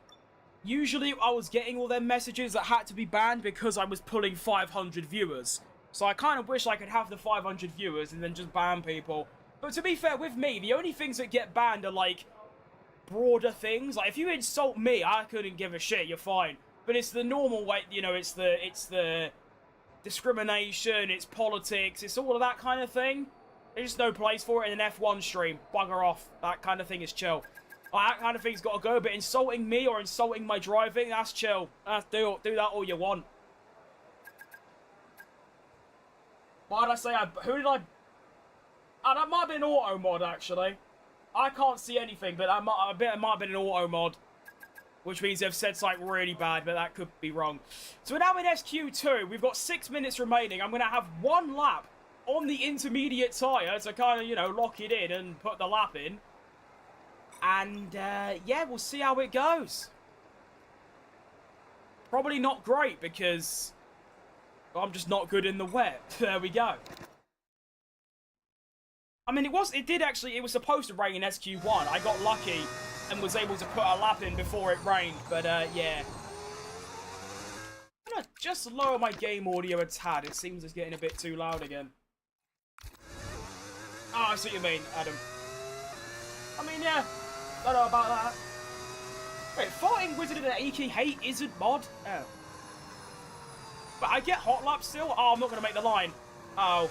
S1: usually I was getting all them messages that had to be banned because I was pulling 500 viewers. So I kind of wish I could have the 500 viewers and then just ban people. But to be fair, with me, the only things that get banned are like broader things. Like if you insult me, I couldn't give a shit. You're fine. But it's the normal way, you know. It's the discrimination, it's politics, it's all of that kind of thing. There's just no place for it in an F1 stream. Bugger off. That kind of thing is chill. That kind of thing's got to go, but insulting me or insulting my driving, that's chill. Do that all you want. Why did I say who did I... Oh, that might have been auto mod, actually. I can't see anything, but I bet it might have been an auto mod. Which means they've said something really bad, but that could be wrong. So we're now in SQ2. We've got 6 minutes remaining. I'm going to have 1 lap on the intermediate tyre to kind of, you know, lock it in and put the lap in. And, yeah, we'll see how it goes. Probably not great because I'm just not good in the wet. There we go. I mean, it was supposed to rain in SQ1. I got lucky and was able to put a lap in before it rained, but yeah. I'm gonna just lower my game audio a tad. It seems it's getting a bit too loud again. Oh, I see what you mean, Adam. I mean, yeah, don't know about that. Wait, Farting Wizard and Aki Hate isn't mod? Oh. But I get hot lap still? Oh, I'm not gonna make the line. Oh.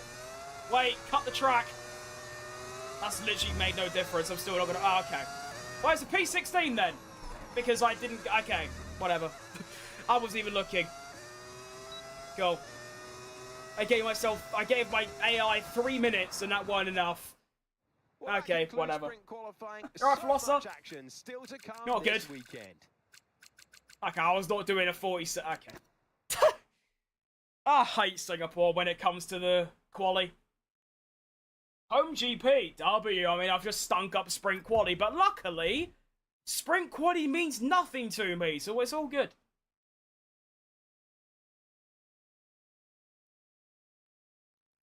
S1: Wait, cut the track. That's literally made no difference. I'm still not gonna... Oh, okay. Well, it's a P16 then. Because I didn't... Okay, whatever. I wasn't even looking. Cool. I gave my AI 3 minutes and that wasn't enough. Okay, whatever. Alright, Flosser. Not good. Okay, I was not doing a 40... Okay. I hate Singapore when it comes to the quali. Home GP, W. I mean, I've just stunk up sprint quali, but luckily, sprint quali means nothing to me, so it's all good.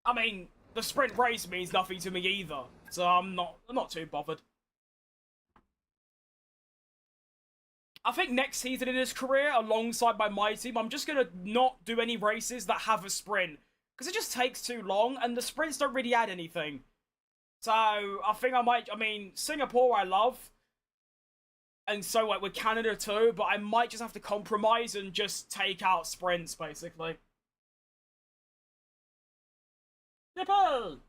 S1: I mean, the sprint race means nothing to me either, so I'm not too bothered. I think next season in his career, alongside my team, I'm just gonna not do any races that have a sprint, because it just takes too long, and the sprints don't really add anything. So, I think I mean, Singapore I love, and so like with Canada too, but I might just have to compromise and just take out sprints, basically. Nipple!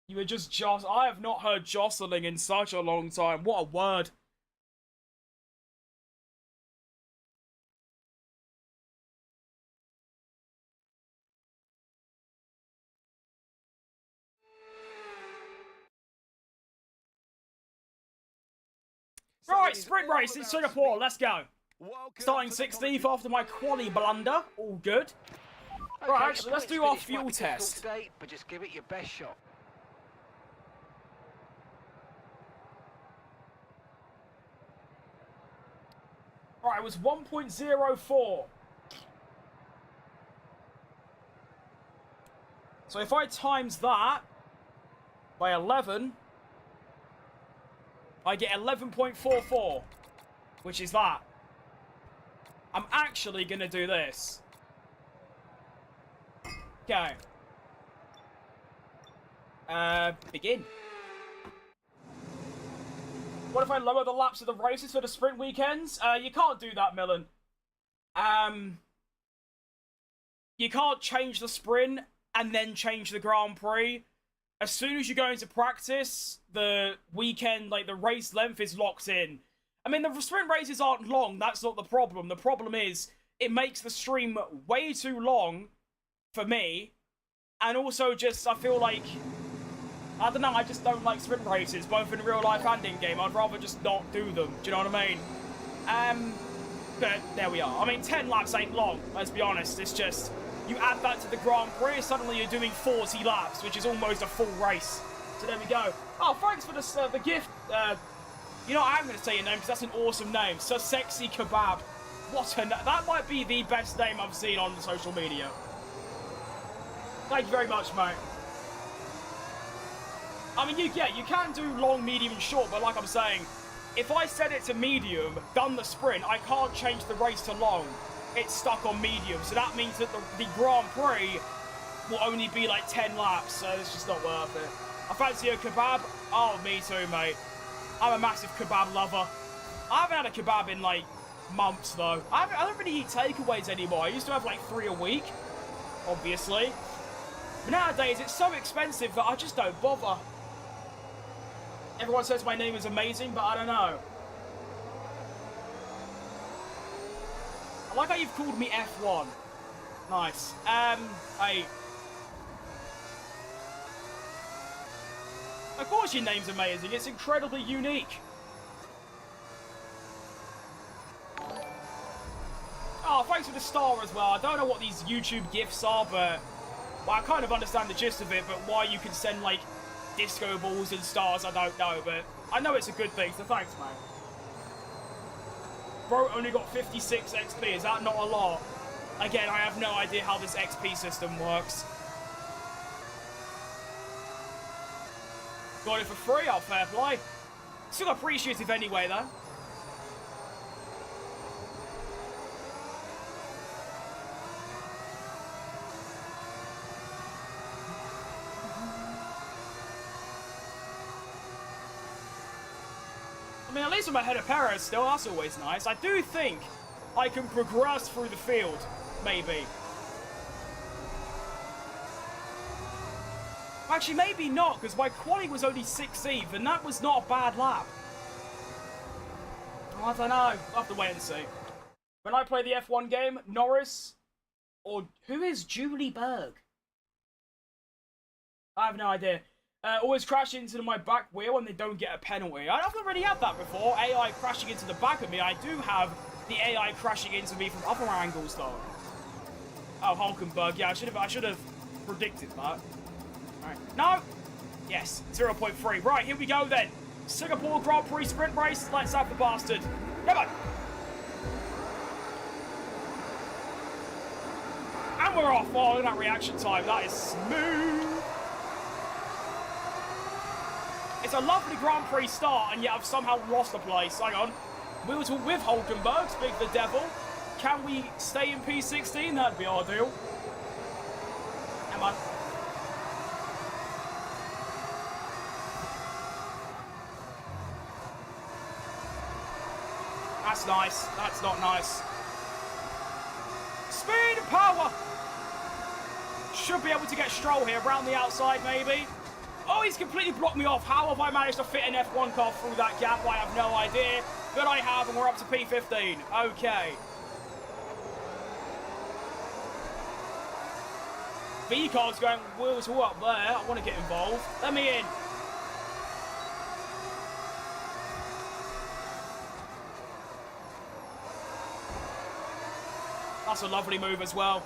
S1: You were just I have not heard jostling in such a long time. What a word. Right, sprint race in Singapore, let's go. Starting 16th after my quali blunder, all good.
S4: Okay,
S1: Right,
S4: a
S1: actually, let's
S4: points
S1: do our
S4: finish might
S1: fuel
S4: be difficult
S1: test.
S4: today, but just give it your best shot.
S1: Alright, it was 1.04. So if I times that by 11, I get 11.44, which is that. I'm actually going to do this. Okay. Begin. What if I lower the laps of the races for the sprint weekends? You can't do that, Millen. You can't change the sprint and then change the Grand Prix. As soon as you go into practice, the weekend, like, the race length is locked in. I mean, the sprint races aren't long, that's not the problem. The problem is, it makes the stream way too long for me. And also just, I feel like, I don't know, I just don't like sprint races, both in real life and in-game. I'd rather just not do them, do you know what I mean? But there we are. I mean, 10 laps ain't long, let's be honest. It's just, you add that to the Grand Prix, suddenly you're doing 40 laps, which is almost a full race. So there we go. Oh, thanks for the gift. You know, I'm going to say your name because that's an awesome name. So Sexy Kebab. What a that might be the best name I've seen on social media. Thank you very much, mate. I mean, you can do long, medium, and short, but like I'm saying, if I set it to medium, done the sprint, I can't change the race to long. It's stuck on medium, so that means that the Grand Prix will only be like 10 laps, so it's just not worth it. I fancy a kebab. Oh, me too, mate. I'm a massive kebab lover. I haven't had a kebab in like months though. I don't really eat takeaways anymore. I used to have like 3 a week, obviously. But nowadays it's so expensive that I just don't bother. Everyone says my name is amazing, but I don't know. I like how you've called me F1. Nice. Hey. Of course your name's amazing. It's incredibly unique. Oh, thanks for the star as well. I don't know what these YouTube gifts are, but well, I kind of understand the gist of it, but why you can send, like, disco balls and stars, I don't know, but I know it's a good thing, so thanks, man. Bro only got 56 XP. Is that not a lot? Again, I have no idea how this XP system works. Got it for free? Oh, fair play. Still appreciative anyway, though. I mean, at least I'm ahead of Perez still. That's always nice. I do think I can progress through the field, maybe. Actually, maybe not, because my quali was only 16th, and that was not a bad lap. I don't know. I'll have to wait and see. When I play the F1 game, Norris, or who is Julie Berg? I have no idea. Always crash into my back wheel when they don't get a penalty. I haven't really had that before. AI crashing into the back of me. I do have the AI crashing into me from other angles, though. Oh, Hulkenberg. Yeah, I should have predicted that. Alright. No! Yes, 0.3. Right, here we go then. Singapore Grand Prix sprint race. Let's have the bastard. Come on! And we're off. Oh, look at that reaction time. That is smooth. It's a lovely Grand Prix start, and yet I've somehow lost the place. Hang on. Wheels with Hulkenberg, speak the devil. Can we stay in P16? That'd be ideal. Come on. That's nice. That's not nice. Speed and power. Should be able to get Stroll here, around the outside maybe. Oh, he's completely blocked me off. How have I managed to fit an F1 car through that gap? I have no idea. But I have, and we're up to P15. Okay. V-car's going wheels all up there. I want to get involved. Let me in. That's a lovely move as well.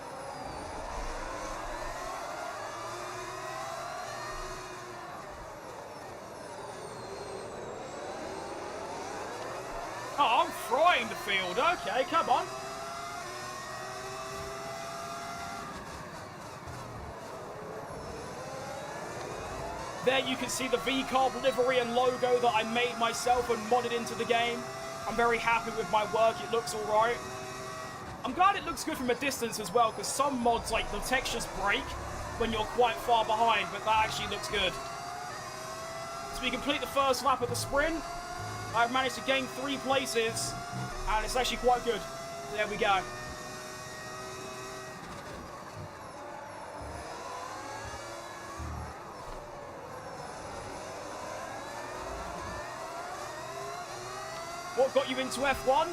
S1: field. Okay, come on. There you can see the V-Carb livery and logo that I made myself and modded into the game. I'm very happy with my work. It looks alright. I'm glad it looks good from a distance as well, because some mods, like, the textures break when you're quite far behind, but that actually looks good. So we complete the first lap of the sprint. I've managed to gain 3 places, and it's actually quite good. There we go. What got you into F1?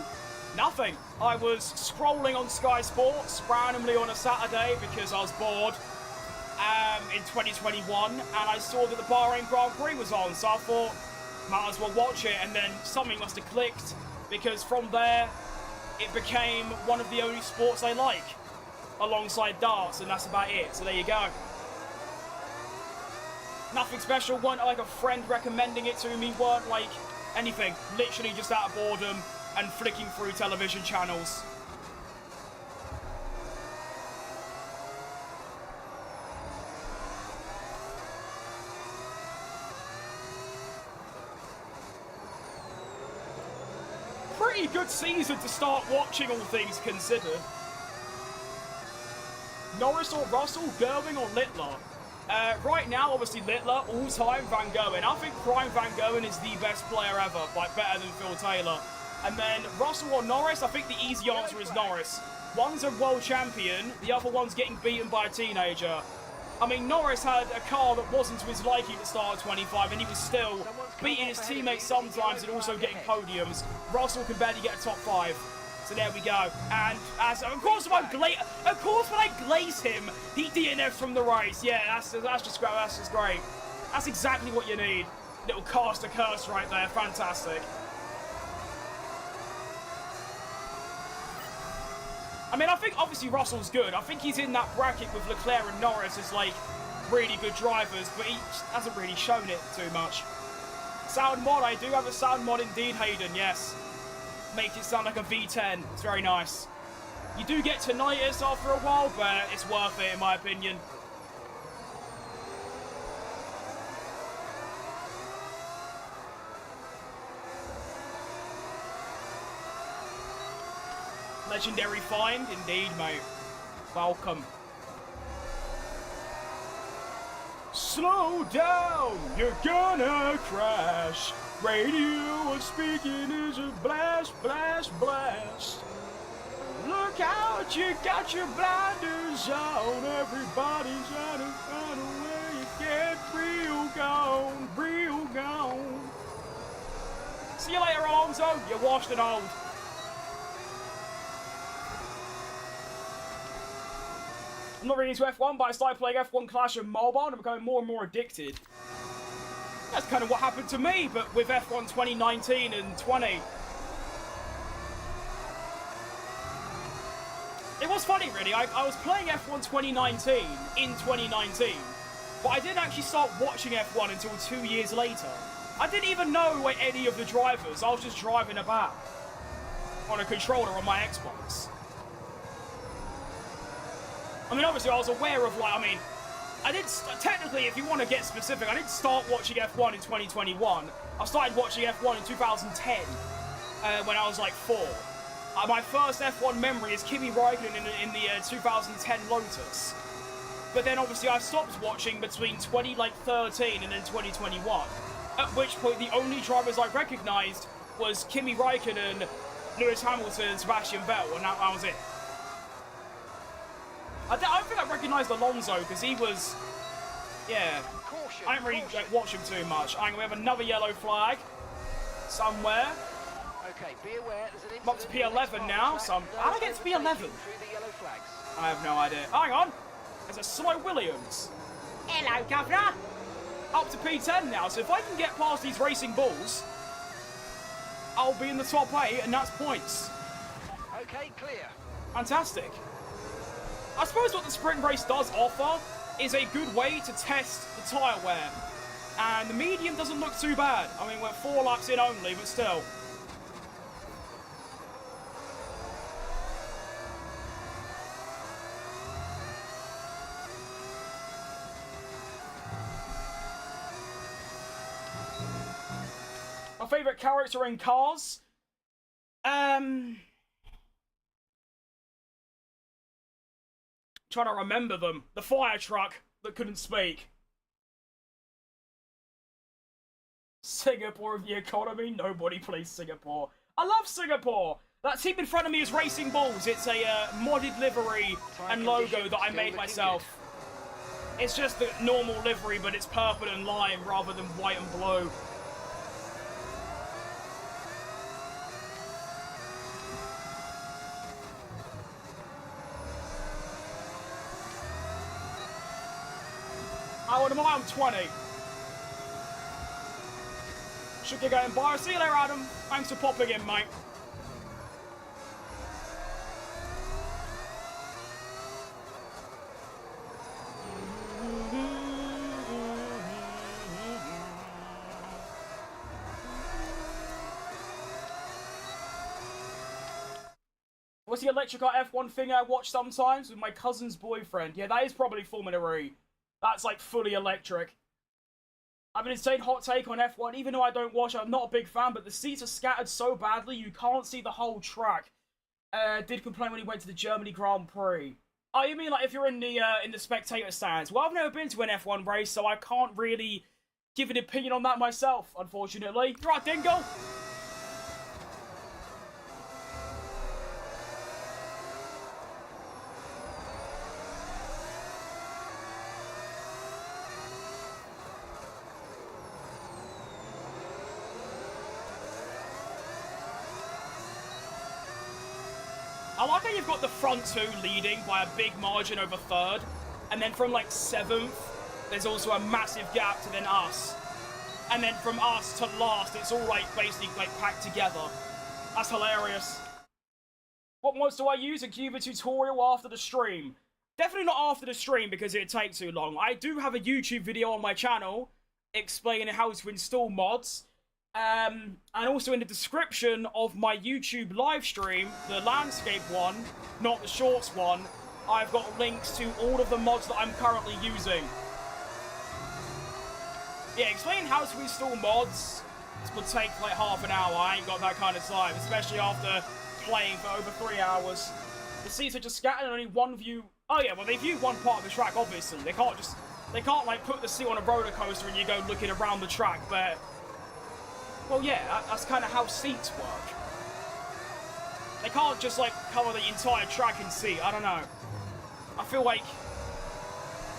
S1: Nothing. I was scrolling on Sky Sports randomly on a Saturday because I was bored in 2021, and I saw that the Bahrain Grand Prix was on, so I thought, might as well watch it, and then something must have clicked, because from there, it became one of the only sports I like, alongside darts, and that's about it, so there you go. Nothing special, weren't like a friend recommending it to me, weren't like anything, literally just out of boredom and flicking through television channels. Pretty good season to start watching, all things considered. Norris or Russell, Gerwing or Littler? Right now, obviously Littler, all-time Van Gerwen. I think Prime Van Gerwen is the best player ever, like better than Phil Taylor. And then Russell or Norris, I think the easy answer is Norris. One's a world champion, the other one's getting beaten by a teenager. I mean, Norris had a car that wasn't to his liking at the start of 25, and he was still beating his teammates sometimes and also getting podiums. Russell can barely get a top 5. So there we go. And as of course when I glaze him, he DNFs from the race. Yeah, that's just great. That's just great. That's exactly what you need. Little cast a curse right there. Fantastic. I mean, I think obviously Russell's good. I think he's in that bracket with Leclerc and Norris as like really good drivers, but he hasn't really shown it too much. Sound mod, I do have a sound mod indeed, Hayden, yes. Makes it sound like a V10. It's very nice. You do get tinnitus after a while, but it's worth it in my opinion. Legendary find, indeed, mate. Welcome. Slow down, you're gonna crash. Radio is speaking is a blast, blast, blast. Look out, you got your blinders on. Everybody's trying to find a way to get real gone, real gone. See you later, Alonso. You're washed and old. I'm not really into F1, but I started playing F1 Clash on mobile and I'm becoming more and more addicted. That's kind of what happened to me, but with F1 2019 and 20. It was funny, really. I was playing F1 2019 in 2019, but I didn't actually start watching F1 until 2 years later. I didn't even know any of the drivers. I was just driving about on a controller on my Xbox. I mean, obviously, I was aware of, like, I mean, I did, technically, if you want to get specific, I didn't start watching F1 in 2021. I started watching F1 in 2010, when I was, like, 4. My first F1 memory is Kimi Räikkönen in the 2010 Lotus. But then, obviously, I stopped watching between 2013 and then 2021. At which point, the only drivers I recognised was Kimi Räikkönen, Lewis Hamilton, Sebastian Vettel, and that was it. I don't think I recognised Alonso, because he was... Yeah. I didn't really watch him too much. We have another yellow flag. Somewhere.
S4: Okay, be aware, there's an
S1: I'm up to P11 now, so how did I get to P11? I have no idea. Hang on. There's a slow Williams. Hello, Governor. Up to P10 now, so if I can get past these racing bulls, I'll be in the top 8, and that's points.
S4: Okay, clear.
S1: Fantastic. I suppose what the sprint race does offer is a good way to test the tyre wear. And the medium doesn't look too bad. I mean, we're 4 laps in only, but still. favorite character in Cars? Trying to remember them. The fire truck that couldn't speak. Singapore of the economy? Nobody plays Singapore. I love Singapore! That team in front of me is Racing Bulls. It's a modded livery and logo that I made myself. It's just the normal livery, but it's purple and lime rather than white and blue. Oh, and I'm 20. Should get going by. See you later, Adam. Thanks for popping in, mate. What's the electric car F1 thing I watch sometimes with my cousin's boyfriend? Yeah, that is probably Formula E. That's like fully electric. I have an insane hot take on F1, even though I don't watch, I'm not a big fan, but the seats are scattered so badly you can't see the whole track. Did complain when he went to the Germany Grand Prix. Oh, you mean like if you're in the spectator stands? Well, I've never been to an F1 race, so I can't really give an opinion on that myself, unfortunately. Right, Dingo? I like how you've got the front two leading by a big margin over third, and then from like 7th, there's also a massive gap to then us. And then from us to last, it's all like basically like packed together. That's hilarious. What mods do I use? A Cuba tutorial after the stream. Definitely not after the stream because it'd take too long. I do have a YouTube video on my channel explaining how to install mods. And also in the description of my YouTube live stream, the landscape one, not the shorts one, I've got links to all of the mods that I'm currently using. Yeah, explaining how to install mods would take like half an hour. I ain't got that kind of time, especially after playing for over 3 hours. The seats are just scattered and only one view. Oh yeah, well they view one part of the track, obviously. They can't like put the seat on a roller coaster and you go looking around the track, but well, yeah, that's kind of how seats work. They can't just, like, cover the entire track in seat. I don't know. I feel like,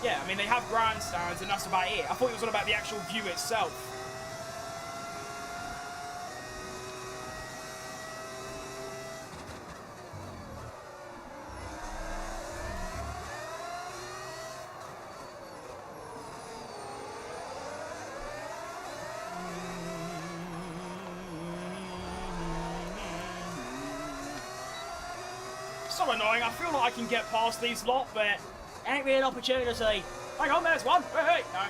S1: yeah, I mean, they have grandstands, and that's about it. I thought it was all about the actual view itself. So annoying. I feel like I can get past these lot, but ain't really an opportunity. Hang on, there's one. Hey, no.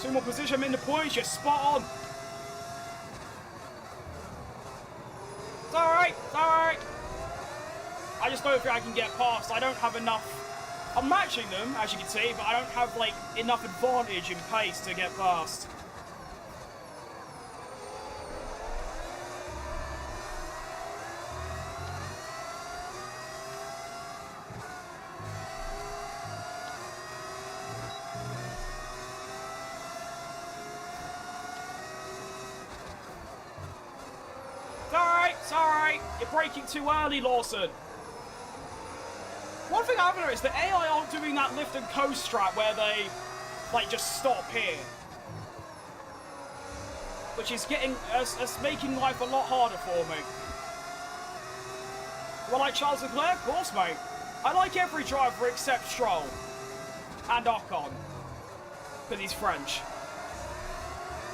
S1: Two more position, I'm in the points, you're spot on. It's alright, it's alright. I just don't think I can get past. I don't have enough. I'm matching them, as you can see, but I don't have, like, enough advantage in pace to get past. It's alright. You're braking too early, Lawson. One thing I've noticed, the AI aren't doing that lift and coast strat where they, like, just stop here. Which is getting, making life a lot harder for me. Do I like Charles Leclerc? Of course, mate. I like every driver except Stroll. And Ocon. Because he's French.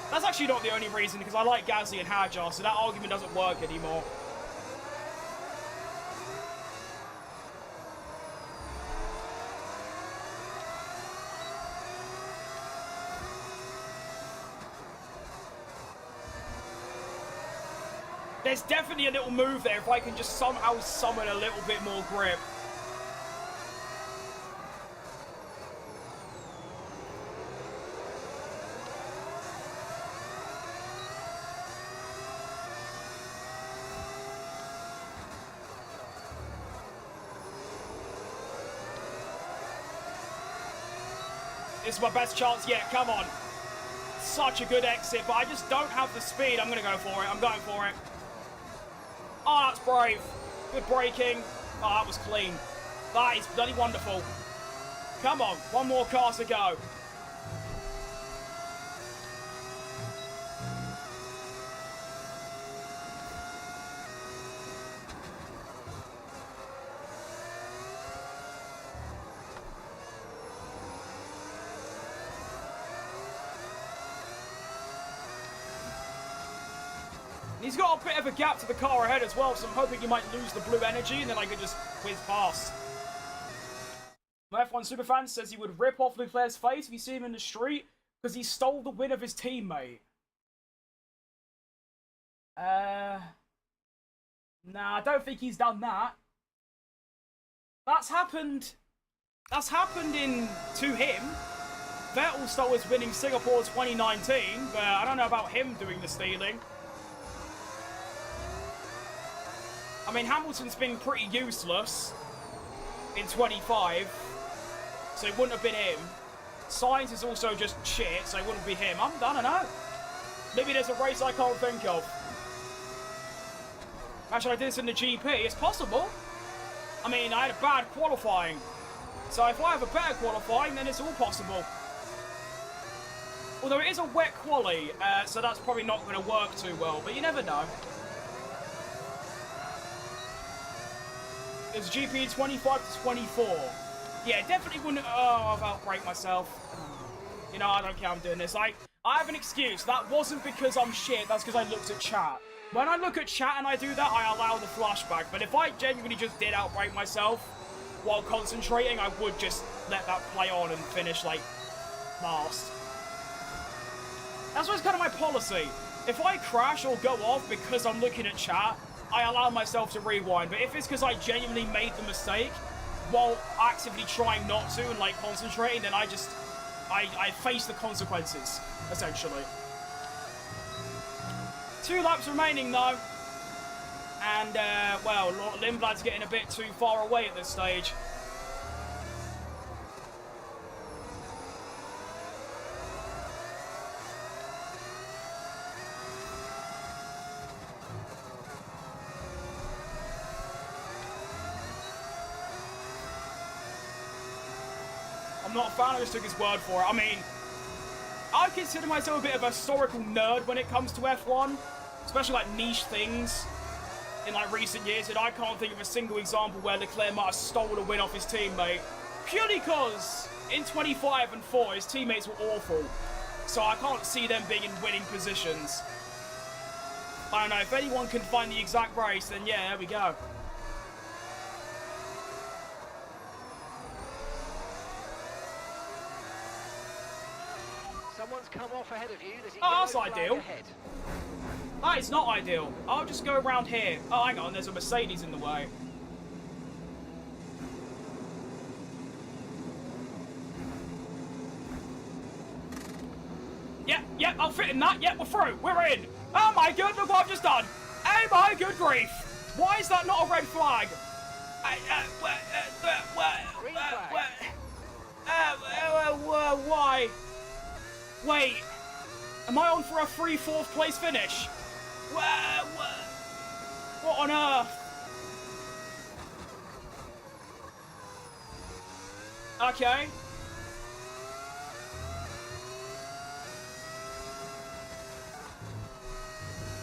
S1: That's actually not the only reason, because I like Gasly and Hadjar, so that argument doesn't work anymore. there's definitely a little move there if I can just somehow summon a little bit more grip. This is my best chance yet. Come on. Such a good exit, but I just don't have the speed. I'm going to go for it. I'm going for it. Oh, that's brave. Good braking. Oh, that was clean. That is bloody wonderful. Come on. One more car to go. He's got a bit of a gap to the car ahead as well, so I'm hoping he might lose the blue energy and then I could just whiz past. My F1 superfan says he would rip off Leclerc's face if you see him in the street because he stole the win of his teammate. Nah, I don't think he's done that. That's happened to him. Vettel stole his winning Singapore 2019, but I don't know about him doing the stealing. I mean, Hamilton's been pretty useless in 25, so it wouldn't have been him. Sainz is also just shit, so it wouldn't be him. I don't know. Maybe there's a race I can't think of. Actually, I did this in the GP. It's possible. I mean, I had a bad qualifying. So if I have a better qualifying, then it's all possible. Although it is a wet quali, so that's probably not going to work too well, but you never know. It's GP 25 to 24. Yeah, definitely wouldn't... Oh, I've outbraked myself. You know, I don't care I'm doing this. I have an excuse. That wasn't because I'm shit. That's because I looked at chat. When I look at chat and I do that, I allow the flashback. But if I genuinely just did outbrake myself while concentrating, I would just let that play on and finish, like, last. That's what's kind of my policy. If I crash or go off because I'm looking at chat, I allow myself to rewind, but if it's because I genuinely made the mistake while actively trying not to and like concentrating, then I face the consequences, essentially. 2 laps remaining though, and well, Lindblad's getting a bit too far away at this stage. I'm not a fan, I just took his word for it. I mean, I consider myself a bit of a historical nerd when it comes to F1, especially like niche things in like recent years, and I can't think of a single example where Leclerc might have stolen a win off his teammate, purely because in 25 and 4 his teammates were awful, so I can't see them being in winning positions. I don't know, if anyone can find the exact race, then yeah, there we go.
S4: Someone's come off ahead of you.
S1: Oh, that's ideal. That is not ideal. I'll just go around here. Oh, hang on, there's a Mercedes in the way. Yep, I'll fit in that. Yep, we're through. We're in. Oh my god, look what I've just done. Oh my good grief. Why is that not a red flag? Why? Wait, am I on for a free 4th place finish? What on earth? Okay.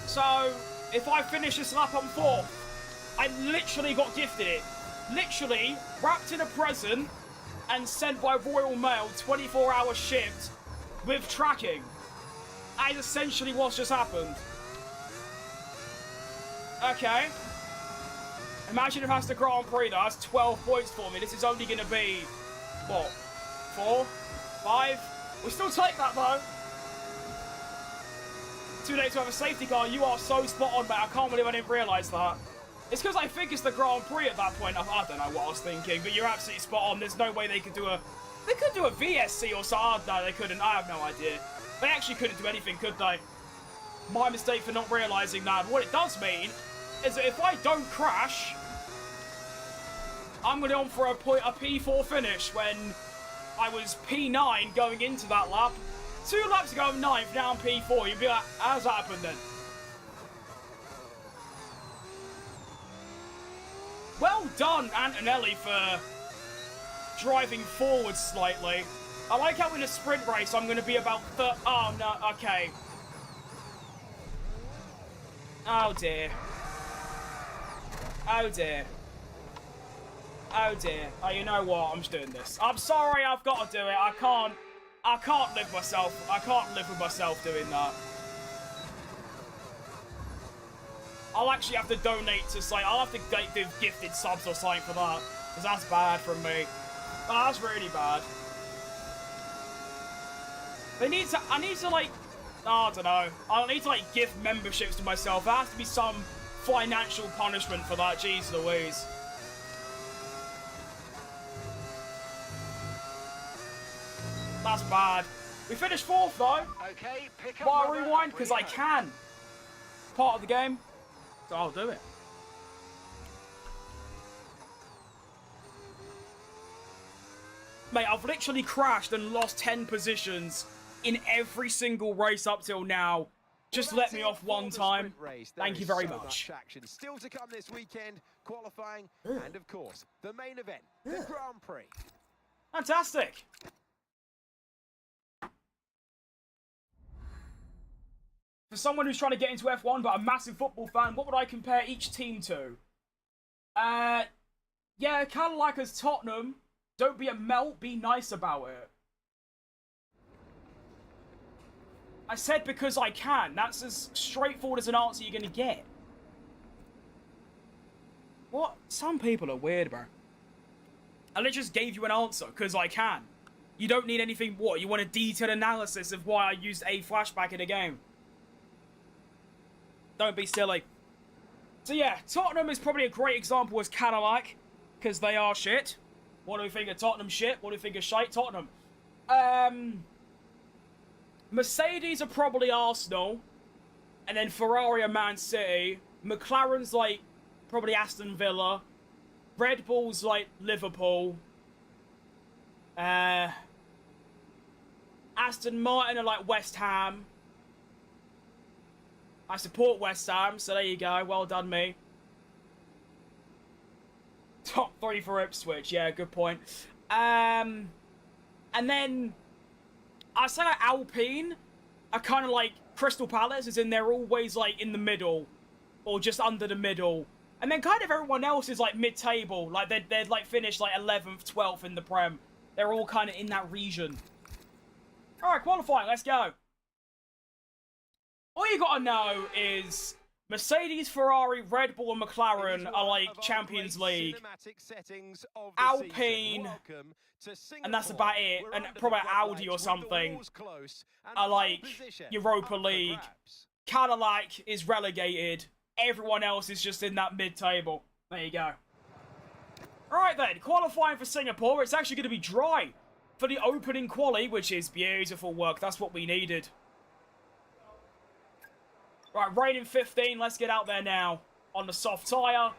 S1: So, if I finish this lap on 4th, I literally got gifted it. Literally, wrapped in a present and sent by Royal Mail, 24-hour shipped, with tracking. That is essentially what's just happened. Okay. Imagine if that's the Grand Prix though. That's 12 points for me. This is only going to be, what, 4? 5? We still take that though. Too late to have a safety car. You are so spot on, mate. I can't believe I didn't realise that. It's because I think it's the Grand Prix at that point. I don't know what I was thinking, but you're absolutely spot on. There's no way they could do a... They could do a VSC or something. No, they couldn't. I have no idea. They actually couldn't do anything, could they? My mistake for not realising that. But what it does mean is that if I don't crash, I'm going to go on for a P4 finish when I was P9 going into that lap. 2 laps ago, I'm 9th, now I'm P4. You'd be like, how's that happened then? Well done, Antonelli, for driving forward slightly. I like how in a sprint race, I'm going to be about... Oh, no, okay. Oh, dear. Oh, dear. Oh, dear. Oh, you know what? I'm just doing this. I'm sorry, I've got to do it. I can't live myself. I can't live with myself doing that. I'll actually have to donate to, like, I'll have to do gifted subs or something for that. Because that's bad from me. Oh, that's really bad. I need to, like, I don't know. I need to, like, gift memberships to myself. There has to be some financial punishment for that. Jeez Louise. That's bad. We finished 4th, though.
S4: Okay, pick up.
S1: But I'll rewind because I can. Part of the game. So I'll do it. Mate, I've literally crashed and lost 10 positions in every single race up till now. Just let me off one time. Thank you very much.
S6: Still to come this weekend, qualifying, and of course, the main event, the Grand Prix.
S1: Fantastic. For someone who's trying to get into F1 but a massive football fan, what would I compare each team to? Yeah, kind of like as Tottenham. Don't be a melt, be nice about it. I said because I can. That's as straightforward as an answer you're going to get. What? Some people are weird, bro. I literally just gave you an answer because I can. You don't need anything. What? You want a detailed analysis of why I used a flashback in a game? Don't be silly. So yeah, Tottenham is probably a great example as Cadillac, because they are shit. What do we think of Tottenham shit? What do we think of shite Tottenham? Mercedes are probably Arsenal, and then Ferrari are Man City. McLaren's like probably Aston Villa. Red Bull's like Liverpool. Aston Martin are like West Ham. I support West Ham, so there you go. Well done, me. Top 3 for Ipswich. Yeah, good point. And then I say like Alpine are kind of like Crystal Palace, as in they're always like in the middle or just under the middle. And then kind of everyone else is like mid-table. Like they'd like finish like 11th, 12th in the Prem. They're all kind of in that region. All right, qualifying. Let's go. All you gotta know is Mercedes, Ferrari, Red Bull, and McLaren are like Champions League. Alpine, and that's about it. And probably Audi or something are like Europa League. Cadillac is relegated. Everyone else is just in that mid-table. There you go. Alright then, qualifying for Singapore. It's actually going to be dry for the opening quali, which is beautiful work. That's what we needed. Right, rain in 15. Let's get out there now on the soft tyre.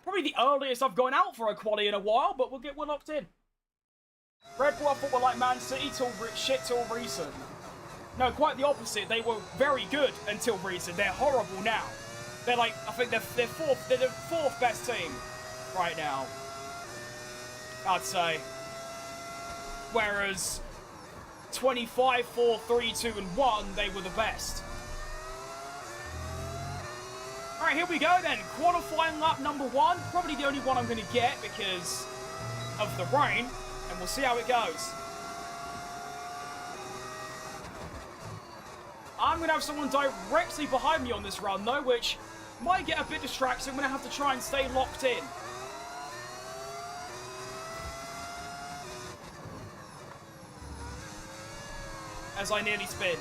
S1: Probably the earliest I've gone out for a quali in a while, but we're locked in. Red Bull, I thought were like Man City till recent. No, quite the opposite. They were very good until recent. They're horrible now. They're like, I think they're fourth. They're the 4th best team right now, I'd say. Whereas 25, 4, 3, 2, and 1, they were the best. Alright, here we go then. Qualifying lap number 1. Probably the only one I'm going to get because of the rain. And we'll see how it goes. I'm going to have someone directly behind me on this run though, which might get a bit distracting. I'm going to have to try and stay locked in. As I nearly spin.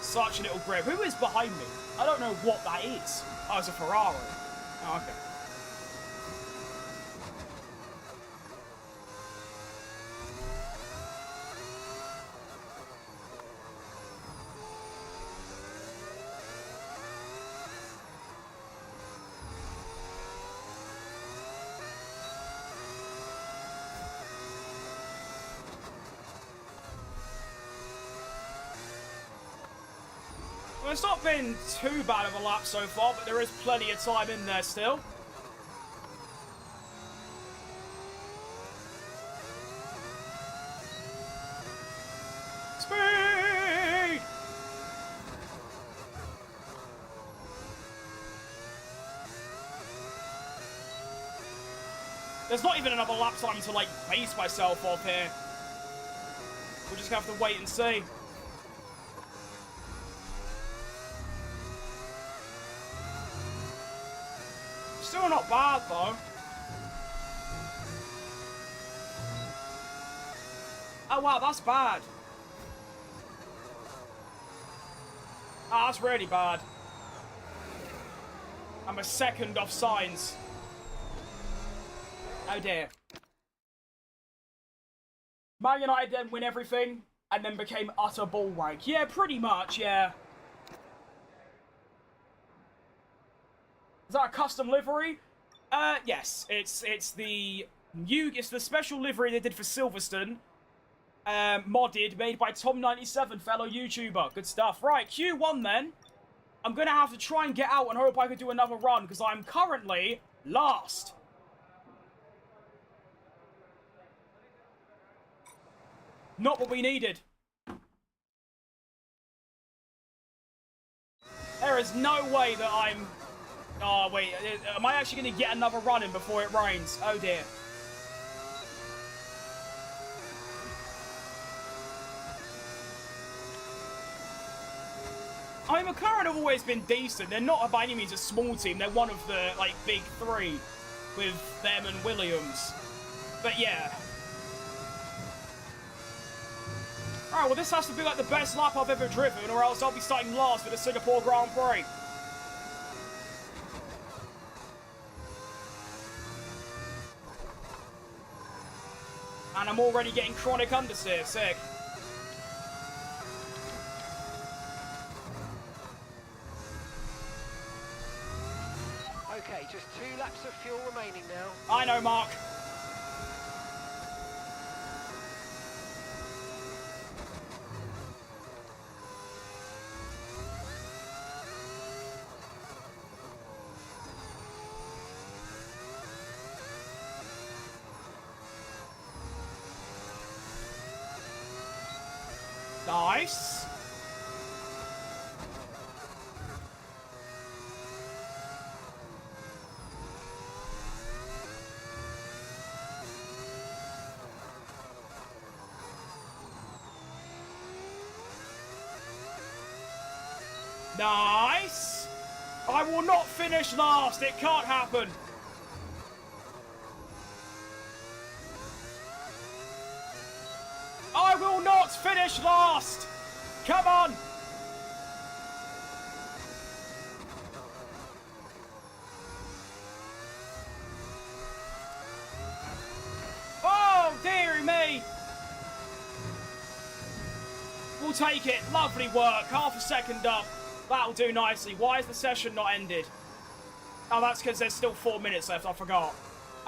S1: Such a little grip. Who is behind me? I don't know what that is. Oh, it's a Ferrari. Oh, okay. Well, it's not been too bad of a lap so far, but there is plenty of time in there still. Speed! There's not even another lap time to, like, base myself off here. We're just gonna have to wait and see. Still not bad, though. Oh, wow, that's bad. Ah, that's really bad. I'm a second off signs. Oh, dear. Man United then win everything, and then became utter ball wank. Yeah, pretty much, yeah. Is that a custom livery? Yes. It's the special livery they did for Silverstone. Modded, made by Tom97, fellow YouTuber. Good stuff. Right, Q1 then. I'm gonna have to try and get out and hope I can do another run, because I'm currently last. Not what we needed. There is no way that I'm... Oh, wait. Am I actually going to get another run in before it rains? Oh, dear. I mean, McLaren have always been decent. They're not by any means a small team. They're one of the, like, big three with them and Williams. But, yeah. Alright, well, this has to be, like, the best lap I've ever driven, or else I'll be starting last for the Singapore Grand Prix. And I'm already getting chronic understeer. Sick.
S4: Okay, just 2 laps of fuel remaining now.
S1: I know, Mark. Nice. Nice. I will not finish last. It can't happen. I will not finish last! Come on! Oh, dearie me! We'll take it. Lovely work. Half a second up. That'll do nicely. Why is the session not ended? Oh, that's because there's still 4 minutes left. I forgot.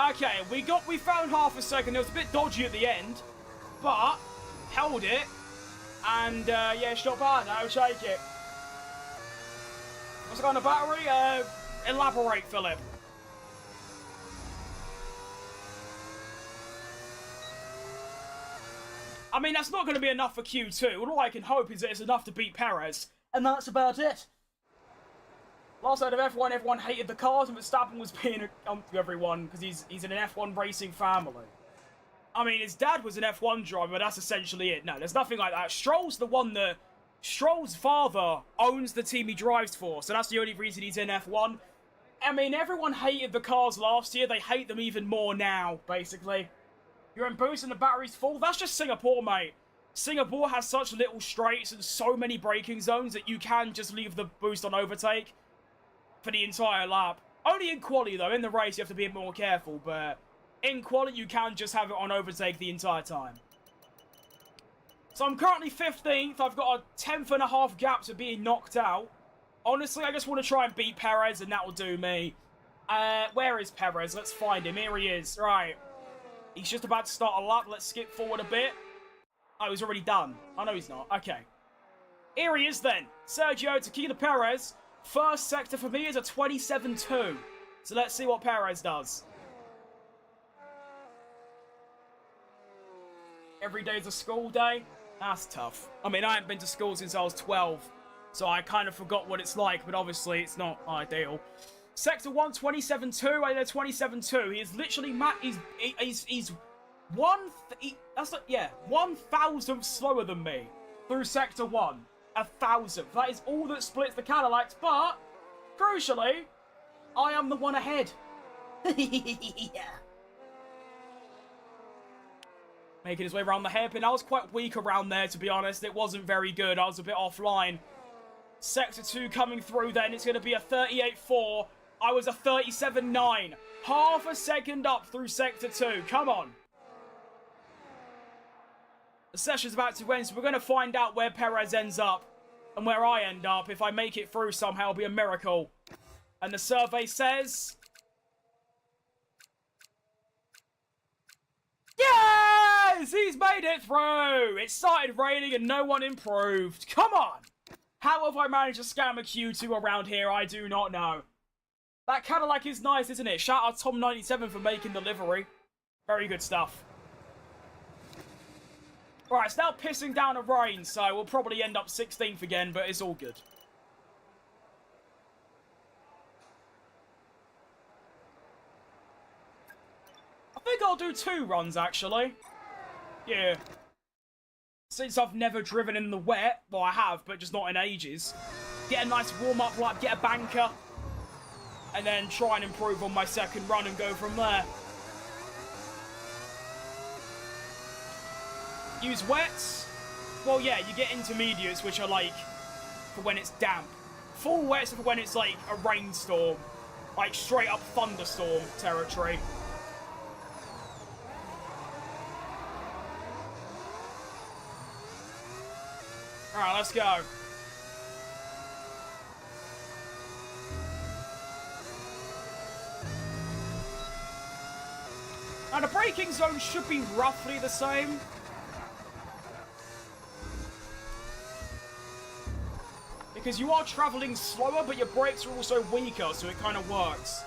S1: Okay, we found half a second. It was a bit dodgy at the end, but held it, and yeah, it's not bad. I'll take it. What's it got on the battery? Elaborate, Philip. I mean, that's not going to be enough for Q2. All I can hope is that it's enough to beat Perez, and that's about it. Last night of F1, everyone hated the cars, and Verstappen was being to everyone because he's in an F1 racing family. I mean, his dad was an F1 driver, but that's essentially it. No, there's nothing like that. Stroll's the one that... Stroll's father owns the team he drives for, so that's the only reason he's in F1. I mean, everyone hated the cars last year. They hate them even more now, basically. You're in boost and the battery's full? That's just Singapore, mate. Singapore has such little straights and so many braking zones that you can just leave the boost on overtake for the entire lap. Only in quali, though. In the race, you have to be a bit more careful, but in quali, you can just have it on overtake the entire time. So I'm currently 15th. I've got a 10th.5 gap to being knocked out. Honestly, I just want to try and beat Perez, and that will do me. Where is Perez? Let's find him. Here he is. Right. He's just about to start a lap. Let's skip forward a bit. Oh, he's already done. Oh, no, he's not. Okay. Here he is, then. Sergio Tequila Perez. First sector for me is a 27.2. So let's see what Perez does. Every day's a school day. That's tough. I mean, I haven't been to school since I was 12. So I kind of forgot what it's like, but obviously it's not ideal. Sector 1, 27.2. I did 27.2. He is literally he's 1,000th slower than me through Sector 1. 1,000th. That is all that splits the Cadillacs, but crucially, I am the one ahead.
S5: Yeah.
S1: Making his way around the hairpin. I was quite weak around there, to be honest. It wasn't very good. I was a bit offline. Sector 2 coming through then. It's going to be a 38.4. I was a 37.9. Half a second up through Sector 2. Come on. The session's about to end, so we're going to find out where Perez ends up and where I end up. If I make it through somehow, it'll be a miracle. And the survey says... Yes! He's made it through! It started raining and no one improved. Come on! How have I managed to scam a Q2 around here? I do not know. That Cadillac is nice, isn't it? Shout out Tom97 for making the livery. Very good stuff. Alright, it's now pissing down a rain, so we'll probably end up 16th again, but it's all good. I think I'll do 2 runs, actually. Yeah. Since I've never driven in the wet, well, I have, but just not in ages. Get a nice warm-up lap, get a banker, and then try and improve on my second run and go from there. Use wets. Well, yeah, you get intermediates, which are like for when it's damp. Full wets are for when it's like a rainstorm, like straight up thunderstorm territory. Alright, let's go. Now, the braking zone should be roughly the same. Because you are travelling slower, but your brakes are also weaker, so it kind of works.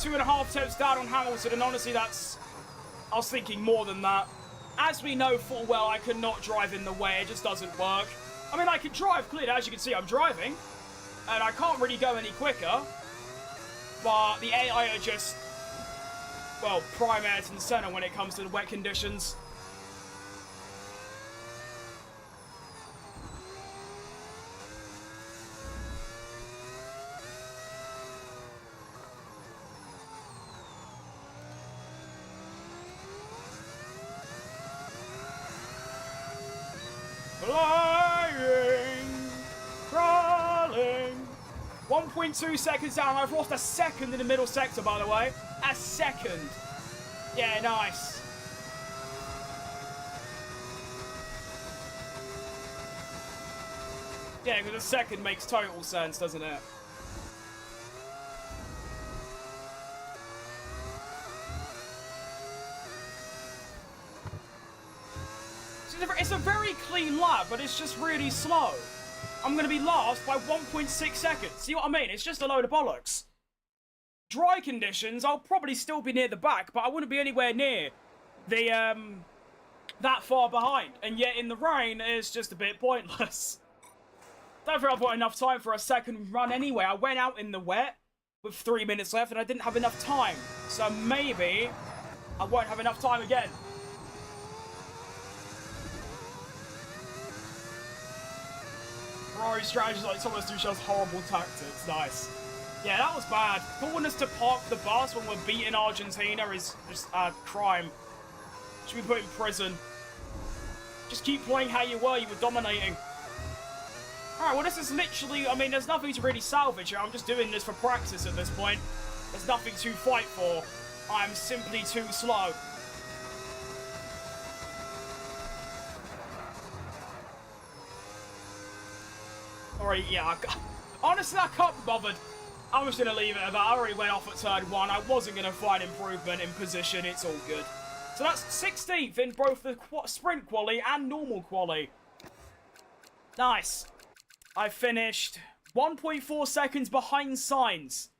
S1: Two and a half tenths down on Hamilton, and honestly, that's... I was thinking more than that. As we know full well, I cannot drive in the way. It just doesn't work. I mean, I can drive clearly. As you can see, I'm driving. And I can't really go any quicker. But the AI are just... well, prime air to the center when it comes to the wet conditions. Flying, crawling. 1.2 seconds down. I've lost a second in the middle sector, by the way. A second. Yeah, nice. Yeah, because a second makes total sense, doesn't it? It's a very clean lap, but it's just really slow. I'm going to be last by 1.6 seconds. See what I mean? It's just a load of bollocks. Dry conditions, I'll probably still be near the back, but I wouldn't be anywhere near the, that far behind. And yet in the rain, it's just a bit pointless. Don't think I've got enough time for a second run anyway. I went out in the wet, with 3 minutes left, and I didn't have enough time. So maybe I won't have enough time again. Ferrari strategies like Thomas Tuchel's horrible tactics. Nice. Yeah, that was bad. Calling us to park the bus when we're beating Argentina is just a crime. Should be put in prison. Just keep playing how you were dominating. Alright, well this is literally, I mean, there's nothing to really salvage here. I'm just doing this for practice at this point. There's nothing to fight for. I'm simply too slow. Alright, yeah, honestly, I can't be bothered. I'm just going to leave it at that. I already went off at turn 1. I wasn't going to find improvement in position. It's all good. So that's 16th in both the sprint quali and normal quali. Nice. I finished 1.4 seconds behind Sainz.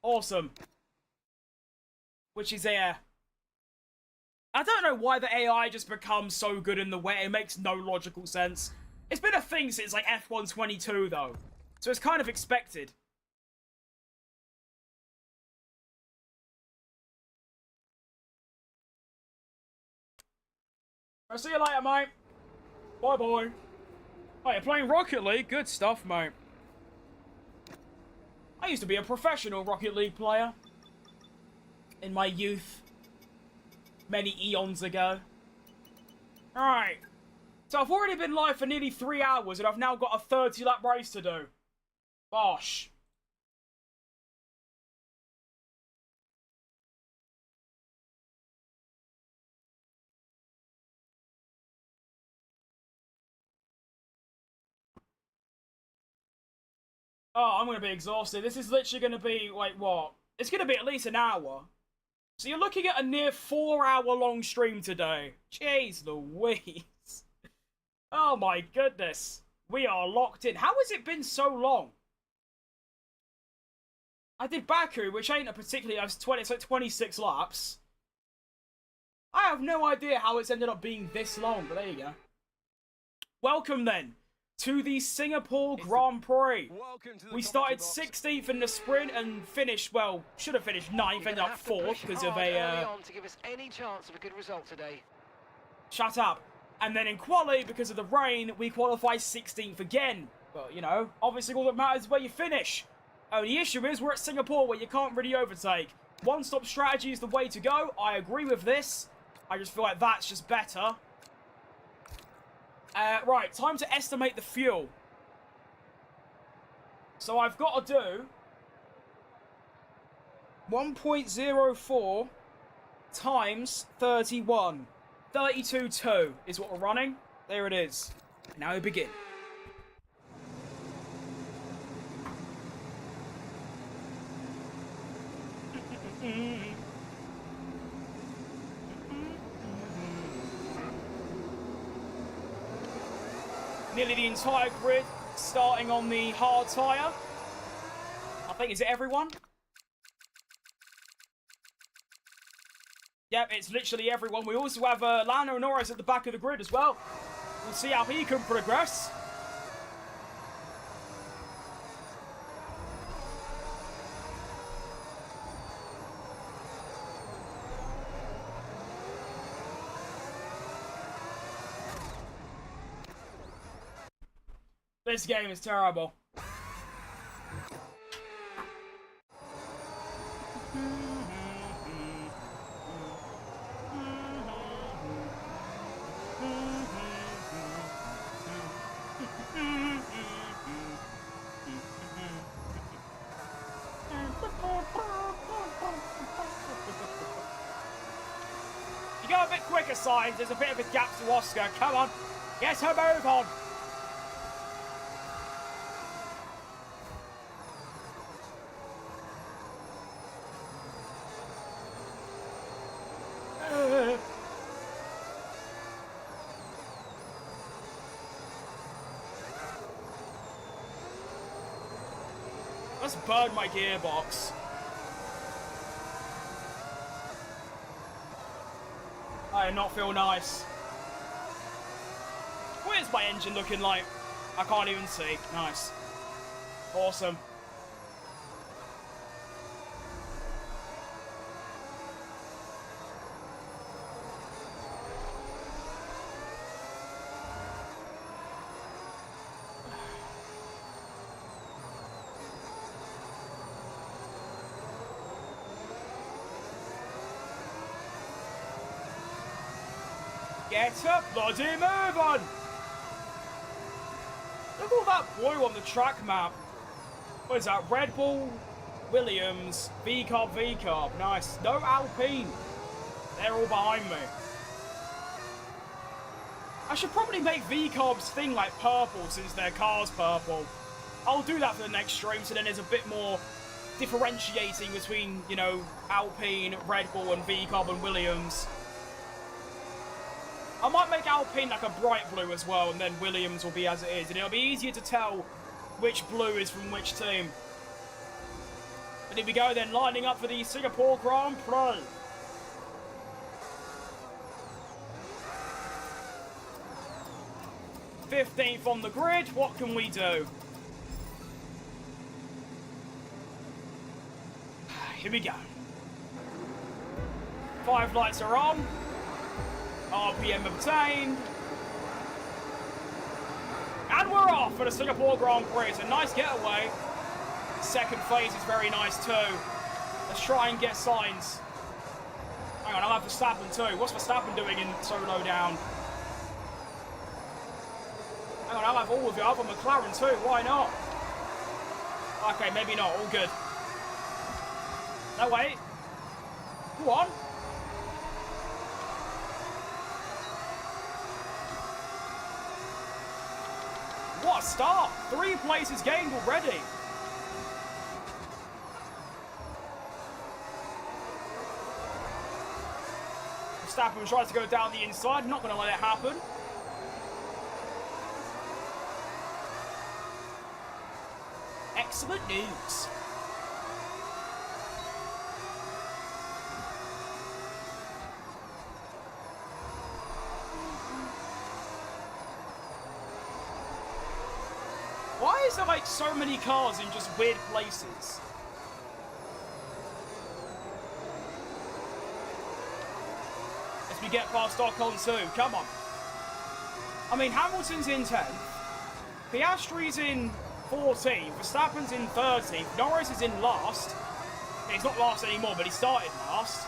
S1: Awesome. Which is air. I don't know why the AI just becomes so good in the way. It makes no logical sense. It's been a thing since like F1 22 though. So it's kind of expected. I'll see you later, mate. Bye-bye. Oh, you're playing Rocket League? Good stuff, mate. I used to be a professional Rocket League player. In my youth. Many eons ago. Alright. So I've already been live for nearly 3 hours and I've now got a 30-lap race to do. Bosh. Oh, I'm going to be exhausted. This is literally going to be, like, what? It's going to be at least an hour. So you're looking at a near 4-hour-long stream today. Jeez Louise. Oh my goodness. We are locked in. How has it been so long? I did Baku, which ain't a particularly... It's like 26 laps. I have no idea how it's ended up being this long, but there you go. Welcome, then, to the Singapore Grand Prix. We started 16th in the sprint and finished, well, should have finished 9th, ended up 4th because of a...
S4: to give us any chance of a good result today.
S1: Shut up. And then in quali, because of the rain, we qualify 16th again. Well, you know, obviously all that matters is where you finish. Only issue is we're at Singapore where you can't really overtake. One-stop strategy is the way to go. I agree with this. I just feel like that's just better. Right, time to estimate the fuel. So I've got to do 1.04 times 31. 32.2 is what we're running. There it is. Now we begin. Nearly the entire grid starting on the hard tyre. I think, is it everyone? Yep, it's literally everyone. We also have Lando Norris at the back of the grid as well. We'll see how he can progress. This game is terrible. You go a bit quicker, Sainz. There's a bit of a gap to Oscar. Come on. Get her move on. Let's burn my gearbox. I do not feel nice. What is my engine looking like? I can't even see. Nice. Awesome. Get a bloody move on! Look at all that blue on the track map. What is that? Red Bull, Williams, V-Carb. Nice. No Alpine. They're all behind me. I should probably make V-Carb's thing like purple since their car's purple. I'll do that for the next stream so then there's a bit more differentiating between, you know, Alpine, Red Bull and V-Carb and Williams. I might make Alpine like a bright blue as well, and then Williams will be as it is. And it'll be easier to tell which blue is from which team. And here we go then, lining up for the Singapore Grand Prix. '15th on the grid, what can we do? Here we go. 5 lights are on. RPM obtained. And we're off for the Singapore Grand Prix. It's a nice getaway. Second phase is very nice too. Let's try and get signs. Hang on, I'll have Verstappen too. What's Verstappen doing in so low down? Hang on, I'll have all of you. I'll have a McLaren too. Why not? Okay, maybe not. All good. No, wait. Go on. What a start! 3 places gained already. Verstappen tries to go down the inside. Not going to let it happen. Excellent news. Why is there like so many cars in just weird places? As we get past Ocon too, come on. I mean, Hamilton's in 10th, Piastri's in 14th, Verstappen's in 13th, Norris is in last. He's not last anymore, but he started last.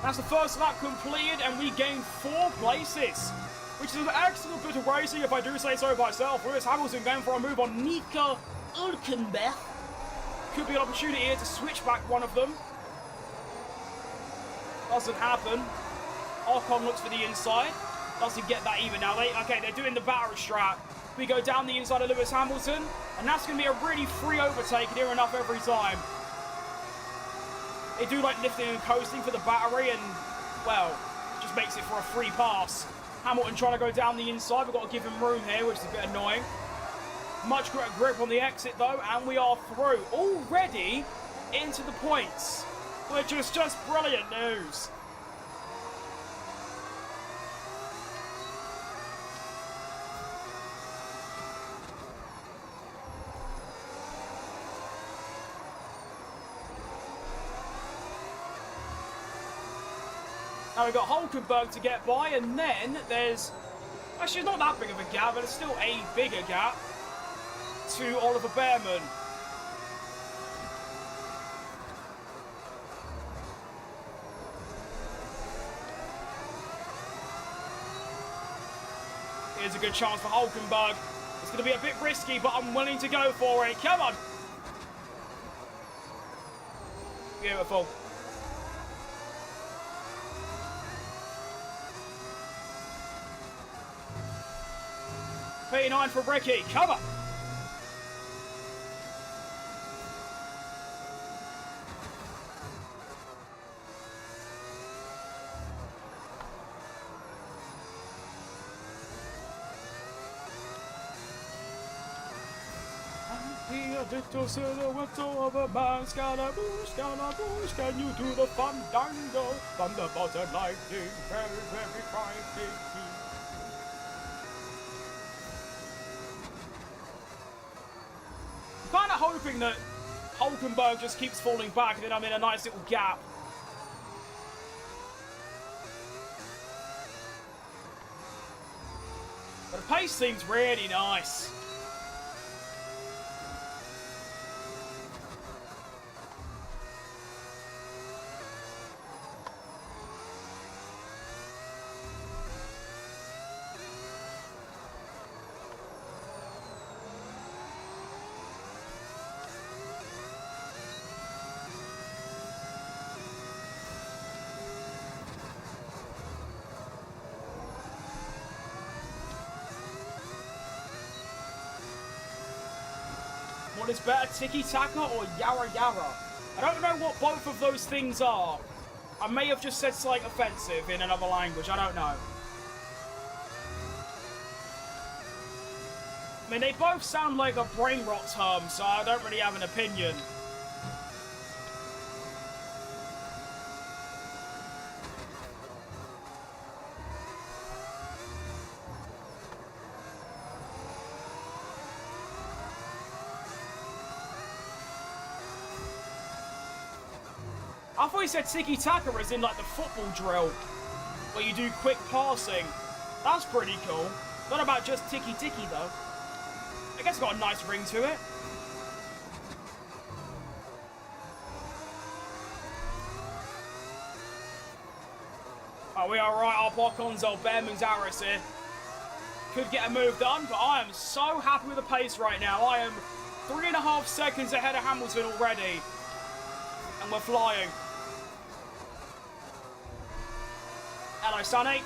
S1: That's the first lap completed, and we gained 4 places, which is an excellent bit of racing, if I do say so myself. Lewis Hamilton going for a move on Nico Hülkenberg. Could be an opportunity here to switch back one of them. Doesn't happen. Ocon looks for the inside. Doesn't get that either now. Okay, they're doing the battery strat. We go down the inside of Lewis Hamilton, and that's going to be a really free overtake near enough every time. They do like lifting and coasting for the battery, and, well, just makes it for a free pass. Hamilton trying to go down the inside. We've got to give him room here, which is a bit annoying. Much greater grip on the exit, though, and we are through. Already into the points, which is just brilliant news. Now we've got Hülkenberg to get by, and then there's... Actually, not that big of a gap, but it's still a bigger gap to Oliver Behrman. Here's a good chance for Hülkenberg. It's going to be a bit risky, but I'm willing to go for it. Come on! Beautiful. P9 for Ricky, come on! Little silhouette of a man, Scaramouche, Scaramouche, can you do the fandango? Thunderbolt and lightning, very, very frightening. I'm kind of hoping that Hülkenberg just keeps falling back and then I'm in a nice little gap. But the pace seems really nice. What is better, tiki-taka or yara-yara? I don't know what both of those things are. I may have just said something offensive in another language, I don't know. I mean, they both sound like a brain rot term, so I don't really have an opinion. I thought he said tiki-taka as in like the football drill, where you do quick passing. That's pretty cool. Not about just tiki-tiki though. I guess it's got a nice ring to it. Oh, we are right up our console. Bearman's Aris here. Could get a move done, but I am so happy with the pace right now. I am 3.5 seconds ahead of Hamilton already. And we're flying. Hello, Sonny.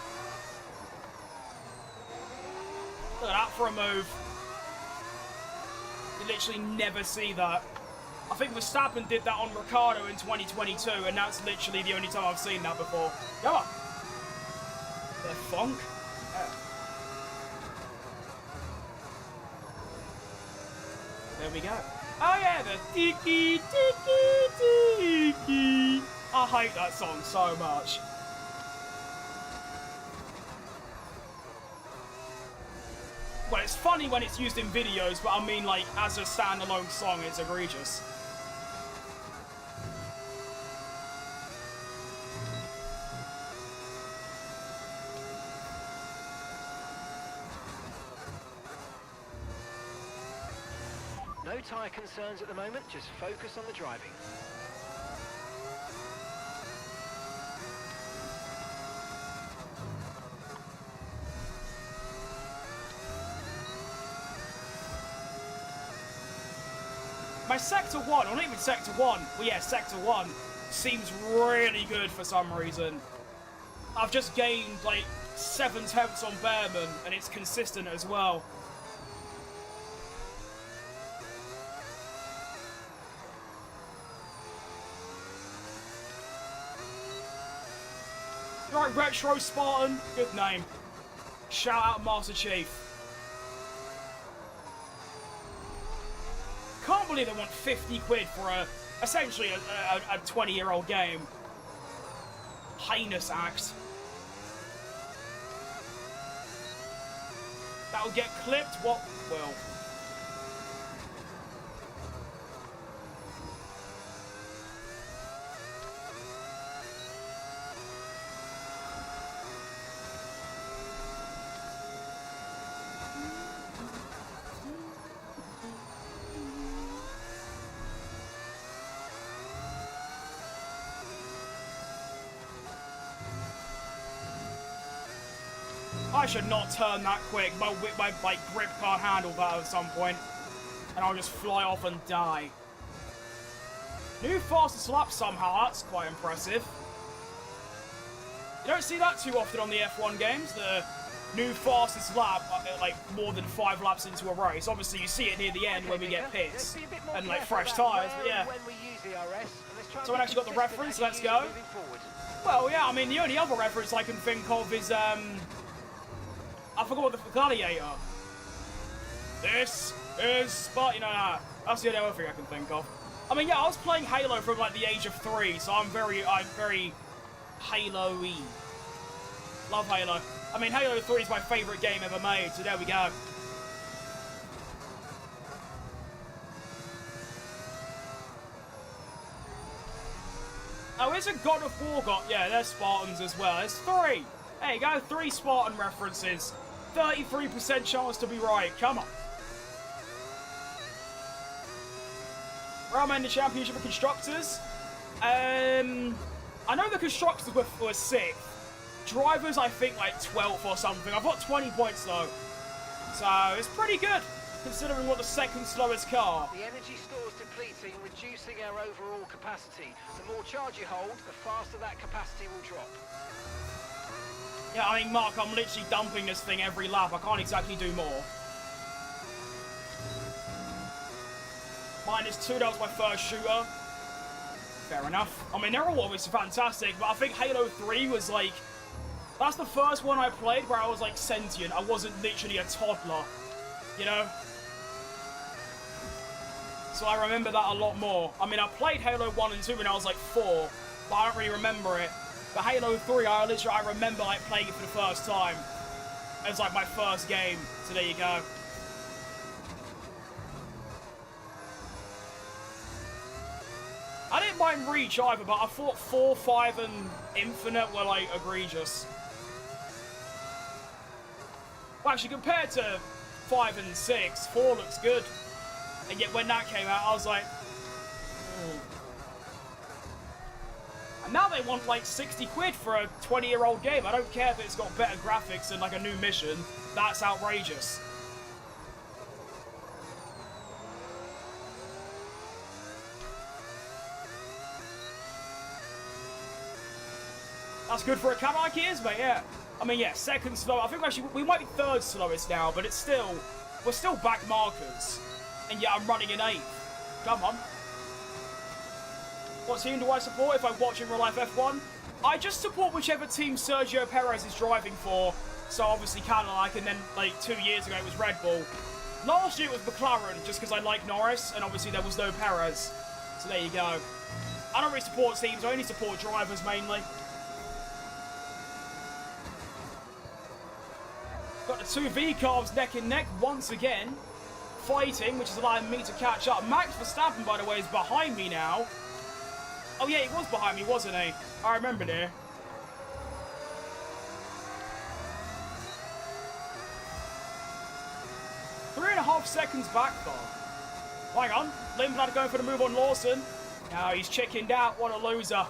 S1: Look at that for a move. You literally never see that. I think Verstappen did that on Ricciardo in 2022, and that's literally the only time I've seen that before. Come on. They're funk. Yeah. There we go. Oh yeah, the tiki tiki tiki. I hate that song so much. Well, it's funny when it's used in videos, but I mean, like, as a standalone song, it's egregious.
S4: No tyre concerns at the moment, just focus on the driving.
S1: My Sector 1, or not even Sector 1, well yeah, Sector 1, seems really good for some reason. I've just gained like 7 tenths on Bearman, and it's consistent as well. Right, Retro Spartan, good name. Shout out Master Chief. Can't believe they want 50 quid for essentially a 20-year-old game. Heinous act. That'll get clipped, what will? I should not turn that quick. My grip can't handle that at some point. And I'll just fly off and die. New fastest lap somehow. That's quite impressive. You don't see that too often on the F1 games. The new fastest lap, like more than 5 laps into a race. Obviously, you see it near the end when we get pits and like fresh tyres. But yeah. Someone actually got the reference. Let's go. Well, yeah. I mean, the only other reference I can think of is I forgot what the Gladiator. This is Spartan. No, that's the only other thing I can think of. I mean, yeah, I was playing Halo from like the age of 3, so I'm very Halo-y. Love Halo. I mean, Halo 3 is my favourite game ever made, so there we go. Oh, isn't God of War got? Yeah, there's Spartans as well. There's 3. There you go, 3 Spartan references. 33% chance to be right. Come on. Where am I in the Championship of Constructors? I know the Constructors were 6th. Drivers, I think, like 12th or something. I've got 20 points, though. So, it's pretty good, considering what the second slowest car.
S4: The energy store is depleting, reducing our overall capacity. The more charge you hold, the faster that capacity will drop.
S1: Yeah, I mean, Mark, I'm literally dumping this thing every lap. I can't exactly do more. -2, that was my first shooter. Fair enough. I mean, they're all obviously fantastic, but I think Halo 3 was like... That's the first one I played where I was like sentient. I wasn't literally a toddler, you know? So I remember that a lot more. I mean, I played Halo 1 and 2 when I was like 4, but I don't really remember it. But Halo 3, I remember like playing it for the first time. It was like my first game, so there you go. I didn't mind Reach either, but I thought 4, 5, and Infinite were like egregious. Well, actually, compared to 5 and 6, 4 looks good. And yet when that came out, I was like... And now they want like 60 quid for a 20-year-old game. I don't care if it's got better graphics and like a new mission. That's outrageous. That's good for a car like it is, mate, yeah. I mean, yeah, second slow. I think actually we might be third slowest now, but it's still... We're still back markers. And yeah, I'm running in 8th. Come on. What team do I support if I watch in real life F1? I just support whichever team Sergio Perez is driving for. So obviously Cadillac, and then like 2 years ago it was Red Bull. Last year it was McLaren, just because I like Norris, and obviously there was no Perez. So there you go. I don't really support teams, I only support drivers mainly. Got the 2 V-Carbs neck and neck once again. Fighting, which is allowing me to catch up. Max Verstappen, by the way, is behind me now. Oh yeah, he was behind me, wasn't he? I remember there. Three and a half seconds back, though. Hang on. Lindblad going for the move on Lawson. Now he's chickened out. What a loser.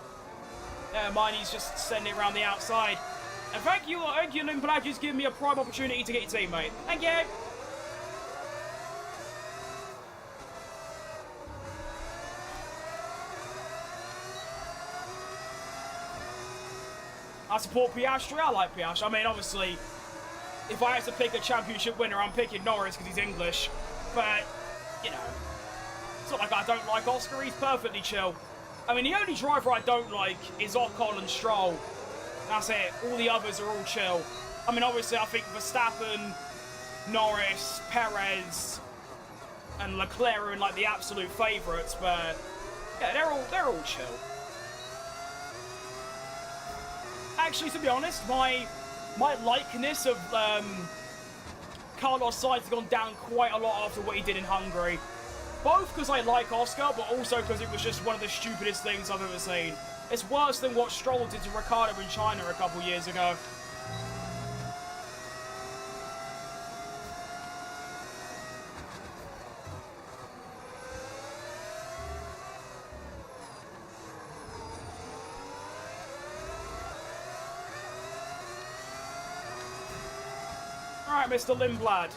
S1: Never mind, he's just sending it around the outside. And thank you, Lindblad, just giving me a prime opportunity to get your teammate. Thank you. I support Piastri. I like Piastri. I mean, obviously, if I had to pick a championship winner, I'm picking Norris because he's English. But, you know, it's not like I don't like Oscar. He's perfectly chill. I mean, the only driver I don't like is Ocon and Stroll. That's it. All the others are all chill. I mean, obviously, I think Verstappen, Norris, Perez, and Leclerc are like the absolute favourites. But yeah, they're all chill. Actually, to be honest, my likeness of Carlos Sainz has gone down quite a lot after what he did in Hungary. Both because I like Oscar, but also because it was just one of the stupidest things I've ever seen. It's worse than what Stroll did to Ricciardo in China a couple years ago. Alright, Mr. Lindblad.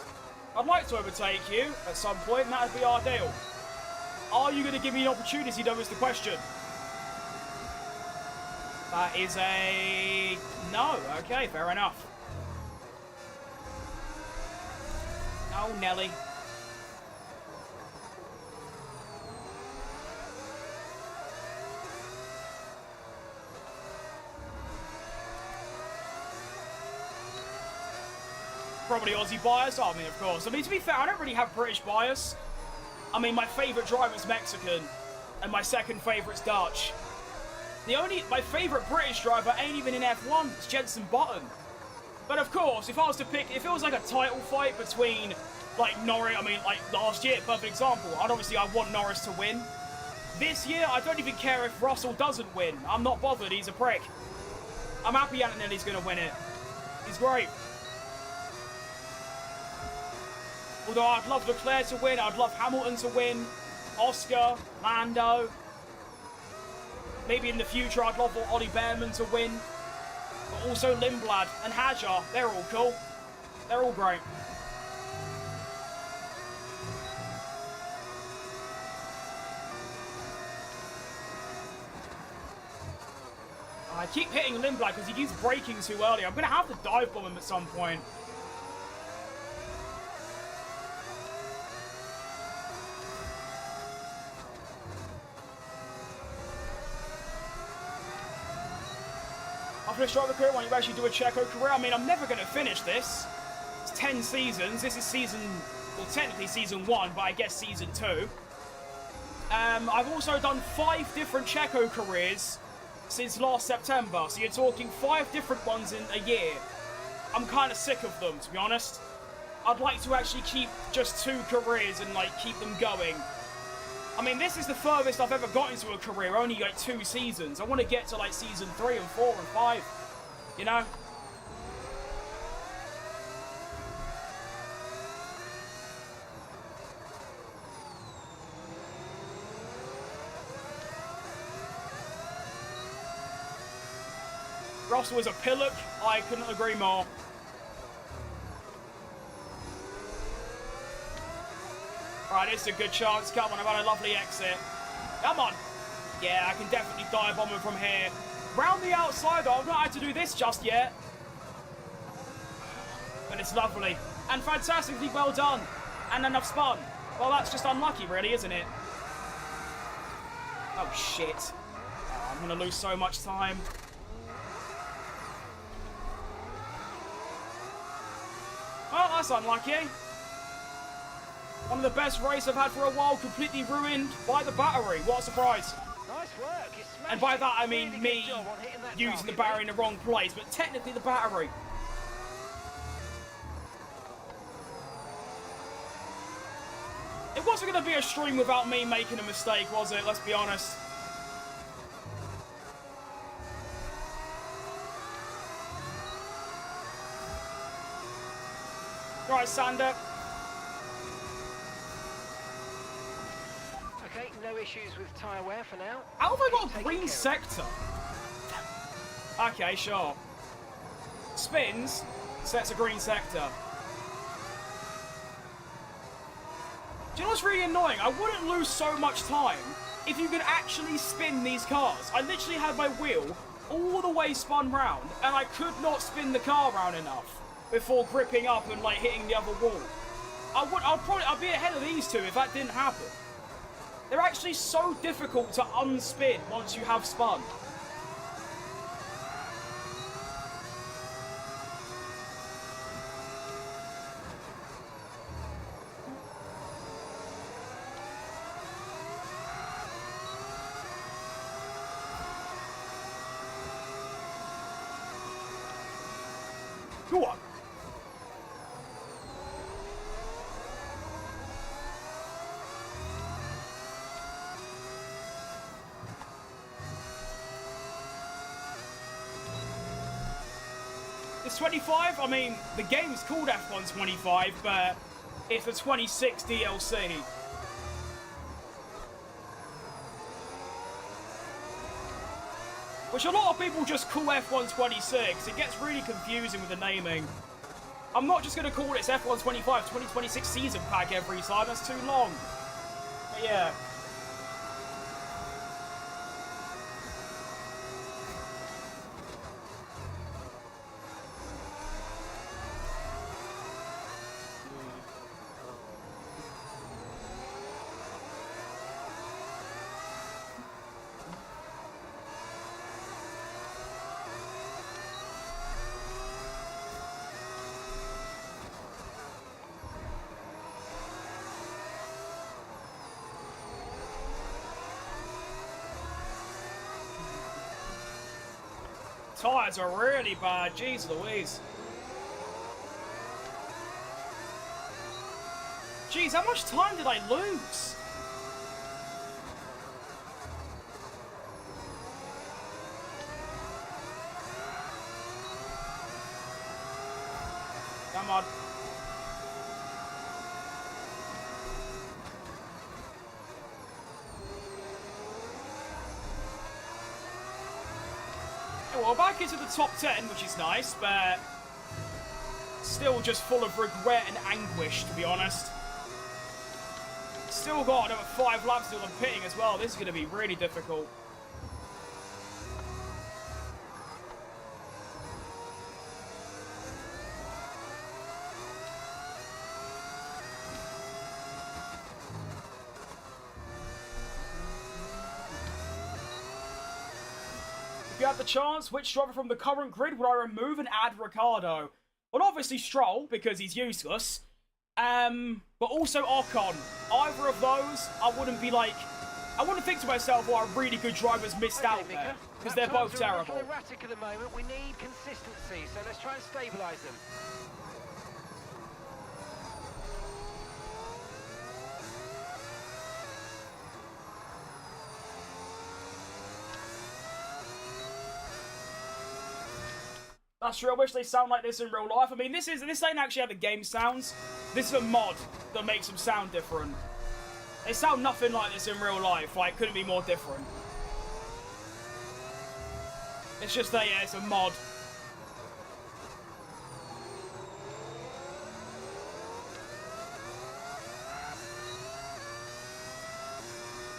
S1: I'd like to overtake you at some point, and that would be our deal. Are you going to give me an opportunity, though, is the question. That is a... no. Okay, fair enough. Oh, Nelly. Probably Aussie bias. Oh, I mean, of course. I mean, to be fair, I don't really have British bias. I mean, my favourite driver's Mexican, and my second favourite's Dutch. My favourite British driver ain't even in F1. It's Jenson Button. But of course, if I was to pick, if it was like a title fight between, like, Norris, I mean, like, last year, perfect example, I want Norris to win. This year, I don't even care if Russell doesn't win. I'm not bothered. He's a prick. I'm happy Antonelli's going to win it. He's great. Although I'd love Leclerc to win, I'd love Hamilton to win, Oscar, Lando. Maybe in the future I'd love Ollie Behrman to win. But also Lindblad and Hajar, they're all cool. They're all great. I keep hitting Lindblad because he keeps braking too early. I'm going to have to dive bomb him at some point. After a stronger career, why don't you actually do a Checo career? I mean, I'm never going to finish this. It's 10 seasons. This is season, well, technically season 1, but I guess season 2. I've also done 5 different Checo careers since last September. So you're talking 5 different ones in a year. I'm kind of sick of them, to be honest. I'd like to actually keep just 2 careers and, like, keep them going. I mean, this is the furthest I've ever got into a career, only like 2 seasons. I want to get to like season 3 and 4 and 5, you know? Russell is a pillock. I couldn't agree more. Right, this is a good chance. Come on, I've had a lovely exit. Come on. Yeah, I can definitely dive bomb him from here. Round the outside, though. I've not had to do this just yet. But it's lovely. And fantastically well done. And then I've spun. Well, that's just unlucky, really, isn't it? Oh, shit. Oh, I'm going to lose so much time. Well, that's unlucky. One of the best races I've had for a while, completely ruined by the battery. What a surprise.
S4: Nice work. You smashed
S1: And by
S4: it.
S1: that, I mean
S4: Really
S1: me
S4: good job on hitting that
S1: using the
S4: target,
S1: battery
S4: mate.
S1: in the wrong place, but technically the battery. It wasn't going to be a stream without me making a mistake, was it? Let's be honest. Right, Sander.
S4: Okay, no issues with tyre wear for now.
S1: How have I got a
S4: Taking
S1: green
S4: care of it.
S1: sector? Okay, sure. Spins, sets a green sector. Do you know what's really annoying? I wouldn't lose so much time if you could actually spin these cars. I literally had my wheel all the way spun round, and I could not spin the car round enough before gripping up and like hitting the other wall. I'd be ahead of these two if that didn't happen. They're actually so difficult to unspin once you have spun. Go on. It's 25. I mean, the game's called F1 25, but it's a 26 DLC. Which a lot of people just call F1 26. It gets really confusing with the naming. I'm not just going to call it F1 25 2026 season pack every time. That's too long. But yeah. Tyres are really bad. Jeez Louise. Jeez, how much time did I lose? Come on. we're back into the top 10, which is nice, but still just full of regret and anguish, to be honest. Still got another 5 laps till the pitting as well. This is going to be really difficult. If you had the chance, which driver from the current grid would I remove and add RICCIARDO? Well, obviously Stroll, because he's useless. But also Ocon. Either of those, I wouldn't think to myself, well, really good drivers missed out there. Because they're both terrible.
S4: Erratic at the moment. We need consistency, so let's try and stabilise them.
S1: That's true. I wish they sound like this in real life. I mean, this ain't actually how the game sounds. This is a mod that makes them sound different. They sound nothing like this in real life. Like, couldn't be more different. It's just that, yeah, it's a mod.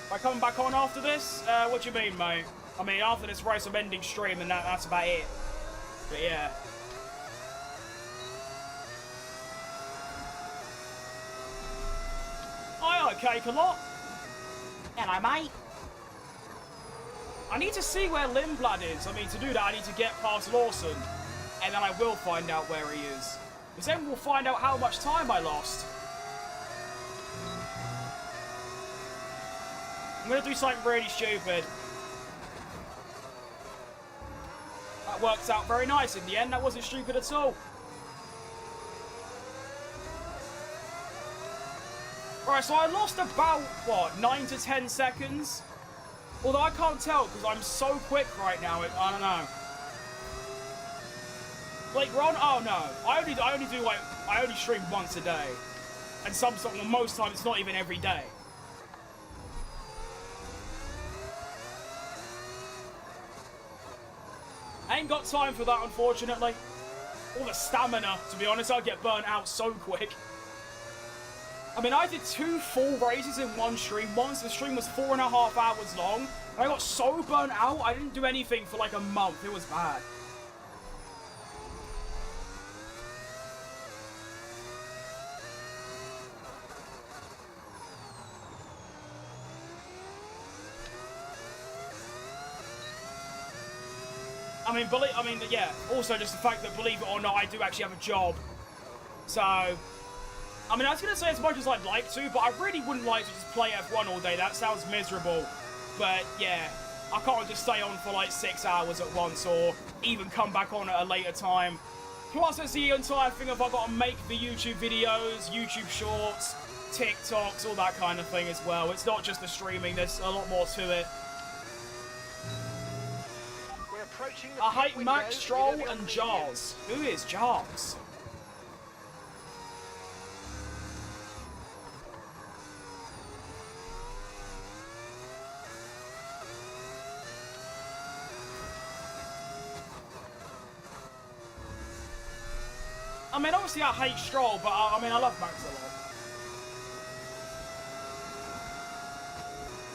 S1: Am I coming back on after this? What do you mean, mate? I mean, after this race, I'm ending stream, and that's about it. But yeah. Hi, Cake a lot. Hello, mate. I need to see where Lindblad is. I mean, to do that, I need to get past Lawson. And then I will find out where he is. Because then we'll find out how much time I lost. I'm going to do something really stupid. That worked out very nice in the end. That wasn't stupid at all. Right, so I lost about, what, 9 to 10 seconds? Although I can't tell because I'm so quick right now. I don't know. Later on? Oh no. I only stream once a day. And most times it's not even every day. I ain't got time for that, unfortunately. All the stamina, to be honest, I'll get burnt out so quick. I mean, I did 2 full races in one stream. Once the stream was 4.5 hours long, and I got so burnt out, I didn't do anything for like a month. It was bad. Yeah, also just the fact that, believe it or not, I do actually have a job. So, I mean, I was going to say as much as I'd like to, but I really wouldn't like to just play F1 all day. That sounds miserable. But, yeah, I can't just stay on for like 6 hours at once or even come back on at a later time. Plus, there's the entire thing of I've got to make the YouTube videos, YouTube shorts, TikToks, all that kind of thing as well. It's not just the streaming, there's a lot more to it. I hate Max, Stroll, and Jaws. Who is Jaws? I mean, obviously I hate Stroll, but I mean, I love Max a lot.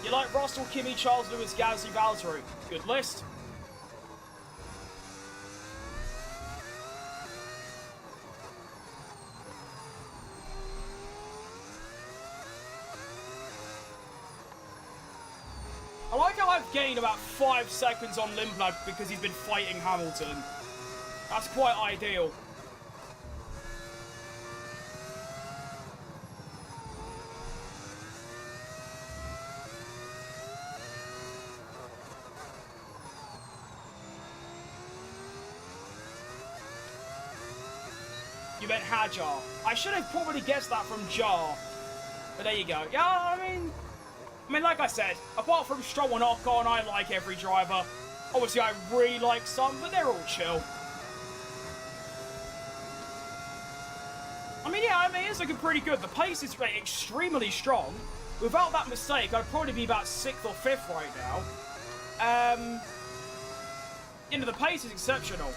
S1: You like Russell, Kimi, Charles, Lewis, Gasly, Valtteri. Good list. I like how I've gained about 5 seconds on Lindblad because he's been fighting Hamilton. That's quite ideal. You meant Hajar. I should have probably guessed that from Jar. But there you go. Yeah, I mean, like I said, apart from Stroll and Ocon, I like every driver. Obviously, I really like some, but they're all chill. I mean, yeah, it's looking pretty good. The pace is extremely strong. Without that mistake, I'd probably be about 6th or 5th right now. the pace is exceptional.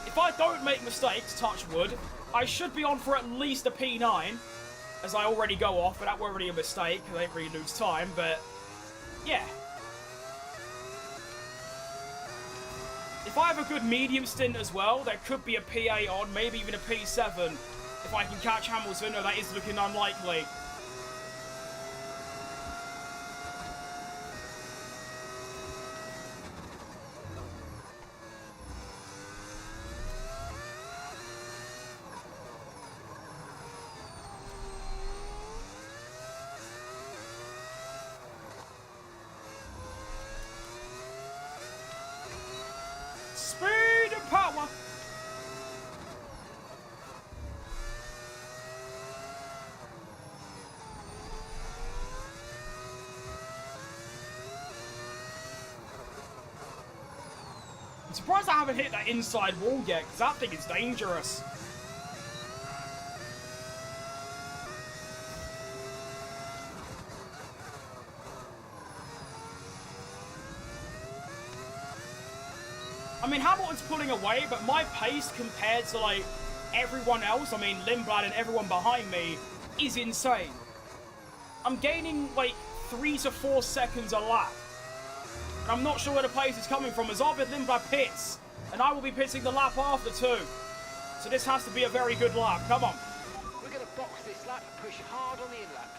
S1: If I don't make mistakes, touch wood, I should be on for at least a P9, as I already go off, but that won't really be a mistake, because I don't really lose time, but yeah. If I have a good medium stint as well, there could be a P8 on, maybe even a P7, if I can catch Hamilton, though that is looking unlikely. Speed and power! I'm surprised I haven't hit that inside wall yet, because that thing is dangerous. I mean, Hamilton's pulling away, but my pace compared to, like, everyone else, I mean, Lindblad and everyone behind me, is insane. I'm gaining, like, 3 to 4 seconds a lap. And I'm not sure where the pace is coming from, as Arvid Lindblad pits, and I will be pitting the lap after too. So this has to be a very good lap. Come on.
S4: We're going to box this lap and push hard on the in-lap.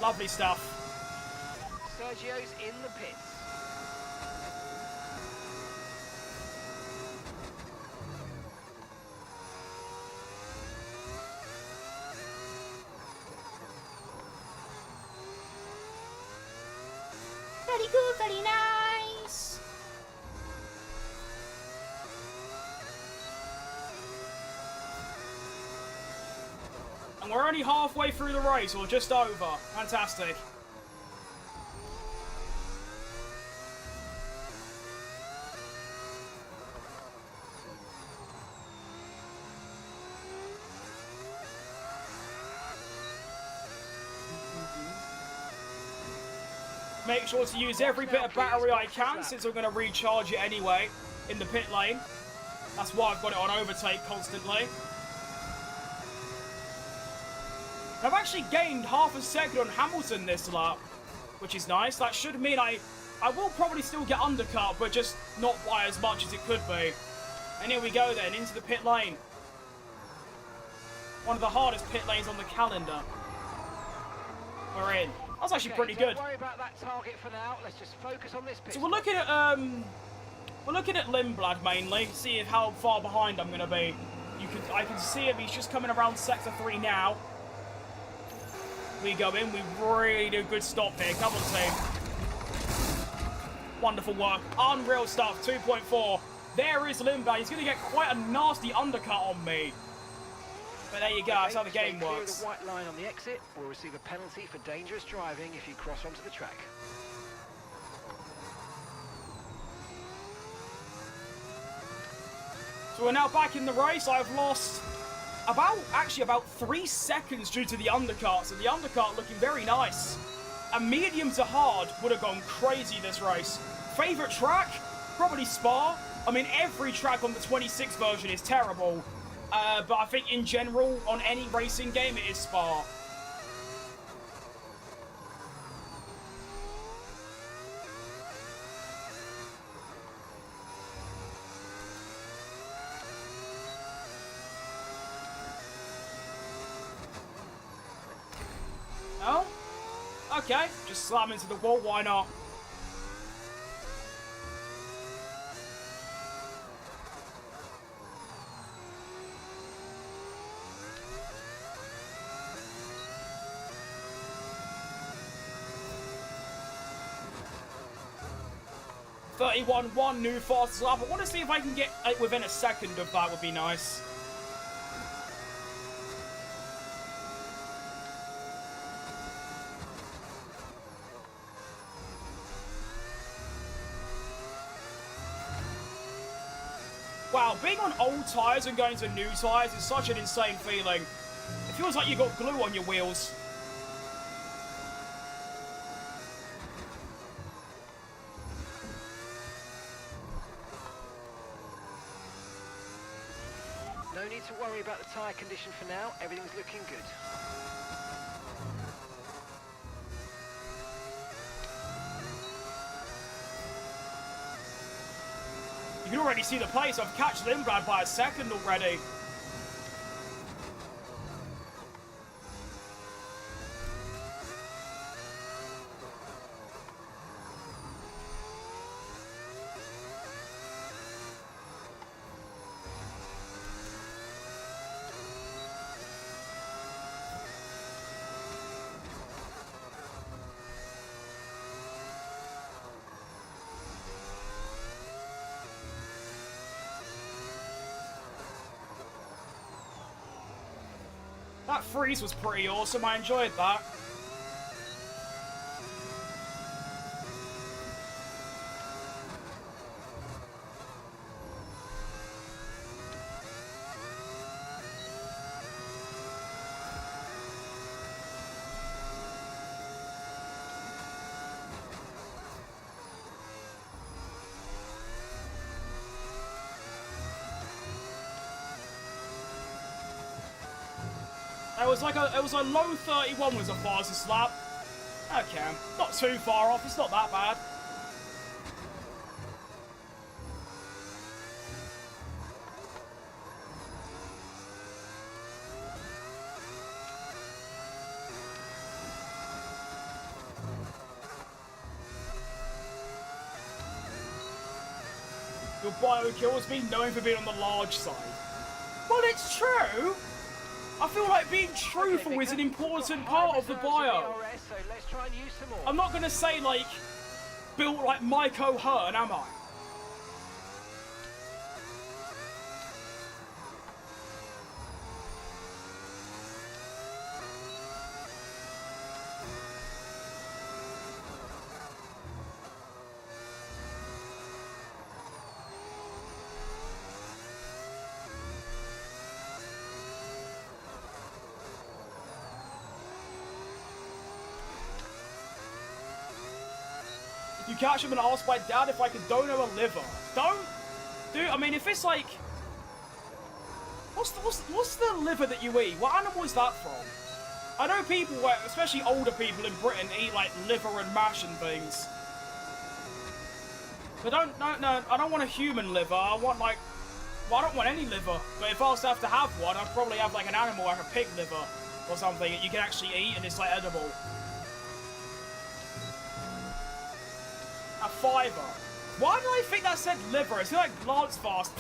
S1: Lovely stuff.
S4: Sergio's in the pits.
S5: Very good, very nice.
S1: And we're only halfway through the race, or just over. Fantastic. Make sure to use every bit of battery I can, since I'm going to recharge it anyway in the pit lane. That's why I've got it on overtake constantly. I've actually gained half a second on Hamilton this lap, which is nice. That should mean I will probably still get undercut, but just not by as much as it could be. And here we go then, into the pit lane. One of the hardest pit lanes on the calendar. We're in. That's actually pretty good.
S4: Don't worry about that target for now. Let's just focus on this pit.
S1: So we're looking at Lindblad mainly, see if how far behind I'm gonna be. I can see him. He's just coming around sector 3 now. We go in. We really do a good stop here. Come on, team. Wonderful work. Unreal stuff. 2.4. There is Lindblad. He's gonna get quite a nasty undercut on me. But there you go, that's how the game works.
S4: The white line on the exit will receive a penalty for dangerous driving if you cross onto the track.
S1: So we're now back in the race. I've lost about 3 seconds due to the undercut. So the undercut looking very nice. A medium to hard would have gone crazy this race. Favorite track? Probably Spa. I mean, every track on the 26 version is terrible. But I think in general, on any racing game, it is Spa. Oh? Okay, just slam into the wall, why not? .31.1 new fastest lap. I want to see if I can get within a second of that. Would be nice. Wow, being on old tyres and going to new tyres is such an insane feeling. It feels like you got glue on your wheels.
S4: No need to worry about the tyre condition for now. Everything's looking good.
S1: You can already see the pace. I've catched Lindblad by a second already. That freeze was pretty awesome. I enjoyed that. It was a low 31 was a fastest lap. Okay, not too far off. It's not that bad. Your bio kill has been known for being on the large side. Well, it's true. I feel like being truthful is an important part of the bio.
S4: So let's try and use some more.
S1: I'm not going to say, like, built like Mike O'Hearn, am I? You catch him and ask my dad if I could donate a liver. Don't? Dude, I mean, if it's like... What's the liver that you eat? What animal is that from? I know people, especially older people in Britain, eat like liver and mash and things. But no, I don't want a human liver. I want like... Well, I don't want any liver. But if I was to have one, I'd probably have like an animal, like a pig liver or something that you can actually eat and it's like edible. A fiver. Why did I think that said liver? It's like glance fast.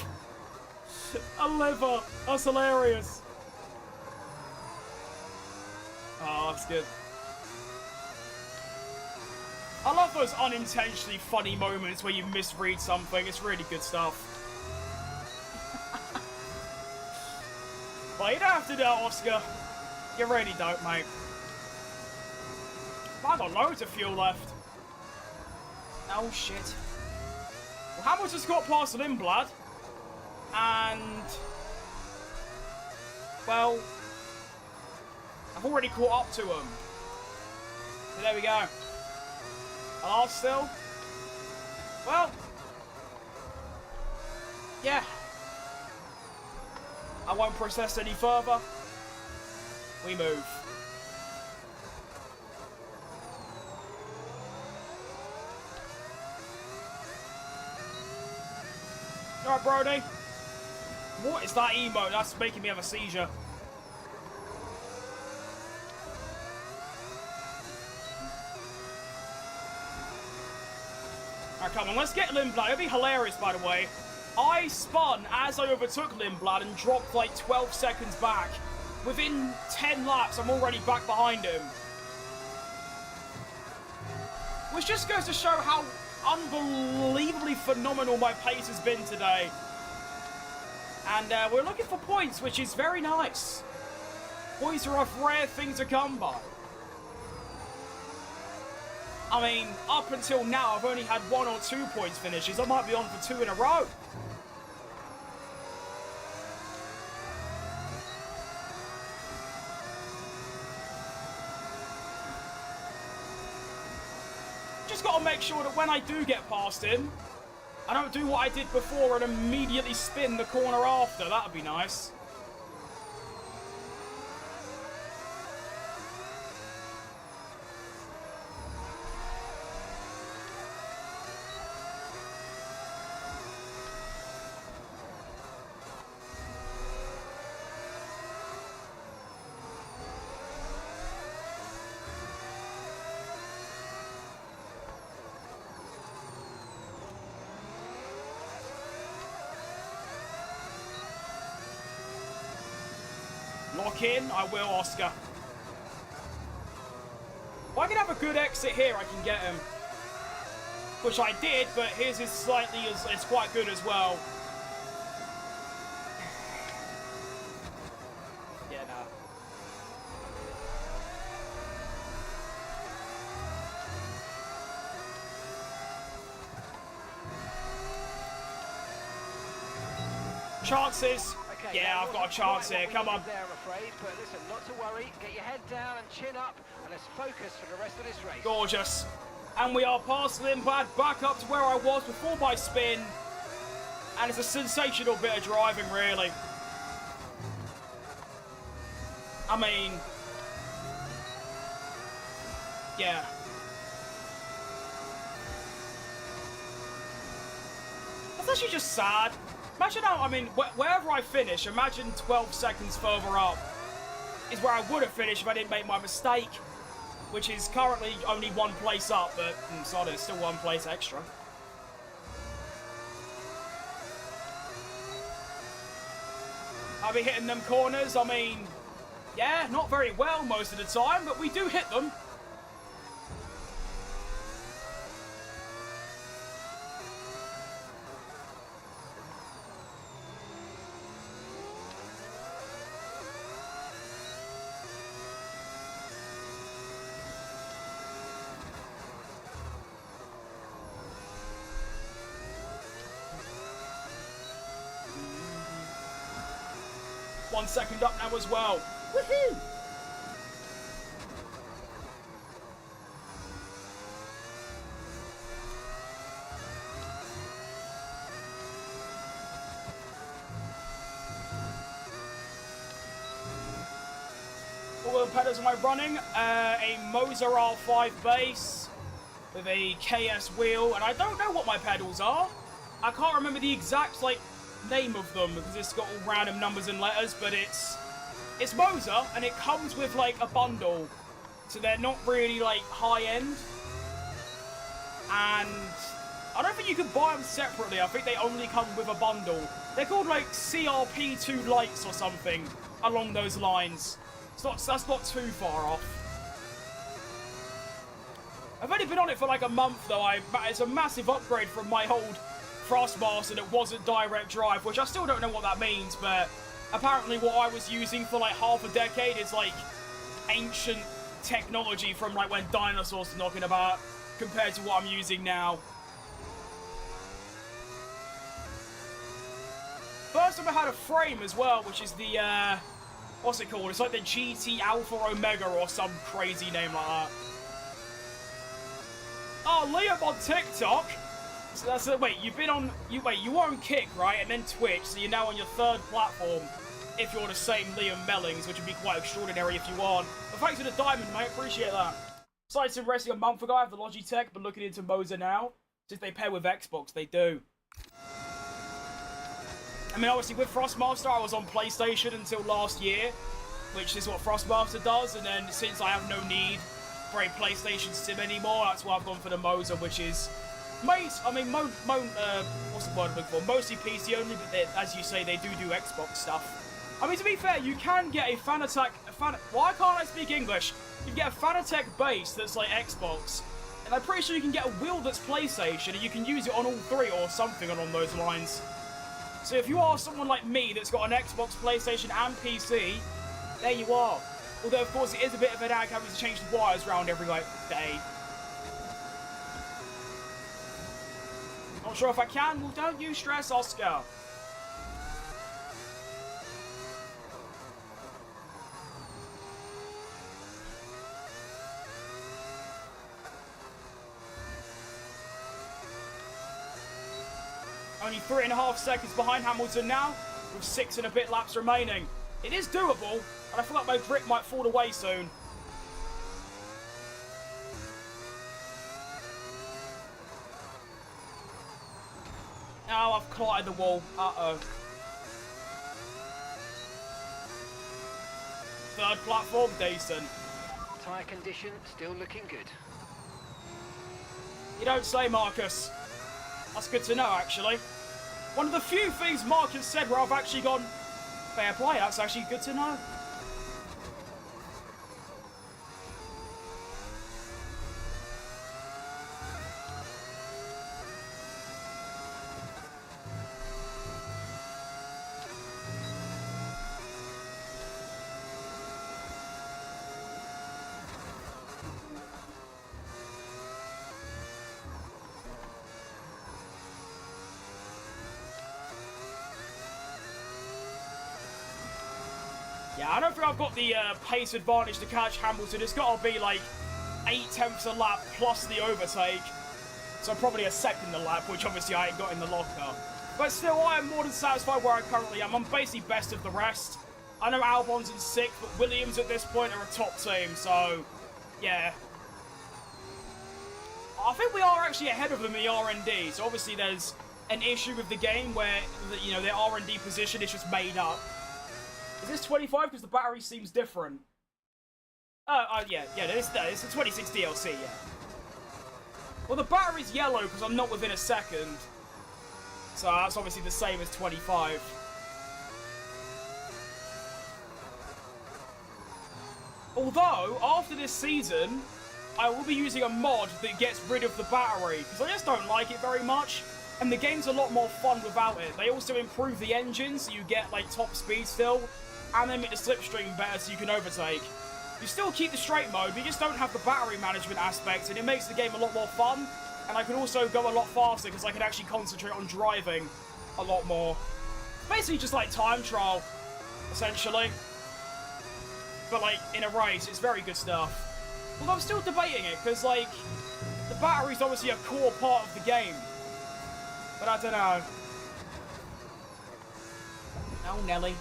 S1: A liver. That's hilarious. Oh, that's good. I love those unintentionally funny moments where you misread something. It's really good stuff. Well, you don't have to do that, Oscar. You really don't, mate. I've got loads of fuel left. Oh, shit. Well, Hamilton's got past Lindblad. And... Well... I've already caught up to him. So there we go. Last still. Well... Yeah. I won't process any further. We move. Alright, Brody. What is that emote? That's making me have a seizure. Alright, come on, let's get Lindblad. It'd be hilarious, by the way. I spun as I overtook Lindblad and dropped like 12 seconds back. Within 10 laps, I'm already back behind him. Which just goes to show how unbelievably phenomenal my pace has been today. And we're looking for points, which is very nice. Points are a rare thing to come by. I mean, up until now, I've only had 1 or 2 points finishes. I might be on for 2 in a row. just got to make sure that when I do get past him, I don't do what I did before and immediately spin the corner after. That would be nice. Lock in, I will, Oscar. If I can have a good exit here, I can get him. Which I did, but his is slightly, it's quite good as well. Yeah, nah. Chances.
S4: Okay,
S1: Yeah, I've got a chance here. Come on.
S4: There, I'm afraid, but listen, not to worry. Get your head down and chin up, and let's focus for the rest of this race.
S1: Gorgeous. And we are past Limbad, back up to where I was before my spin. And it's a sensational bit of driving, really. I mean... yeah. That's actually just sad. Imagine how, I mean, wherever I finish, imagine 12 seconds further up is where I would have finished if I didn't make my mistake, which is currently only one place up, but sorry, it's still one place extra. I'll be hitting them corners, I mean, yeah, not very well most of the time, but we do hit them. One second up now as well. Woohoo! What pedals am I running? A Moser R5 base with a KS wheel, and I don't know what my pedals are. I can't remember the exact, like, name of them because it's got all random numbers and letters, but it's Moser, and it comes with like a bundle, so they're not really like high end, and I don't think you can buy them separately. I think they only come with a bundle. They're called like CRP2 lights or something along those lines. That's not too far off. I've only been on it for like a month though. It's a massive upgrade from my old Thrustmaster that wasn't direct drive, which I still don't know what that means, but apparently what I was using for like half a decade is like ancient technology from like when dinosaurs were knocking about compared to what I'm using now. First time I had a frame as well, which is the what's it called? It's like the GT Alpha Omega or some crazy name like that. Oh, Liam on TikTok. So that's it. Wait, you were on Kick, right? And then Twitch, so you're now on your third platform if you're the same Liam Mellings, which would be quite extraordinary if you aren't. But thanks for the diamond, mate. Appreciate that. Started sim racing a month ago. I have the Logitech, but looking into Moser now. Since they pair with Xbox, they do. I mean, obviously, with Thrustmaster, I was on PlayStation until last year, which is what Thrustmaster does, and then since I have no need for a PlayStation sim anymore, that's why I've gone for the Moser, which is... what's the word I'm looking for? Mostly PC only, but they, as you say, they do Xbox stuff. I mean, to be fair, you can get a Fanatec... why can't I speak English? You can get a Fanatec base that's like Xbox, and I'm pretty sure you can get a wheel that's PlayStation, and you can use it on all three or something along those lines. So if you are someone like me that's got an Xbox, PlayStation, and PC, there you are. Although, of course, it is a bit of an ag having to change the wires around every, like, day. Not sure if I can. Well, don't you stress, Oscar. only 3.5 seconds behind Hamilton now, with 6 and a bit laps remaining. It is doable, and I feel like my grip might fall away soon. Oh, I've collided the wall. Uh-oh. Third platform, decent.
S4: Tyre condition still looking good.
S1: You don't say, Marcus. That's good to know, actually. One of the few things Marcus said where I've actually gone, fair play, that's actually good to know. Yeah, I don't think I've got the pace advantage to catch Hamilton. It's got to be like 0.8 a lap plus the overtake. So probably a second a lap, which obviously I ain't got in the locker. But still, I am more than satisfied where I currently am. I'm basically best of the rest. I know Albon's in 6th, but Williams at this point are a top team, so yeah. I think we are actually ahead of them in the R&D. So obviously there's an issue with the game where, you know, their R&D position is just made up. Is this 25? Because the battery seems different. Yeah, it's a 26 DLC, yeah. Well, the battery's yellow because I'm not within a second. So that's obviously the same as 25. Although, after this season, I will be using a mod that gets rid of the battery, because I just don't like it very much. And the game's a lot more fun without it. They also improve the engine, so you get, like, top speed still. And they make the slipstream better so you can overtake. You still keep the straight mode, but you just don't have the battery management aspect, and it makes the game a lot more fun. And I can also go a lot faster, because I can actually concentrate on driving a lot more. Basically just like time trial, essentially. But, like, in a race, it's very good stuff. Although I'm still debating it, because, like, the battery's obviously a core part of the game. But I don't know. Oh, Nelly.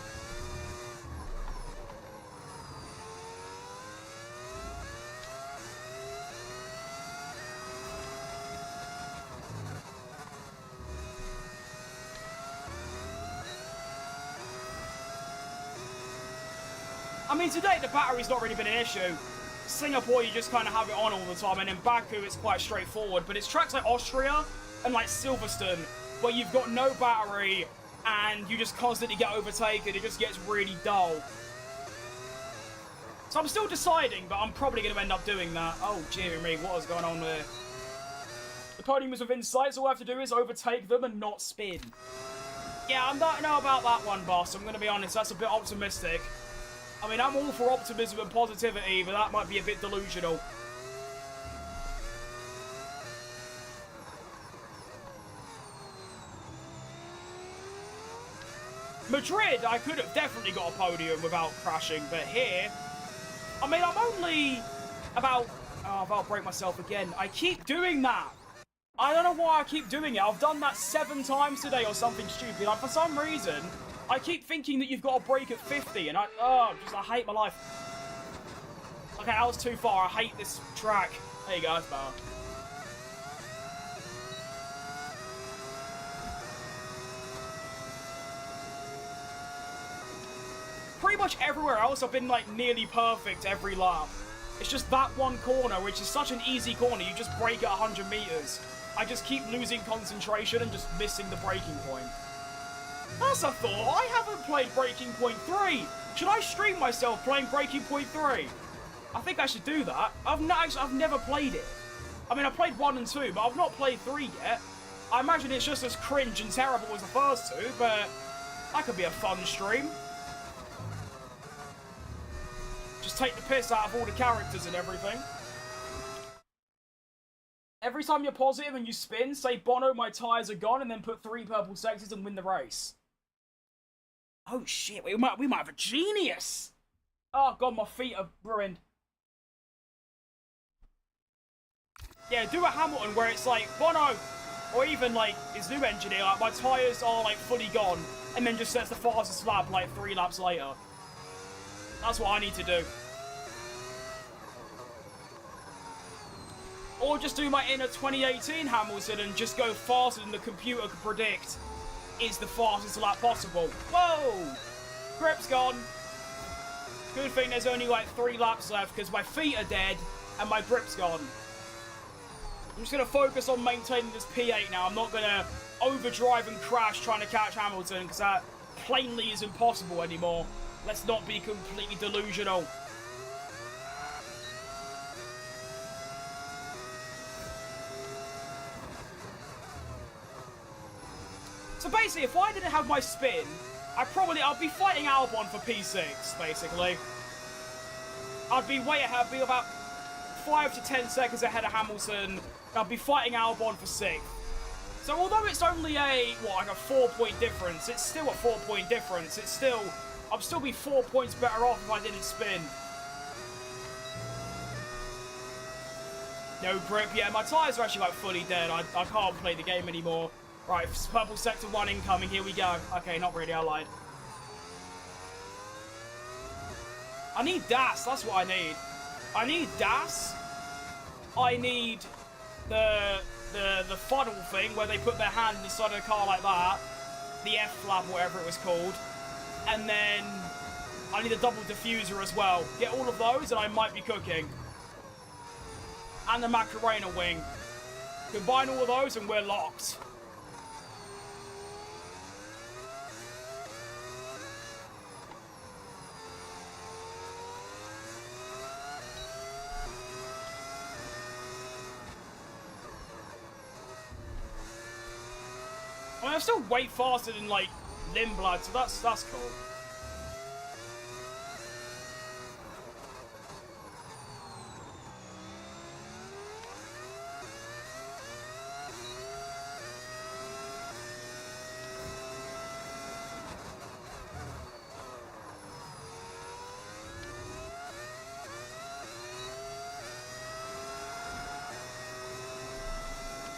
S1: I mean, today the battery's not really been an issue. Singapore, you just kind of have it on all the time, and in Baku, it's quite straightforward. But it's tracks like Austria and like Silverstone, where you've got no battery, and you just constantly get overtaken. It just gets really dull. So I'm still deciding, but I'm probably going to end up doing that. Oh, dear me, what is going on there? The podium is within sight, so all I have to do is overtake them and not spin. Yeah, I don't know about that one, boss. I'm going to be honest, that's a bit optimistic. I mean, I'm all for optimism and positivity, but that might be a bit delusional. Madrid, I could have definitely got a podium without crashing, but here, I mean, I'm only about... Oh, I'll break myself again. I keep doing that. I don't know why I keep doing it. I've done that 7 times today or something stupid. Like, for some reason, I keep thinking that you've got to brake at 50, and I hate my life. Okay, that was too far. I hate this track. There you go, that's better. Pretty much everywhere else, I've been, like, nearly perfect every lap. It's just that one corner, which is such an easy corner. You just brake at 100 meters. I just keep losing concentration and just missing the braking point. That's a thought. I haven't played Breaking Point 3. Should I stream myself playing Breaking Point 3? I think I should do that. I've never played it. I mean, I played 1 and 2, but I've not played 3 yet. I imagine it's just as cringe and terrible as the first 2, but that could be a fun stream. Just take the piss out of all the characters and everything. Every time you're positive and you spin, say, Bono, my tyres are gone, and then put 3 purple sexes and win the race. Oh shit, we might have a genius! Oh god, my feet are ruined. Yeah, do a Hamilton where it's like, Bono, or even like his new engine here, like my tyres are like fully gone, and then just sets the fastest lap like 3 laps later. That's what I need to do. Or just do my inner 2018 Hamilton and just go faster than the computer can predict is the fastest lap possible. Whoa! Grip's gone. Good thing there's only like 3 laps left because my feet are dead and my grip's gone. I'm just going to focus on maintaining this P8 now. I'm not going to overdrive and crash trying to catch Hamilton because that plainly is impossible anymore. Let's not be completely delusional. So basically, if I didn't have my spin, I'd be fighting Albon for P6, basically. I'd be way ahead, I'd be about 5 to 10 seconds ahead of Hamilton. I'd be fighting Albon for 6th. So although it's only a 4-point difference, it's still a 4-point difference. I'd still be 4 points better off if I didn't spin. No grip, yeah, my tyres are actually like fully dead. I can't play the game anymore. Right, purple sector 1 incoming, here we go. Okay, not really, I lied. I need DAS, that's what I need. I need DAS. I need the funnel thing where they put their hand inside of the car like that. The F-flap, whatever it was called. And then I need a double diffuser as well. Get all of those and I might be cooking. And the Macarena wing. Combine all of those and we're locked. I mean, I'm still way faster than, like, Lindblad, so that's cool.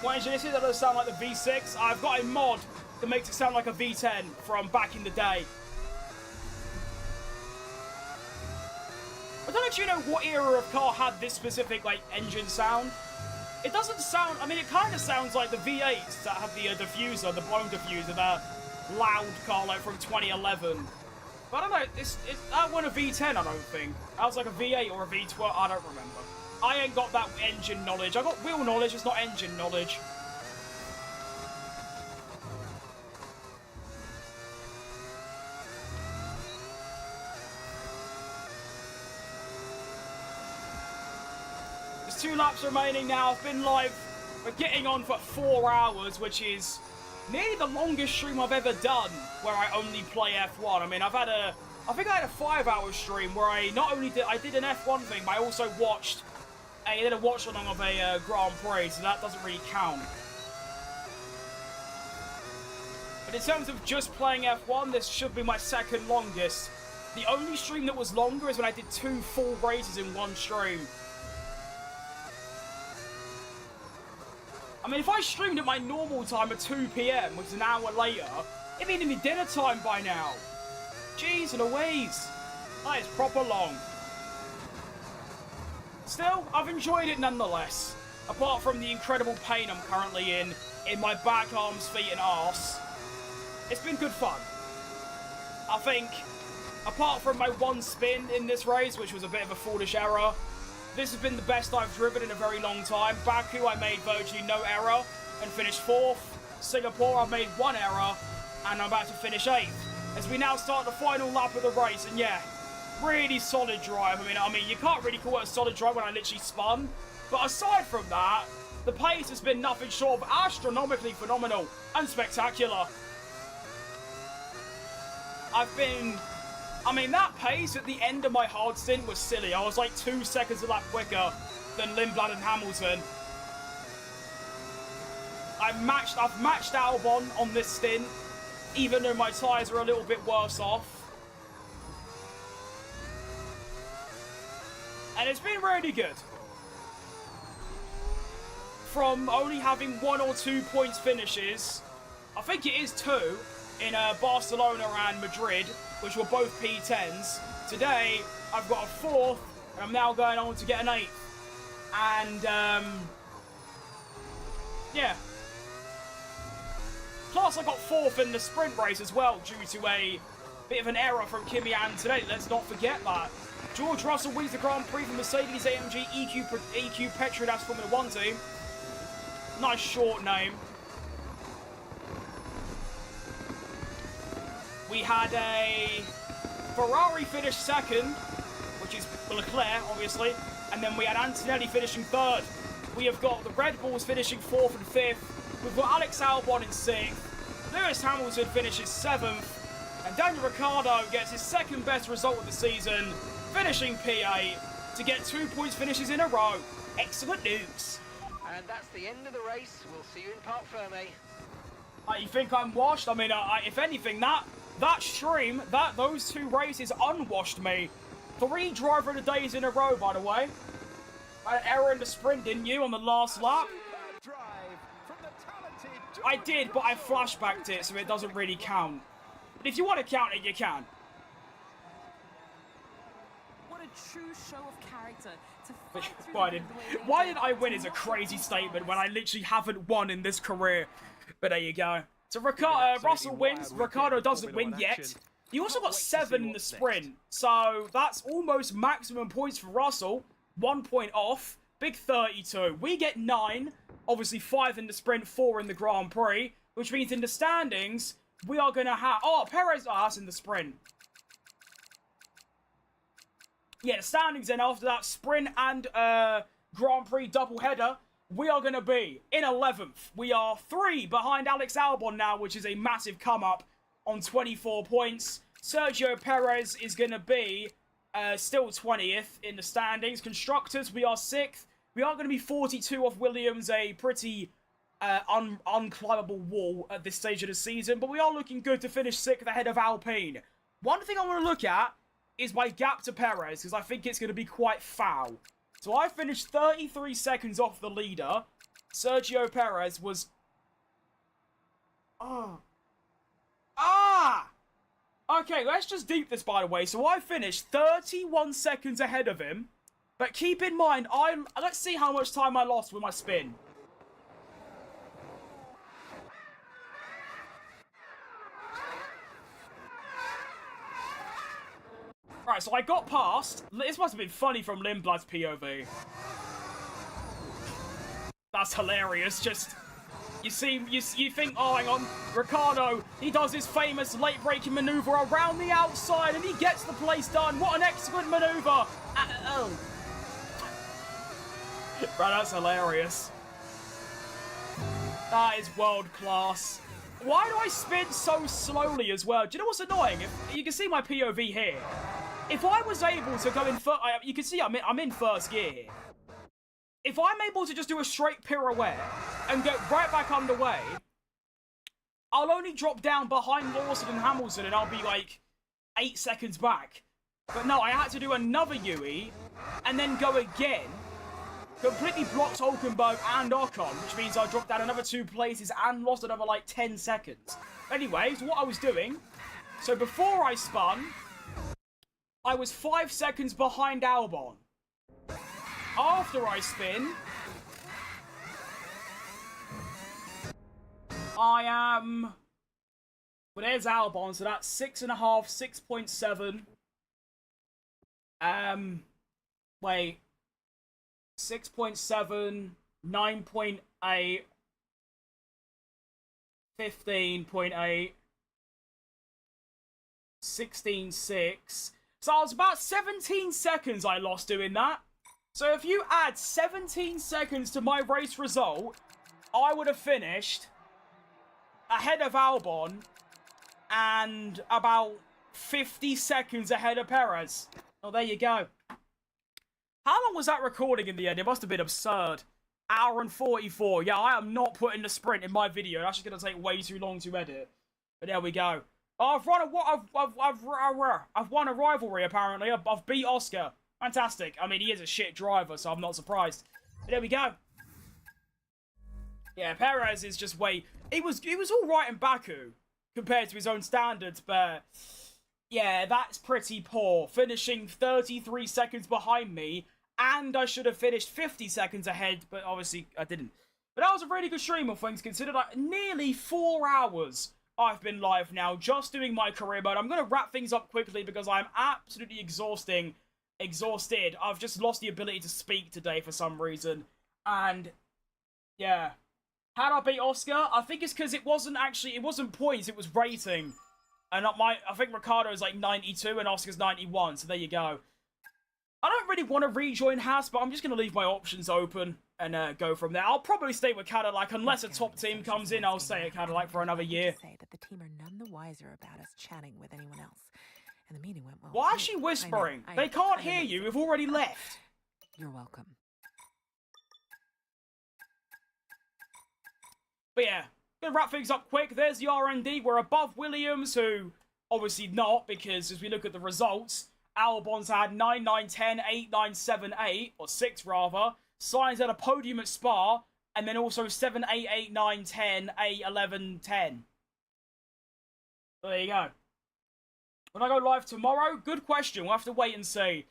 S1: Well, engineer, that doesn't sound like the V6. I've got a mod that makes it sound like a V10 from back in the day. I don't actually know what era of car had this specific, like, engine sound. It doesn't sound... I mean, it kind of sounds like the V8s that have the diffuser, the blown diffuser, that loud car, like, from 2011. But I don't know, that wasn't a V10, I don't think. That was like a V8 or a V12, I don't remember. I ain't got that engine knowledge. I got wheel knowledge, it's not engine knowledge. There's 2 laps remaining now. I've been live. We're getting on for 4 hours, which is nearly the longest stream I've ever done where I only play F1. I mean, I think I had a 5-hour stream where I did an F1 thing, but I also watched I did a watch along of a Grand Prix, so that doesn't really count. But in terms of just playing F1, this should be my 2nd longest. The only stream that was longer is when I did 2 full races in one stream. I mean, if I streamed at my normal time at 2 PM, which is an hour later, it'd be nearly dinner time by now. Jeez and Louise. That is proper long. Still, I've enjoyed it nonetheless. Apart from the incredible pain I'm currently in my back, arms, feet and arse. It's been good fun. I think, apart from my 1 spin in this race, which was a bit of a foolish error, this has been the best I've driven in a very long time. Baku, I made virtually no error and finished 4th. Singapore, I made 1 error and I'm about to finish 8th. As we now start the final lap of the race, and yeah, really solid drive. I mean, you can't really call it a solid drive when I literally spun. But aside from that, the pace has been nothing short of astronomically phenomenal and spectacular. I mean, that pace at the end of my hard stint was silly. I was like 2 seconds a lap quicker than Lindblad and Hamilton. I've matched Albon on this stint, even though my tyres are a little bit worse off. And it's been really good. from only having 1 or 2 points finishes, I think it is 2, in Barcelona and Madrid, which were both P10s. Today, I've got a 4th, and I'm now going on to get an 8th. And, yeah. Plus, I got 4th in the sprint race as well, due to a bit of an error from Kimi Ann today. Let's not forget that. George Russell wins the Grand Prix for Mercedes-AMG EQ Petronas Formula 1 team. Nice short name. We had a Ferrari finish 2nd, which is Leclerc, obviously. And then we had Antonelli finishing 3rd. We have got the Red Bulls finishing 4th and 5th. We've got Alex Albon in 6th. Lewis Hamilton finishes 7th. And Daniel Ricciardo gets his 2nd best result of the season, finishing P8 to get 2 points finishes in a row. Excellent news.
S4: And that's the end of the race. We'll see you in Parc Ferme.
S1: You think I'm washed? I mean, if anything, that stream, those 2 races unwashed me. 3 driver of the days in a row, by the way. I had an error in the sprint, didn't you, on the last lap? I did, but I flashbacked it, so it doesn't really count. But if you want to count it, you can.
S2: What a true show of character to fight through
S1: why did I win is a crazy statement when I literally haven't won in this career. But there you go. So Russell wins, Ricciardo doesn't win yet. He also got 7 in the sprint, so that's almost maximum points for Russell. 1 point off, big 32. We get 9, obviously 5 in the sprint, 4 in the Grand Prix, which means in the standings, we are going to have... Oh, Perez, that's in the sprint. Yeah, the standings then after that sprint and Grand Prix doubleheader, we are going to be in 11th. We are 3 behind Alex Albon now, which is a massive come-up on 24 points. Sergio Perez is going to be still 20th in the standings. Constructors, we are 6th. We are going to be 42 off Williams, a pretty unclimbable wall at this stage of the season. But we are looking good to finish 6th ahead of Alpine. One thing I want to look at is my gap to Perez, because I think it's going to be quite foul. So I finished 33 seconds off the leader. Sergio Perez was... Okay, let's just deep this, by the way. So I finished 31 seconds ahead of him. But keep in mind, let's see how much time I lost with my spin. Right, so I got past. This must have been funny from Lindblad's POV. That's hilarious. Just, you think, oh, hang on, Ricciardo, he does his famous late-braking maneuver around the outside, and he gets the place done. What an excellent maneuver. Oh. Right, that's hilarious. That is world class. Why do I spin so slowly as well? Do you know what's annoying? If you can see my POV here. If I was able to go in first, you can see I'm in first gear. If I'm able to just do a straight pirouette and get right back underway, I'll only drop down behind Lawson and Hamilton and I'll be like 8 seconds back. But no, I had to do another UE and then go again. Completely blocked Hulkenberg and Ocon, which means I dropped down another 2 places and lost another like 10 seconds. Anyways, what I was doing, so before I spun, I was 5 seconds behind Albon. After I spin, I am... Well, there's Albon, so that's 6.5, 6.7. Wait. 6.7, 9.8, 15.8, 16.6. So I was about 17 seconds I lost doing that. So if you add 17 seconds to my race result, I would have finished ahead of Albon and about 50 seconds ahead of Perez. Oh, there you go. How long was that recording in the end? It must have been absurd. Hour and 44. Yeah, I am not putting the sprint in my video. That's just going to take way too long to edit. But there we go. I've won a rivalry, apparently. I've beat Oscar. Fantastic. I mean, he is a shit driver, so I'm not surprised. But there we go. Yeah, Perez is just way... It was all right in Baku compared to his own standards, but... Yeah, that's pretty poor. Finishing 33 seconds behind me, and I should have finished 50 seconds ahead, but obviously I didn't. But that was a really good stream of things, considered like nearly 4 hours I've been live now, just doing my career mode. I'm going to wrap things up quickly because I'm absolutely exhausted. I've just lost the ability to speak today for some reason. And, yeah. How'd I beat Oscar? I think it's because it wasn't points, it was rating. And I think Ricardo's like 92 and Oscar's 91, so there you go. I don't really want to rejoin Haas, but I'm just going to leave my options open and go from there. I'll probably stay with Cadillac unless a top team comes in. I'll stay at Cadillac for another year.
S7: Say that the team are none the wiser about us chatting with anyone else, and the meeting went well.
S1: Why is she whispering? They can't hear you. We've already left.
S7: You're welcome.
S1: But yeah, gonna wrap things up quick. There's the R&D. We're above Williams, who obviously not, because as we look at the results, Albon's had 9, 9, 10, 8, 9, 7, 8, or 6 rather. Sainz had a podium at Spa, and then also 7, 8, 8, 9, 10, 8, 11, 10. So there you go. When I go live tomorrow, good question. We'll have to wait and see.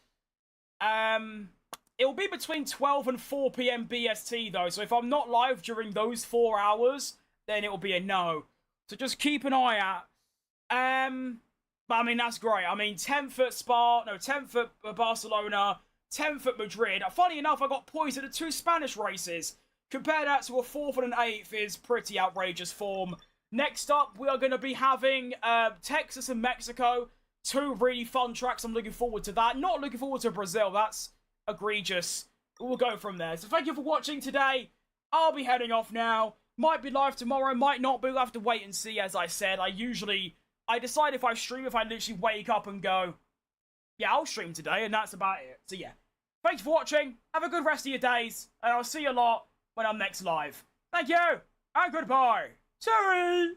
S1: It'll be between 12 and 4 p.m. BST, though. So if I'm not live during those 4 hours, then it'll be a no. So just keep an eye out. But I mean, that's great. I mean, 10th at Spa, no, 10th at Barcelona, 10th at Madrid. Funny enough, I got points at the 2 Spanish races. Compare that to a 4th and an 8th is pretty outrageous form. Next up, we are going to be having Texas and Mexico. 2 really fun tracks. I'm looking forward to that. Not looking forward to Brazil. That's egregious. We'll go from there. So thank you for watching today. I'll be heading off now. Might be live tomorrow, might not, but we'll have to wait and see. As I said, I decide if I stream, if I literally wake up and go, yeah, I'll stream today, and that's about it. So yeah, thanks for watching. Have a good rest of your days, and I'll see you a lot when I'm next live. Thank you, and goodbye. Sorry.